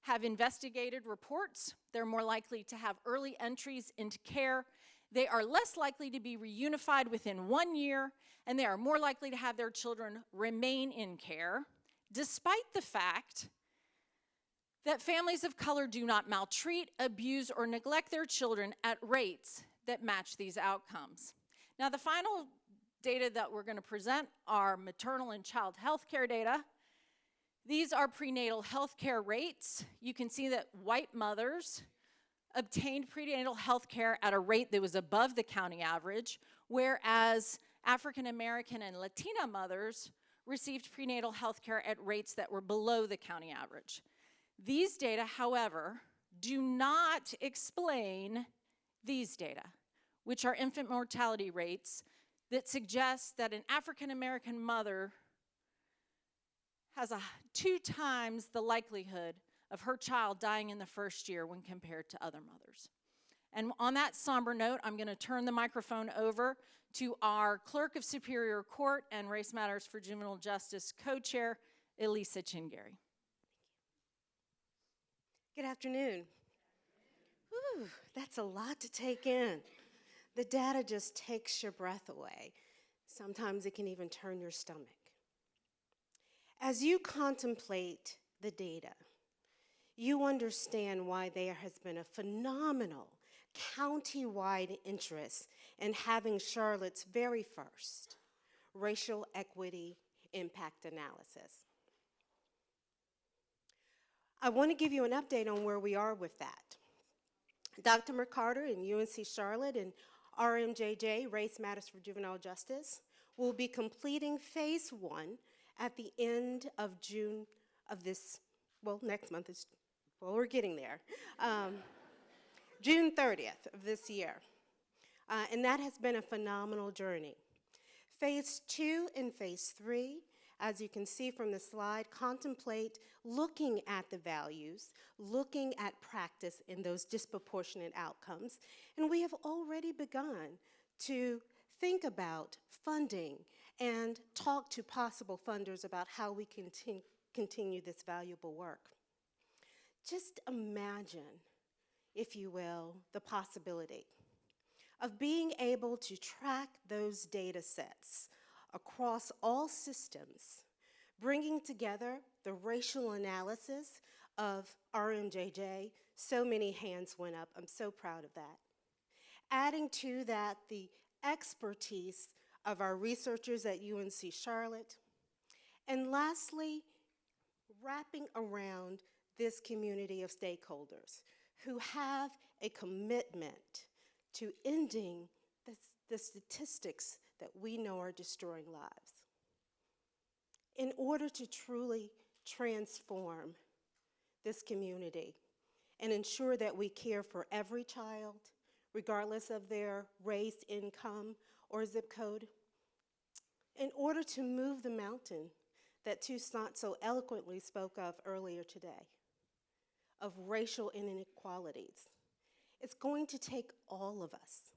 have investigated reports. They're more likely to have early entries into care. They are less likely to be reunified within 1 year, and they are more likely to have their children remain in care, despite the fact that families of color do not maltreat, abuse, or neglect their children at rates that match these outcomes. Now, the final data that we're going to present are maternal and child health care data. These are prenatal health care rates. You can see that white mothers obtained prenatal health care at a rate that was above the county average, whereas African American and Latina mothers received prenatal health care at rates that were below the county average. These data, however, do not explain these data, which are infant mortality rates that suggest that an African American mother has 2 times the likelihood of her child dying in the first year when compared to other mothers. And on that somber note, I'm going to turn the microphone over to our Clerk of Superior Court and Race Matters for Juvenile Justice co-chair, Elisa Chingary. Good afternoon. Whew, that's a lot to take in. The data just takes your breath away. Sometimes it can even turn your stomach. As you contemplate the data, you understand why there has been a phenomenal county-wide interest in having Charlotte's very first racial equity impact analysis. I want to give you an update on where we are with that. Dr. McCarter and UNC Charlotte and RMJJ, Race Matters for Juvenile Justice, will be completing phase 1 at the end of June of this, well, next month is, well, we're getting there. June 30th of this year. And that has been a phenomenal journey. Phase 2 and phase 3, as you can see from the slide, contemplate looking at the values, looking at practice in those disproportionate outcomes. And we have already begun to think about funding and talk to possible funders about how we can continue this valuable work. Just imagine, if you will, the possibility of being able to track those data sets across all systems, bringing together the racial analysis of RMJJ. So many hands went up. I'm so proud of that. Adding to that the expertise of our researchers at UNC Charlotte. And lastly, wrapping around this community of stakeholders who have a commitment to ending the statistics that we know are destroying lives. In order to truly transform this community and ensure that we care for every child, regardless of their race, income, or zip code, in order to move the mountain that Toussaint so eloquently spoke of earlier today, of racial inequalities. It's going to take all of us,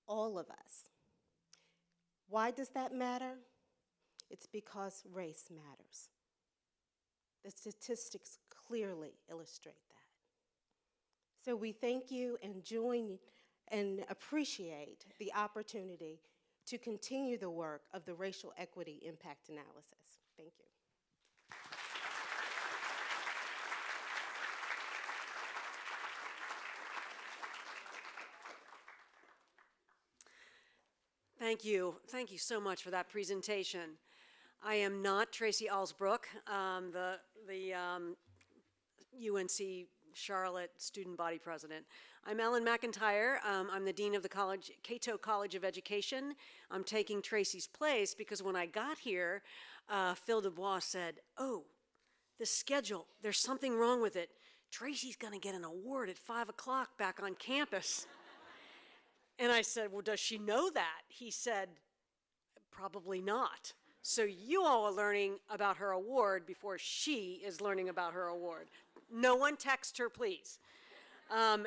all of us. Why does that matter? It's because race matters. The statistics clearly illustrate that. So we thank you and join and appreciate the opportunity to continue the work of the Racial Equity Impact Analysis. Thank you. Thank you. Thank you so much for that presentation. I am not Tracy Alsbrook, the UNC Charlotte Student Body President. I'm Ellen McIntyre. I'm the Dean of the Cato College of Education. I'm taking Tracy's place because when I got here, Phil Dubois said, "Oh, the schedule, there's something wrong with it. Tracy's gonna get an award at 5 o'clock back on campus." And I said, "Well, does she know that?" He said, "Probably not. So you all are learning about her award before she is learning about her award. No one text her, please."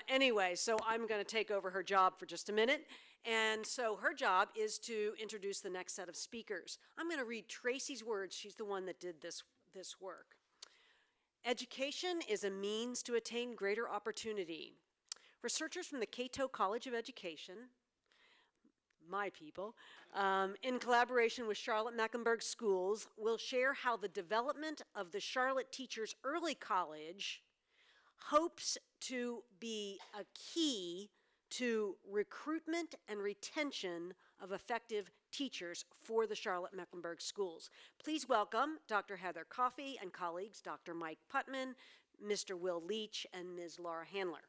Anyway, so I'm going to take over her job for just a minute. And so her job is to introduce the next set of speakers. I'm going to read Tracy's words. She's the one that did this work. Education is a means to attain greater opportunity. Researchers from the Cato College of Education, my people, in collaboration with Charlotte Mecklenburg Schools, will share how the development of the Charlotte Teachers Early College hopes to be a key to recruitment and retention of effective teachers for the Charlotte Mecklenburg Schools. Please welcome Dr. Heather Coffey and colleagues, Dr. Mike Putman, Mr. Will Leach, and Ms. Laura Handler.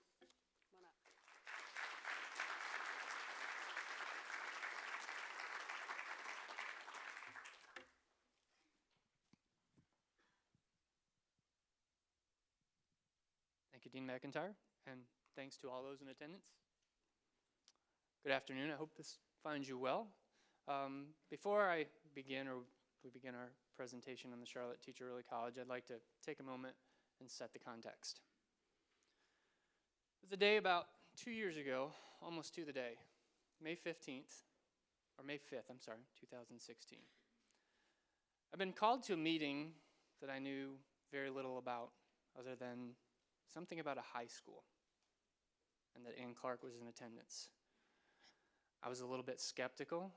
Thank you, Dean McIntyre, and thanks to all those in attendance. Good afternoon. I hope this finds you well. Before I begin, or we begin our presentation on the Charlotte Teacher Early College, I'd like to take a moment and set the context. It was a day about 2 years ago, almost to the day, May 15th, or May 5th, I'm sorry, 2016. I've been called to a meeting that I knew very little about, other than something about a high school, and that Ann Clark was in attendance. I was a little bit skeptical.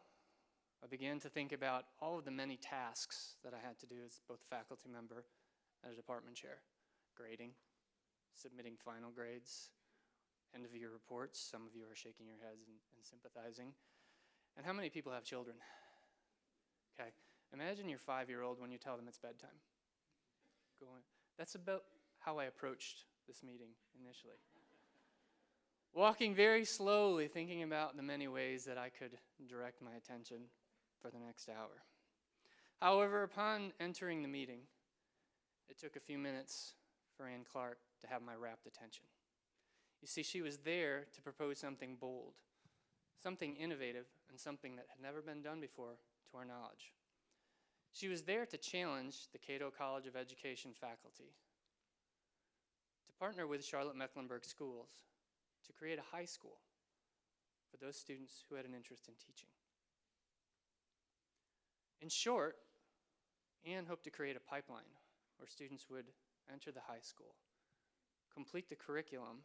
I began to think about all of the many tasks that I had to do as both a faculty member and a department chair. Grading, submitting final grades, end-of-year reports. Some of you are shaking your heads and sympathizing. And how many people have children? Okay, imagine your 5-year-old when you tell them it's bedtime. That's about how I approached this meeting initially. Walking very slowly, thinking about the many ways that I could direct my attention for the next hour. However, upon entering the meeting, it took a few minutes for Ann Clark to have my rapt attention. You see, she was there to propose something bold, something innovative, and something that had never been done before to our knowledge. She was there to challenge the Cato College of Education faculty to partner with Charlotte Mecklenburg Schools to create a high school for those students who had an interest in teaching. In short, Ann hoped to create a pipeline where students would enter the high school, complete the curriculum,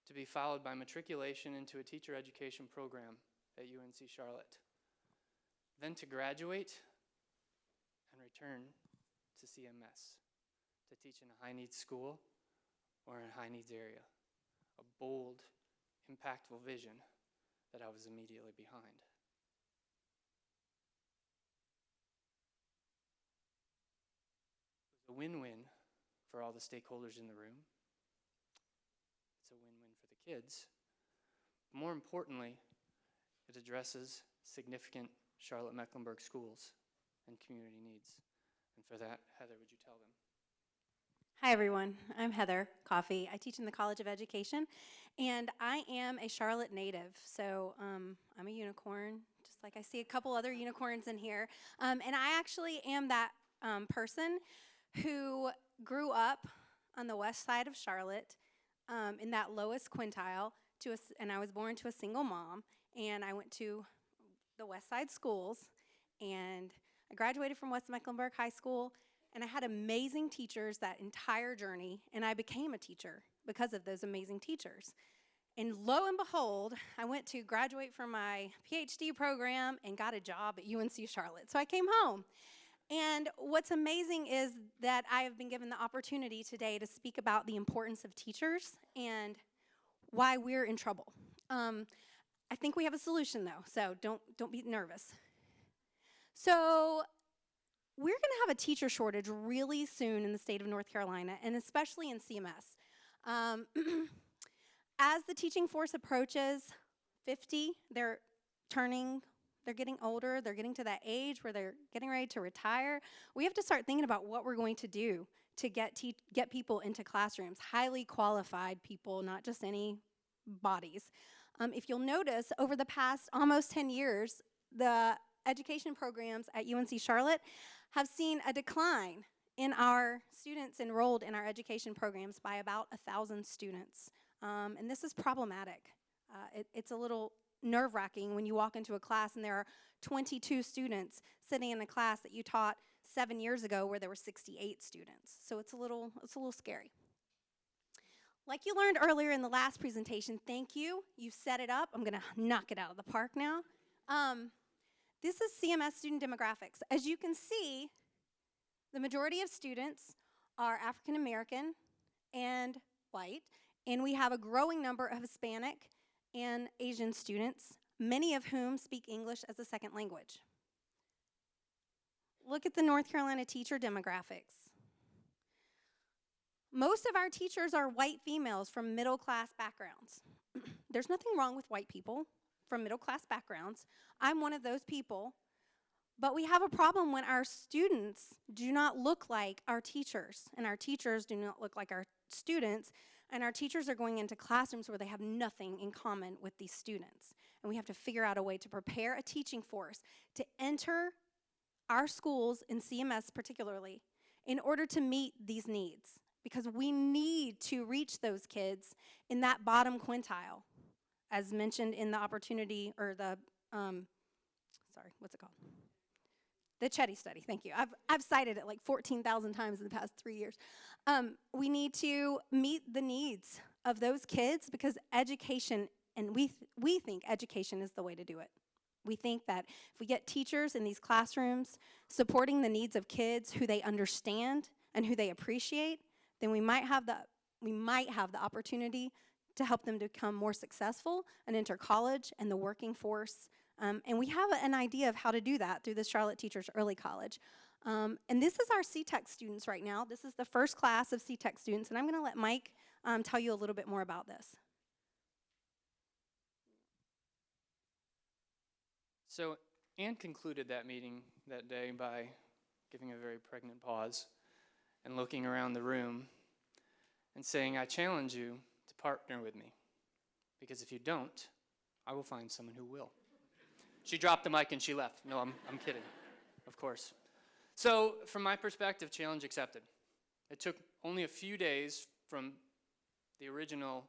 to be followed by matriculation into a teacher education program at UNC Charlotte, then to graduate and return to CMS to teach in a high-needs school or in a high-needs area. A bold, impactful vision that I was immediately behind. It was a win-win for all the stakeholders in the room. It's a win-win for the kids. More importantly, it addresses significant Charlotte Mecklenburg schools and community needs. And for that, Heather, would you tell them? Hi everyone, I'm Heather Coffey. I teach in the College of Education, and I am a Charlotte native, so I'm a unicorn, just like I see a couple other unicorns in here. And I actually am that person who grew up on the west side of Charlotte, in that lowest quintile, and I was born to a single mom, and I went to the west side schools, and I graduated from West Mecklenburg High School, and I had amazing teachers that entire journey, and I became a teacher because of those amazing teachers. And lo and behold, I went to graduate from my PhD program and got a job at UNC Charlotte. So I came home. And what's amazing is that I have been given the opportunity today to speak about the importance of teachers and why we're in trouble. I think we have a solution though, so don't be nervous. So we're going to have a teacher shortage really soon in the state of North Carolina, and especially in CMS. As the teaching force approaches 50, they're getting older, they're getting to that age where they're getting ready to retire. We have to start thinking about what we're going to do to get people into classrooms, highly qualified people, not just any bodies. If you'll notice, over the past almost 10 years, the education programs at UNC Charlotte have seen a decline in our students enrolled in our education programs by about 1,000 students. And this is problematic. It's a little nerve-wracking when you walk into a class and there are 22 students sitting in a class that you taught 7 years ago where there were 68 students. So it's a little scary. Like you learned earlier in the last presentation, thank you. You set it up. I'm going to knock it out of the park now. This is CMS student demographics. As you can see, the majority of students are African American and white, and we have a growing number of Hispanic and Asian students, many of whom speak English as a second language. Look at the North Carolina teacher demographics. Most of our teachers are white females from middle-class backgrounds. There's nothing wrong with white people from middle-class backgrounds. I'm one of those people. But we have a problem when our students do not look like our teachers, and our teachers do not look like our students, and our teachers are going into classrooms where they have nothing in common with these students. And we have to figure out a way to prepare a teaching force to enter our schools, in CMS particularly, in order to meet these needs. Because we need to reach those kids in that bottom quintile, as mentioned in the opportunity, or the, the Chetty study, thank you. I've cited it like 14,000 times in the past 3 years. We need to meet the needs of those kids because education, and we think education is the way to do it. We think that if we get teachers in these classrooms supporting the needs of kids who they understand and who they appreciate, then we might have the opportunity to help them to become more successful and enter college and the working force. And we have an idea of how to do that through the Charlotte Teachers Early College. And this is our CTEC students right now. This is the first class of CTEC students, and I'm going to let Mike tell you a little bit more about this. So Anne concluded that meeting that day by giving a very pregnant pause and looking around the room and saying, I challenge you to partner with me, because if you don't, I will find someone who will. She dropped the mic and she left. No, I'm kidding, of course. So from my perspective, challenge accepted. It took only a few days from the original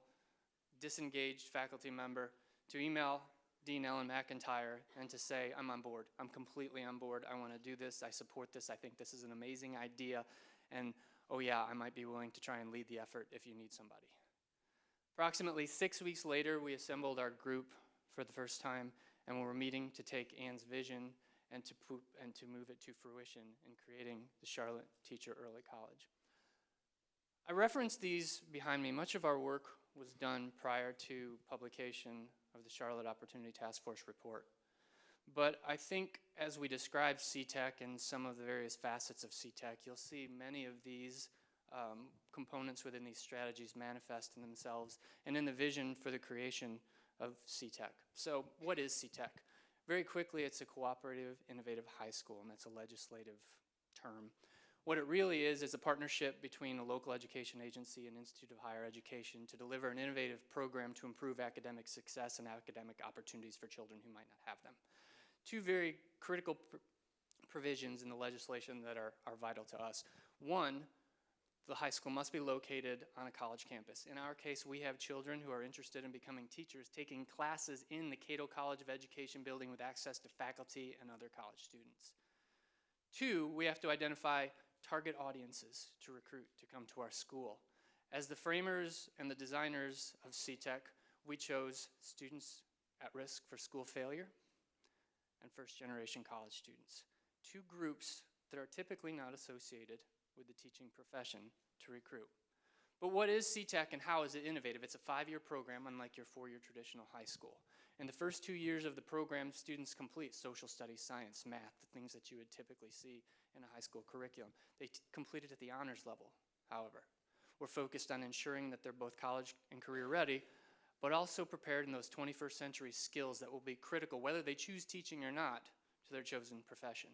disengaged faculty member to email Dean Ellen McIntyre and to say, I'm on board. I'm completely on board. I want to do this. I support this. I think this is an amazing idea. And oh yeah, I might be willing to try and lead the effort if you need somebody. Approximately 6 weeks later, we assembled our group for the first time, and we were meeting to take Anne's vision and to move it to fruition in creating the Charlotte Teacher Early College. I referenced these behind me. Much of our work was done prior to publication of the Charlotte Opportunity Task Force report. But I think as we describe CTEC and some of the various facets of CTEC, you'll see many of these components within these strategies manifest in themselves and in the vision for the creation of CTEC. So what is CTEC? Very quickly, it's a cooperative, innovative high school, and that's a legislative term. What it really is a partnership between a local education agency and Institute of Higher Education to deliver an innovative program to improve academic success and academic opportunities for children who might not have them. Two very critical provisions in the legislation that are vital to us. One, the high school must be located on a college campus. In our case, we have children who are interested in becoming teachers, taking classes in the Cato College of Education building with access to faculty and other college students. 2, we have to identify target audiences to recruit to come to our school. As the framers and the designers of CTEC, we chose students at risk for school failure and first-generation college students, 2 groups that are typically not associated with the teaching profession to recruit. But what is CTEC and how is it innovative? It's a 5-year program, unlike your 4-year traditional high school. In the first 2 years of the program, students complete social studies, science, math, the things that you would typically see in a high school curriculum. They complete it at the honors level, however. We're focused on ensuring that they're both college and career ready, but also prepared in those 21st century skills that will be critical, whether they choose teaching or not, to their chosen profession.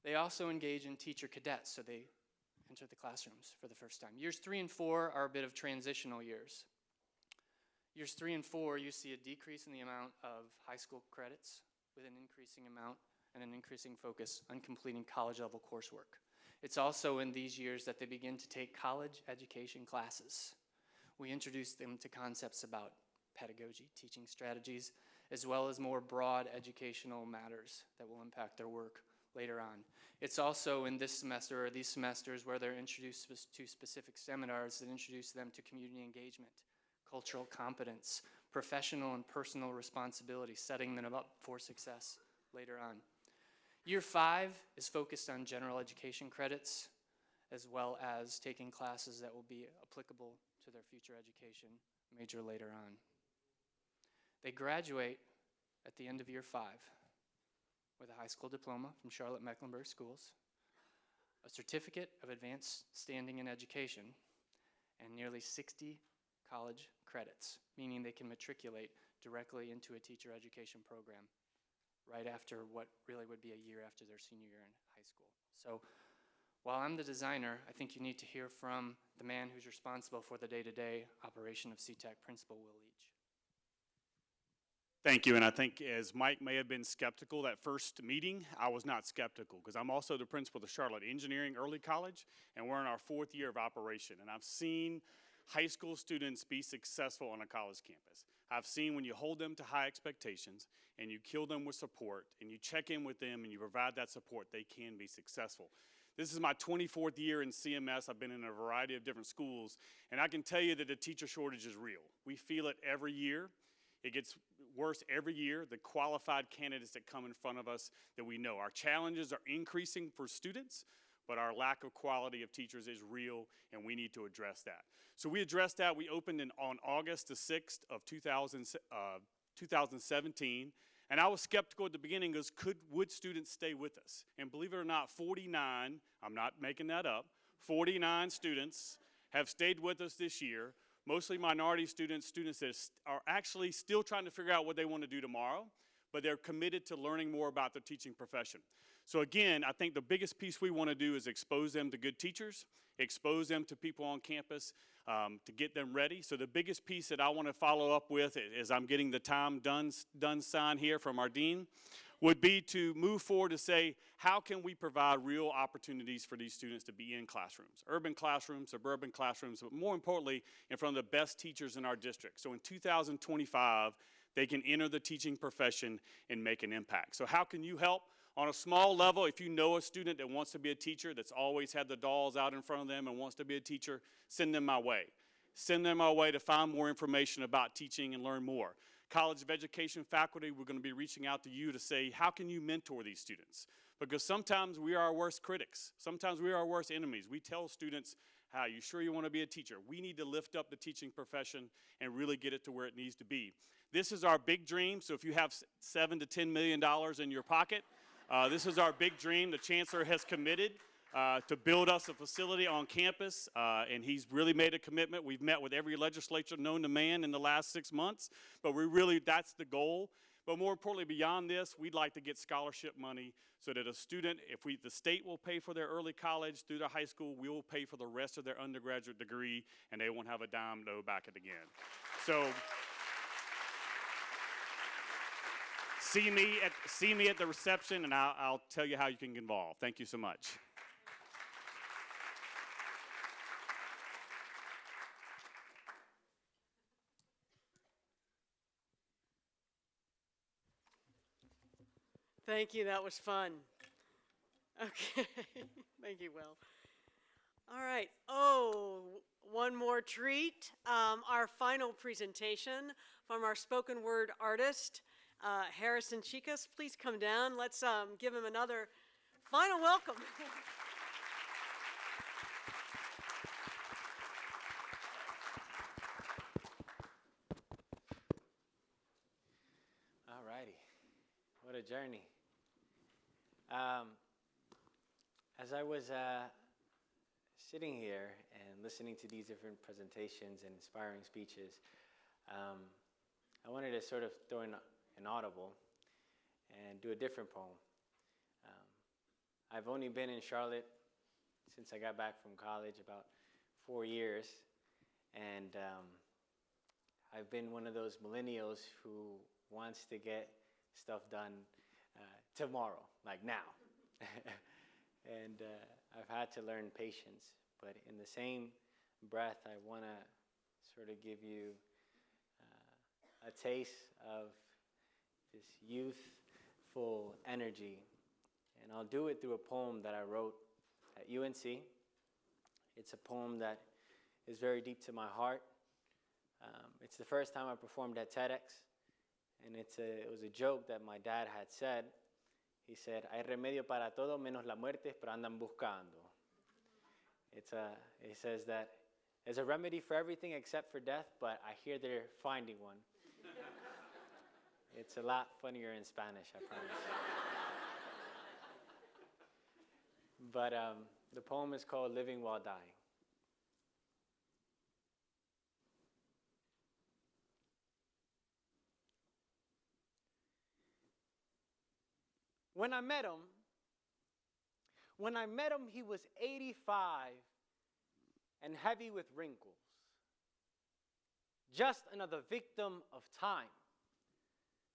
They also engage in teacher cadets, so they enter the classrooms for the first time. Years 3 and 4 are a bit of transitional years. Years 3 and 4, you see a decrease in the amount of high school credits with an increasing amount and an increasing focus on completing college-level coursework. It's also in these years that they begin to take college education classes. We introduce them to concepts about pedagogy, teaching strategies, as well as more broad educational matters that will impact their work later on. It's also in this semester or these semesters where they're introduced to specific seminars that introduce them to community engagement, cultural competence, professional and personal responsibility, setting them up for success later on. Year 5 is focused on general education credits, as well as taking classes that will be applicable to their future education major later on. They graduate at the end of year 5 with a high school diploma from Charlotte-Mecklenburg Schools, a certificate of advanced standing in education, and nearly 60 college credits, meaning they can matriculate directly into a teacher education program right after what really would be a year after their senior year in high school. So while I'm the designer, I think you need to hear from the man who's responsible for the day-to-day operation of CTEC, Principal Will Leach. Thank you, and I think as Mike may have been skeptical that first meeting, I was not skeptical because I'm also the principal of the Charlotte Engineering Early College, and we're in our 4th year of operation, and I've seen high school students be successful on a college campus. I've seen when you hold them to high expectations and you kill them with support and you check in with them and you provide that support, they can be successful. This is my 24th year in CMS. I've been in a variety of different schools, and I can tell you that the teacher shortage is real. We feel it every year. It gets worse every year, the qualified candidates that come in front of us that we know. Our challenges are increasing for students, but our lack of quality of teachers is real, and we need to address that. So we addressed that. We opened on August the 6th of 2017, and I was skeptical at the beginning because would students stay with us? And believe it or not, 49, I'm not making that up, 49 students have stayed with us this year, mostly minority students, students that are actually still trying to figure out what they want to do tomorrow, but they're committed to learning more about the teaching profession. So again, I think the biggest piece we want to do is expose them to good teachers, expose them to people on campus to get them ready. So the biggest piece that I want to follow up with, as I'm getting the time done sign here from our dean, would be to move forward to say, how can we provide real opportunities for these students to be in classrooms, urban classrooms, suburban classrooms, but more importantly, in front of the best teachers in our district. So in 2025, they can enter the teaching profession and make an impact. So how can you help? On a small level, if you know a student that wants to be a teacher, that's always had the dolls out in front of them and wants to be a teacher, send them my way. Send them my way to find more information about teaching and learn more. College of Education faculty, we're going to be reaching out to you to say, how can you mentor these students? Because sometimes we are our worst critics. Sometimes we are our worst enemies. We tell students, are you sure you want to be a teacher? We need to lift up the teaching profession and really get it to where it needs to be. This is our big dream, so if you have $7 to $10 million in your pocket, this is our big dream. The chancellor has committed to build us a facility on campus, and he's really made a commitment. We've met with every legislature known to man in the last 6 months, but that's the goal. But more importantly, beyond this, we'd like to get scholarship money so that a student, the state will pay for their early college through their high school, we will pay for the rest of their undergraduate degree, and they won't have a dime to owe back it again. So see me at the reception, and I'll tell you how you can get involved. Thank you so much. Thank you, that was fun. Okay, thank you, Will. All right, oh, one more treat. Our final presentation from our spoken word artist, Harrison Chicas. Please come down. Let's give him another final welcome. All righty, what a journey. As I was sitting here and listening to these different presentations and inspiring speeches, I wanted to sort of throw in an audible and do a different poem. I've only been in Charlotte since I got back from college, about 4 years, and I've been one of those millennials who wants to get stuff done tomorrow, like now. And I've had to learn patience, but in the same breath, I want to sort of give you a taste of this youthful energy, and I'll do it through a poem that I wrote at UNC. It's a poem that is very deep to my heart. It's the first time I performed at TEDx, and it was a joke that my dad had said. He said, "Hay remedio para todo menos la muerte, pero andan buscando." He says that there's a remedy for everything except for death, but I hear they're finding one. It's a lot funnier in Spanish, I promise. But the poem is called Living While Dying. When I met him, he was 85 and heavy with wrinkles. Just another victim of time.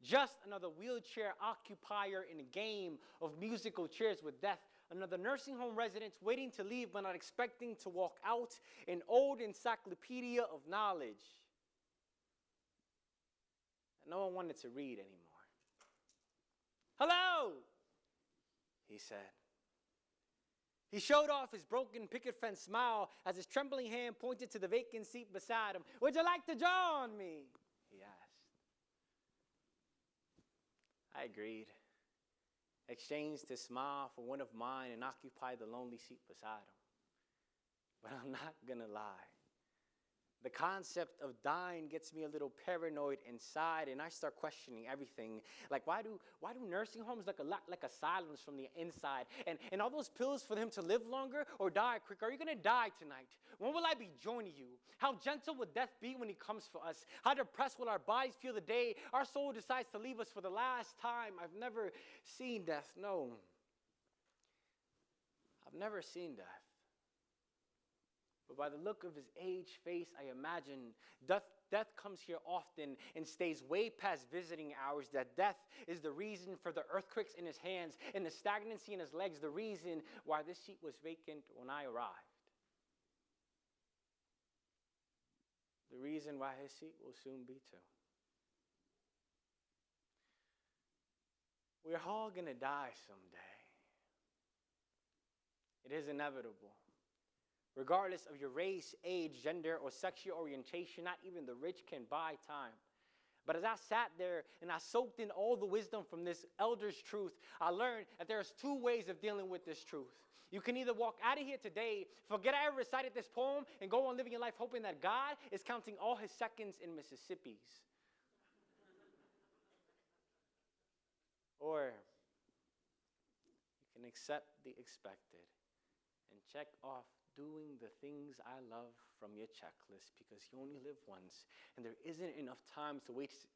Just another wheelchair occupier in a game of musical chairs with death. Another nursing home resident waiting to leave but not expecting to walk out. An old encyclopedia of knowledge that no one wanted to read anymore. "Hello," he said. He showed off his broken picket fence smile as his trembling hand pointed to the vacant seat beside him. "Would you like to join me?" he asked. I agreed, exchanged his smile for one of mine, and occupied the lonely seat beside him. But I'm not gonna lie. The concept of dying gets me a little paranoid inside, and I start questioning everything. Like, why do nursing homes look a lot like asylums from the inside? And all those pills for them to live longer or die quicker? Are you gonna die tonight? When will I be joining you? How gentle will death be when he comes for us? How depressed will our bodies feel the day our soul decides to leave us for the last time? I've never seen death, no. I've never seen death. But by the look of his aged face, I imagine death comes here often and stays way past visiting hours, that death is the reason for the earthquakes in his hands and the stagnancy in his legs, the reason why this seat was vacant when I arrived. The reason why his seat will soon be too. We're all gonna die someday. It is inevitable. Regardless of your race, age, gender, or sexual orientation, not even the rich can buy time. But as I sat there and I soaked in all the wisdom from this elder's truth, I learned that there's two ways of dealing with this truth. You can either walk out of here today, forget I ever recited this poem, and go on living your life hoping that God is counting all his seconds in Mississippi's. Or you can accept the expected and check off doing the things I love from your checklist, because you only live once and there isn't enough time to waste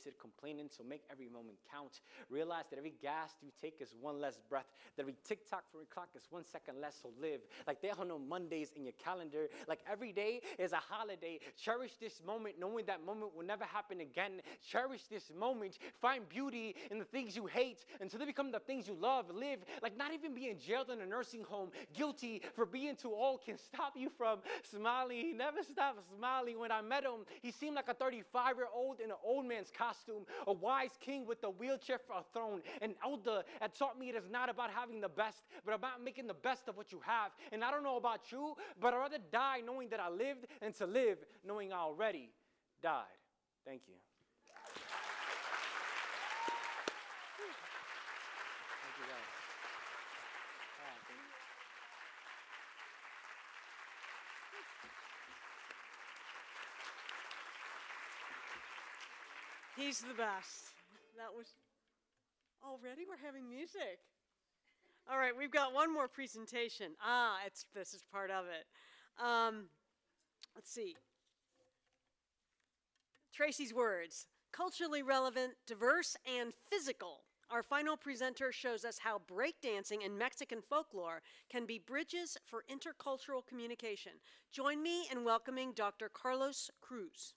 it complaining, so make every moment count. Realize that every gas you take is one less breath, that every tick-tock from your clock is 1 second less, so live like there are no Mondays in your calendar, like every day is a holiday. Cherish this moment knowing that moment will never happen again. Cherish this moment, find beauty in the things you hate until they become the things you love. Live like not even being jailed in a nursing home, guilty for being too old can stop you from smiling. He never stopped smiling. When I met him, he seemed like a 35-year-old in an old man's man's costume, a wise king with a wheelchair for a throne, an elder that taught me it is not about having the best, but about making the best of what you have. And I don't know about you, but I'd rather die knowing that I lived than to live knowing I already died. Thank you. Thank you, guys. All right, thank you. He's the best. That was already we're having music. All right, we've got one more presentation. This is part of it. Let's see. Tracy's words: culturally relevant, diverse, and physical. Our final presenter shows us how breakdancing and Mexican folklore can be bridges for intercultural communication. Join me in welcoming Dr. Carlos Cruz.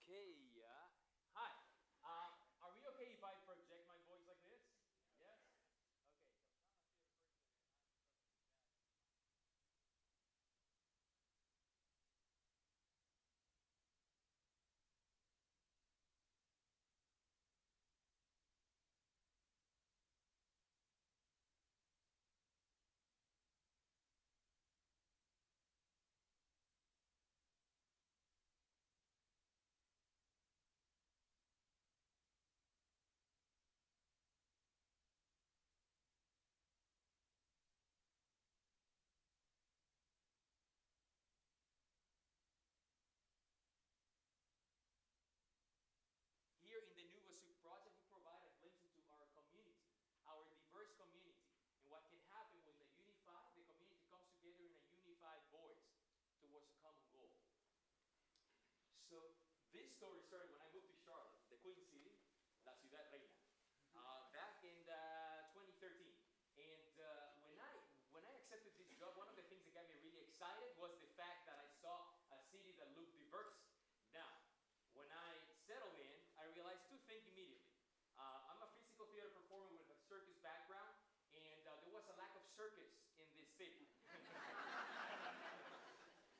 Okay, hi. Are we okay if I project my voice like this? Yes? Here in the Nuva Soup project, we provide a glimpse into our community, our diverse community, and what can happen when the community comes together in a unified voice towards a common goal. So this story started when I moved to Charlotte, the Queen City, La Ciudad Reina, back in 2013. And when I accepted this job, one of the things that got me really excited was the fact that I saw a city that looked diverse. Now, when I settled in, I realized two things immediately. I'm a physical theater performer with a circus background, and there was a lack of circus in this city.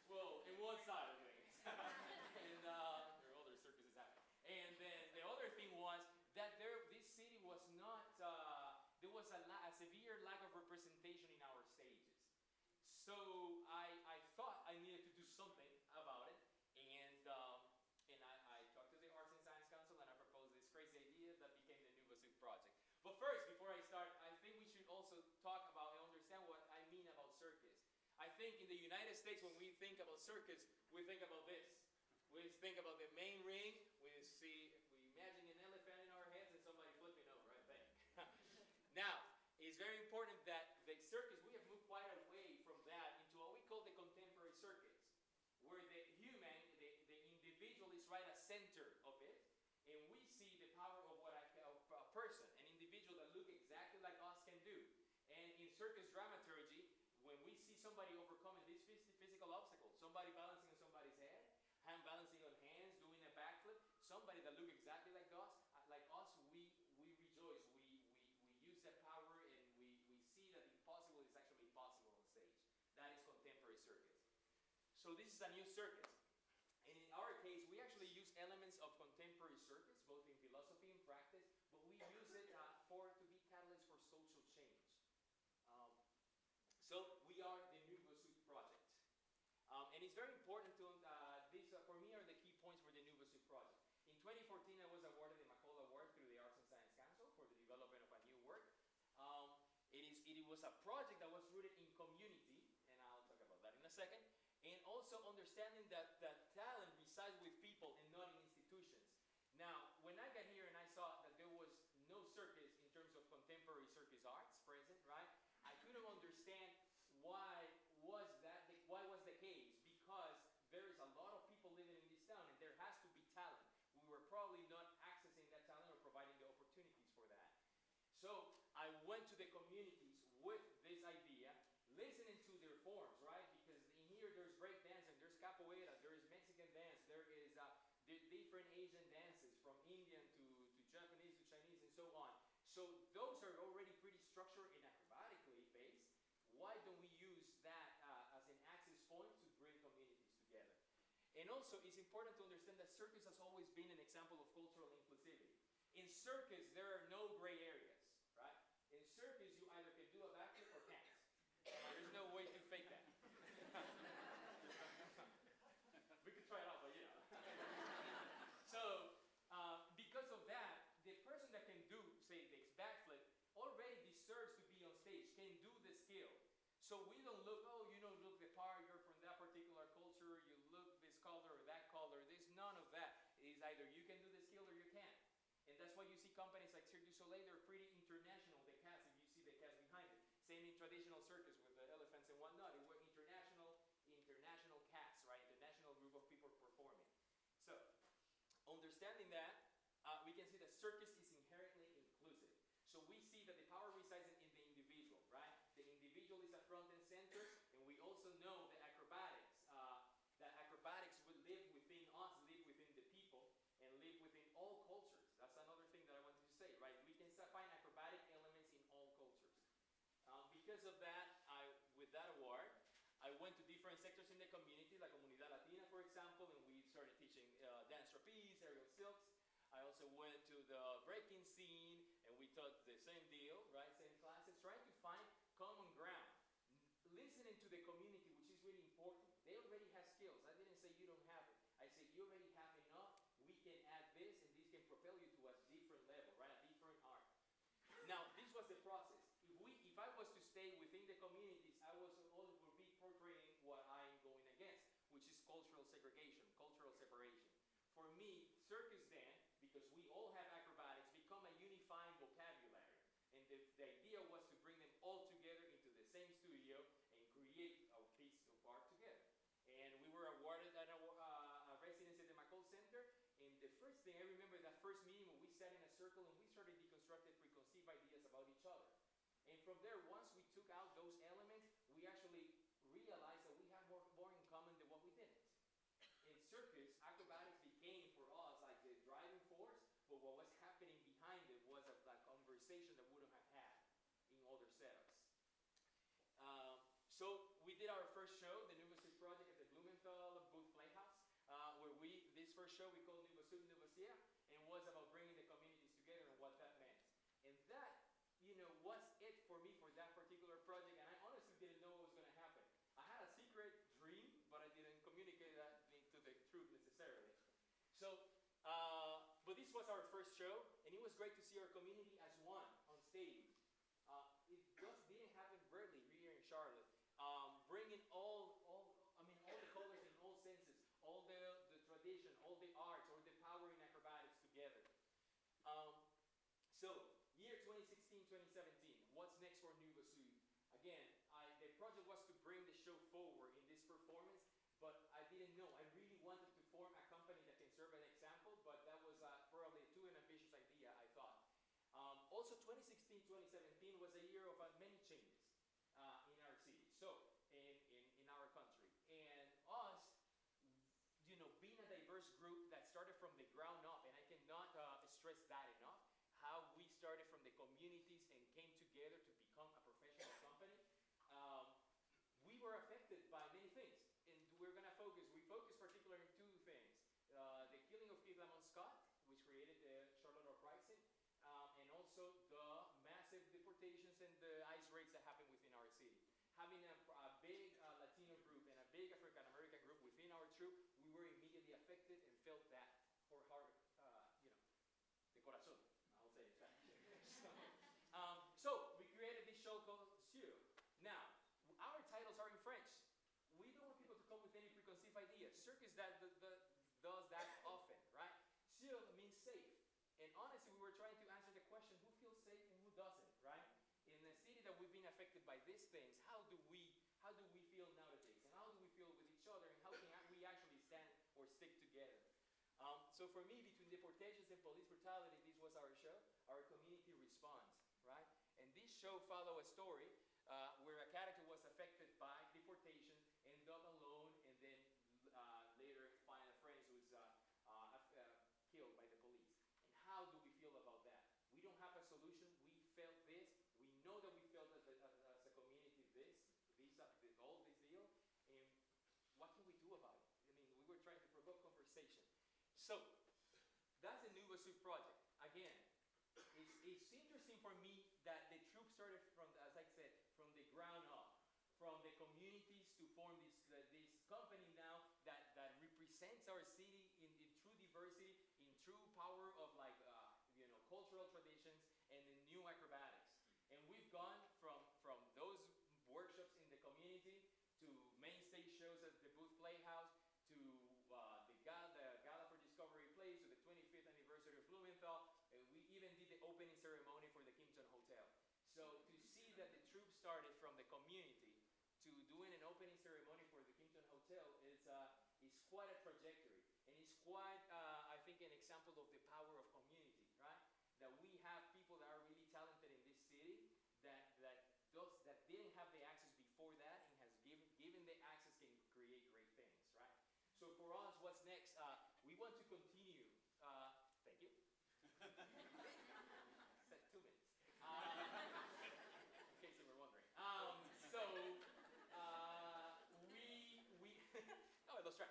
Well, in one side of things. And there are other circuses happening. And then the other thing was that this city was not, there was a severe lack of representation in our stages. So I thought I needed to do something about it, and I talked to the Arts and Science Council, and I proposed this crazy idea that became the Nuva Soup project. But first, before I start, I think we should also talk about and understand what I mean about circus. I think in the United States, when we think about circus, we think about this. We think about the main ring. We imagine an elephant in our heads and somebody flipping over, I think. Now, it's very important that the circus, we have moved quite away from that into what we call the contemporary circus, where the human, the individual is right at center of it, and we see the power of a person, an individual that look exactly like us can do. And in circus dramaturgy, when we see somebody overcoming these physical obstacles, somebody balancing on somebody's head, hand balancing on hands, doing a backflip, somebody that look exactly like us, we rejoice. We use that power, and we see that the impossible is actually possible on stage. That is contemporary circus. So this is a new circus. And in our case, we actually use elements of contemporary circus, both in philosophy and practice, but we use it to be catalysts for social change. So we are the Nuva Soup project. And it's very important to, these for me are the key points for the Nuva Soup project. In 2014, I was awarded the McCall Award through the Arts and Science Council for the development of a new work. It was a project that was rooted in community, and I'll talk about that in a a second. And also understanding that talent resides with people and not in institutions. Now, when I got here and I saw that there was no circus in terms of contemporary circus arts present, right? I couldn't understand why was the case, because there is a lot of people living in this town and there has to be talent. We were probably not accessing that talent or providing the opportunities for that. So I went to the communities with this idea, listening to their forms, right? Because in here there's break dancing, there's capoeira, there is Mexican dance, there is different Asian dances from Indian to Japanese to Chinese and so on. So those are already pretty structured and acrobatically based. Why don't we use that as an access point to bring communities together? And also, it's important to understand that circus has always been an example of cultural inclusivity. In circus, there are no gray areas, right? In circus, you either can do a backflip or can't. There's no way to fake that. We could try it out, but you know. So, because of that, the person that can do, say, this backflip already deserves to be on stage, can do the skill. So we don't look, oh, you don't look the part, you're from that particular culture, you look this color or that color. There's none of that. It is either you can do the skill or you can't. And that's why you see companies like Cirque du Soleil, they're pretty international, the cast, if you see the cast behind it. Same in traditional circus with the elephants and whatnot. It were international cast, right? International group of people performing. So, understanding that, we can see that circus is inherently inclusive. So we see that the power resides in the individual, right? The individual is at front and center, and we also know that acrobatics would live within us, live within the people, and live within all cultures. That's another thing that I wanted to say, right? We can find acrobatic elements in all cultures. Because of that, with that award, I went to different sectors in the community, like Comunidad Latina, for example, and we started teaching dance trapeze, aerial silks. I also went to the breaking scene, and we taught the same deal, right? Same classes, trying to find common ground. Listening to the community, which is really important. They already have skills. I didn't say you don't have it. I said you already have enough. We can add this, and this can propel you to a different level, right? A different art. Now, this was the process. If I was to stay within the communities, I would be portraying what I'm going against, which is cultural segregation, cultural separation. For me, circus then, because we all have acrobatics, become a unifying vocabulary. And the idea was to bring them all together into the same studio and create a piece of art together. And we were awarded a residency at the McCall Center. And the first thing, I remember that first meeting when we sat in a circle and we started deconstructing preconceived ideas about each other. And from there, once we took out those elements, we actually realized that we had more in common than what we didn't. In circus, acrobatics became for us like the driving force, but what was happening behind it was a conversation that we wouldn't have had in other setups. So we did our first show, the Nouveau Sud project at the Blumenthal Booth Playhouse, where this first show we called Nouveau Sud Nouveau Sia, and was about bringing the communities together and what that meant. And that, was it for me for that particular project, and I honestly didn't know what was going to happen. I had a secret dream, but I didn't communicate that to the truth necessarily. So, but this was our first show, and it was great to see our community as one on stage. It just didn't happen rarely here in Charlotte. Bringing all the colors in all senses, all the tradition, all the arts, all the power in acrobatics together. So, year 2016-2017, what's next for Nouveau Sud? Again, the project was to bring the show forward in this performance, but I didn't know. I really wanted to form a company that can serve an example, but that was probably too an ambitious idea, I thought. Also, 2016-2017 was a year of many changes in our city, so in our country. And us, being a diverse group that started from the ground up, and I cannot stress that enough, how we started from the communities and came together to become a professional company. We were affected by many things, and we're going to focus. We focus particularly on two things. The killing of Keith Lamont Scott, which created the Charlotte uprising, and also the massive deportations and the ICE raids that happened within our city. Having a big Latino group and a big African American group within our troop, we were immediately affected and felt that for hard, de corazón, I'll say it in Spanish. So we created this show called Sur. Now, our titles are in French. We don't idea. Circus does that often, right? Ciudad means safe. And honestly, we were trying to answer the question, who feels safe and who doesn't, right? In a city that we've been affected by these things, how do we feel nowadays? And how do we feel with each other? And how can we actually stand or stick together? So for me, between deportations and police brutality, this was our show, our community response, right? And this show followed a story where a character was affected by deportation, ended up alone, and then later find a friend who's killed by the police. And how do we feel about that? We don't have a solution. We felt this. We know that we felt as a community all this deal. And what can we do about it? I mean, we were trying to provoke conversation. So that's the Nuevo Sud project. Again, it's interesting for me that the troop started from, as I said, from the ground up, from the communities to form this company now that represents our city in true diversity, in true power of cultural traditions and the new acrobatics. And we've gone from those workshops in the community to main stage shows at the Booth Playhouse to the Gala for Discovery Place to the 25th anniversary of Blumenthal. We even did the opening ceremony for the Kimpton Hotel. So to see that the troop started from the community to doing an opening ceremony for the Kimpton Hotel is quite a trajectory. And it's quite, I think, an example of the power of community, right? That we have people that are really talented in this city that didn't have the access before that and has given the access can create great things, right? So for us, what's next? We want to continue. Thank you. Said 2 minutes. In case you were wondering. Let's try. Okay,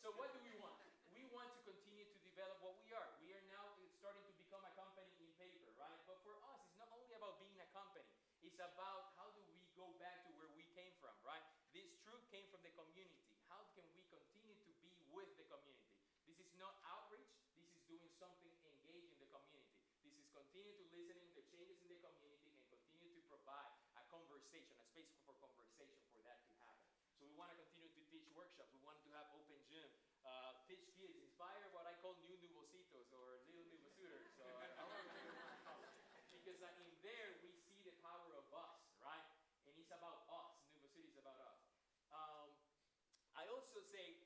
so what do we want? We want to continue to develop what we are. We are now starting to become a company in paper, right? But for us, it's not only about being a company. It's about how do we go back to where we came from, right? This troop came from the community. How can we continue to be with the community? This is not outreach. This is doing something engaged in the community. This is continue to listening to the changes in the community and continue to provide a conversation, a space for conversation for that to happen. So we want to continue to teach workshops. We want to have open gym, teach kids, inspire what I call new Nuvositos or little Nuvosuders. So because in there we see the power of us, right? And it's about us. Nuevo City is about us. I also say,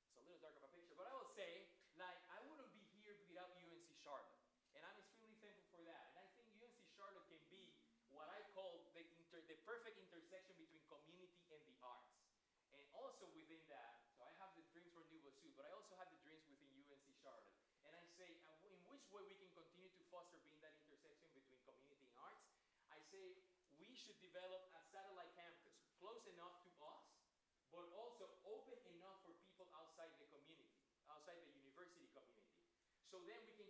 it's a little dark of a picture, but I will say, like, I wouldn't be here without UNC Charlotte. And I'm extremely thankful for that. And I think UNC Charlotte can be what I call the perfect intersection between community and the arts. And also within that, so I have the dreams for Nuevo Sud, but I also have the dreams within UNC Charlotte. And I say, in which way we can continue to foster being that intersection between community and arts? I say, we should develop a satellite campus close enough to us, but also open enough for people outside the community, outside the university community. So then we can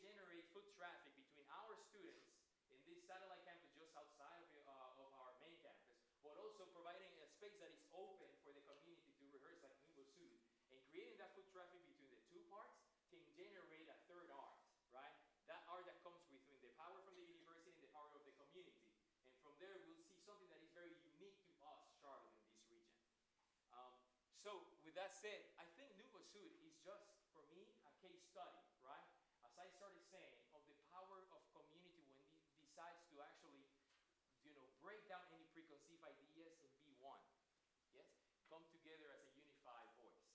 generate foot traffic between our students in this satellite campus just outside of our main campus, but also providing a space that is open for the community to rehearse like Nuevo Sud. And creating that foot traffic between the two parts can generate a third art, right? That art that comes between the power from the university and the power of the community. And from there, we'll see something that is very unique to us, Charlotte, in this region. So with that said, I think Nuevo Sud is just, for me, a case study, right? As I started saying, of the power of community when it decides to actually, break down any preconceived ideas and be one. Yes? Come together as a unified voice.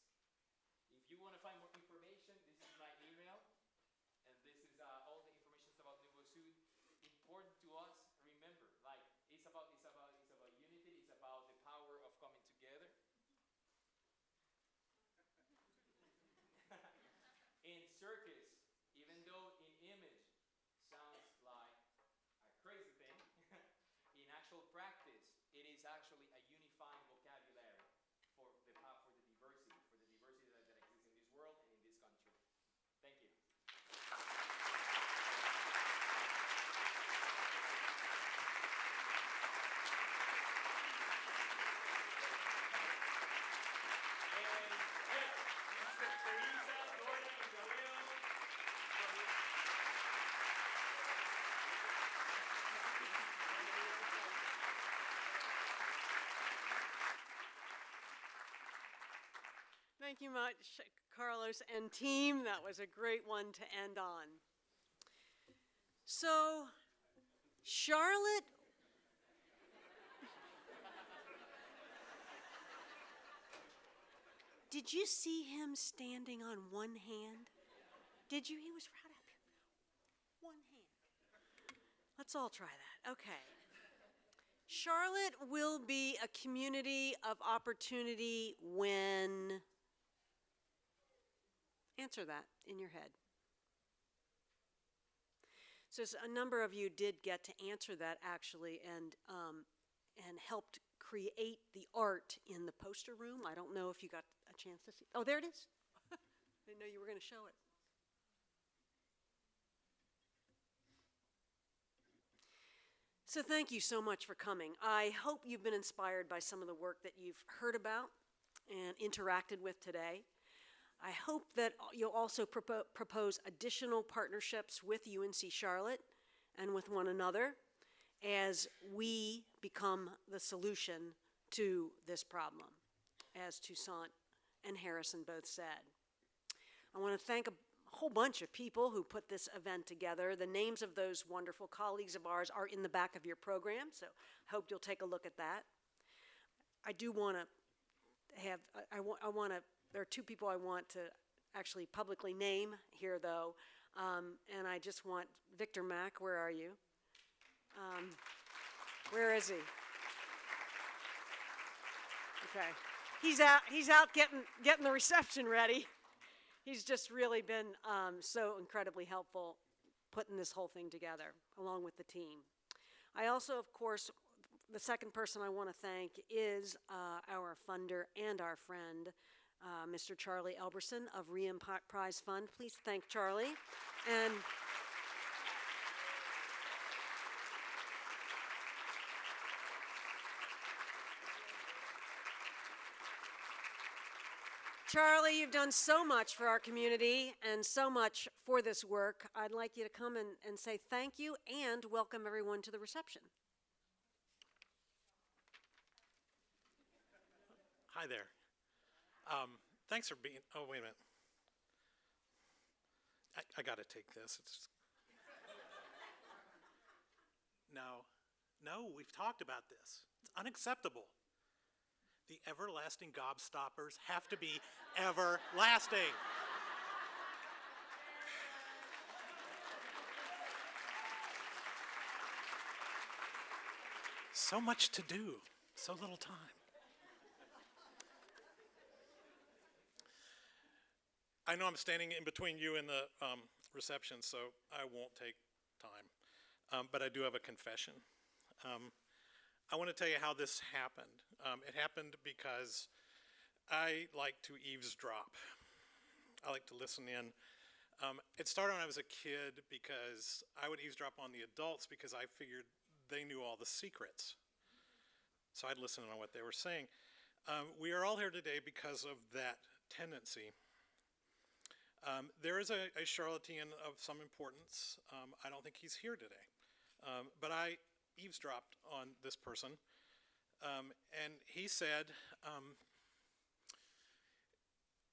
If you want to find more information, this is my email, and this is all the information about Nuevo Sud. Important to us, remember, like it's about unity. It's about the power of coming together. In circus, even though in image sounds like a crazy thing, in actual practice, it is actually a unifying vocabulary for the diversity, that exists in this world and in this country. Thank you. Thank you much, Carlos and team. That was a great one to end on. So, Charlotte, did you see him standing on one hand? Did you? He was right up here. One hand. Let's all try that. Okay. Charlotte will be a community of opportunity when. Answer that in your head. So a number of you did get to answer that actually, and helped create the art in the poster room. I don't know if you got a chance to see. Oh, there it is. I didn't know you were going to show it. So thank you so much for coming. I hope you've been inspired by some of the work that you've heard about and interacted with today. I hope that you'll also propose additional partnerships with UNC Charlotte and with one another as we become the solution to this problem, as Toussaint and Harrison both said. I want to thank a whole bunch of people who put this event together. The names of those wonderful colleagues of ours are in the back of your program, so I hope you'll take a look at that. I do want to have, there are two people I want to actually publicly name here, though, and I just want Victor Mack. Where are you? Where is he? Okay, he's out getting the reception ready. He's just really been so incredibly helpful putting this whole thing together, along with the team. I also, of course, the second person I want to thank is our funder and our friend, Mr. Charlie Elberson of Re-Emprise Fund. Please thank Charlie. And Charlie, you've done so much for our community and so much for this work. I'd like you to come and say thank you and welcome everyone to the reception. Hi there. Thanks for being, oh, wait a minute. I gotta take this. No, we've talked about this. It's unacceptable. The everlasting gobstoppers have to be everlasting. So much to do, so little time. I know I'm standing in between you and the reception, so I won't take time, but I do have a confession. I want to tell you how this happened. It happened because I like to eavesdrop. I like to listen in. It started when I was a kid because I would eavesdrop on the adults because I figured they knew all the secrets. So I'd listen on what they were saying. We are all here today because of that tendency. There is a charlatan of some importance. I don't think he's here today. But I eavesdropped on this person. And he said,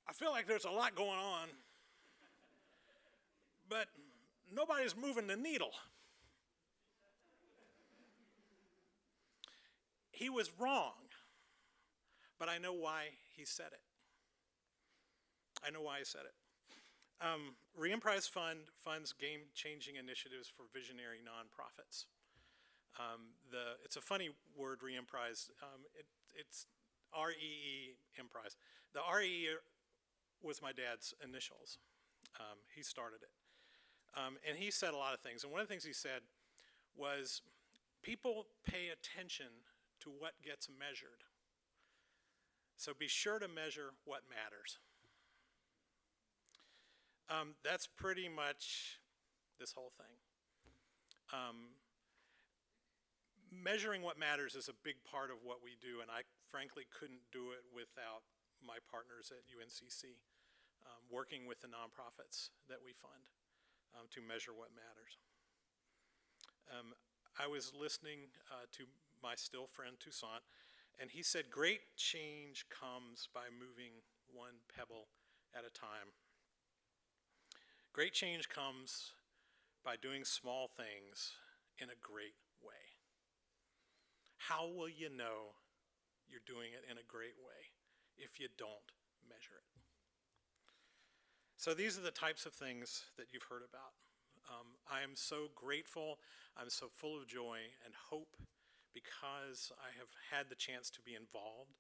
I feel like there's a lot going on, but nobody's moving the needle. He was wrong, but I know why he said it. I know why he said it. Re-Emprise Fund funds game-changing initiatives for visionary nonprofits. It's a funny word, Re-Emprise. It's R-E-E, Emprise. The R-E-E was my dad's initials. He started it. And he said a lot of things. And one of the things he said was, people pay attention to what gets measured. So be sure to measure what matters. That's pretty much this whole thing. Measuring what matters is a big part of what we do, and I frankly couldn't do it without my partners at UNCC, working with the nonprofits that we fund to measure what matters. I was listening to my still friend Toussaint, and he said great change comes by moving one pebble at a time. Great change comes by doing small things in a great way. How will you know you're doing it in a great way if you don't measure it? So these are the types of things that you've heard about. I am so grateful, I'm so full of joy and hope because I have had the chance to be involved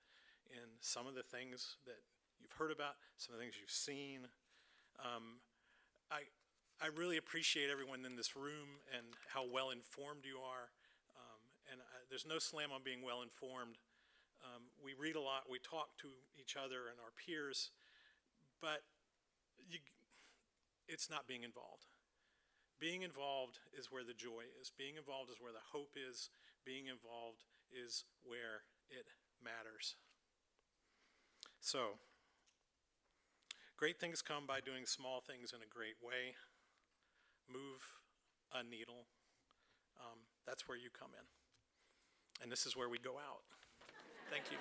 in some of the things that you've heard about, some of the things you've seen. I really appreciate everyone in this room and how well informed you are. There's no slam on being well informed. We read a lot, we talk to each other and our peers, but it's not being involved. Being involved is where the joy is. Being involved is where the hope is. Being involved is where it matters. So, great things come by doing small things in a great way. Move a needle. That's where you come in. And this is where we go out. Thank you.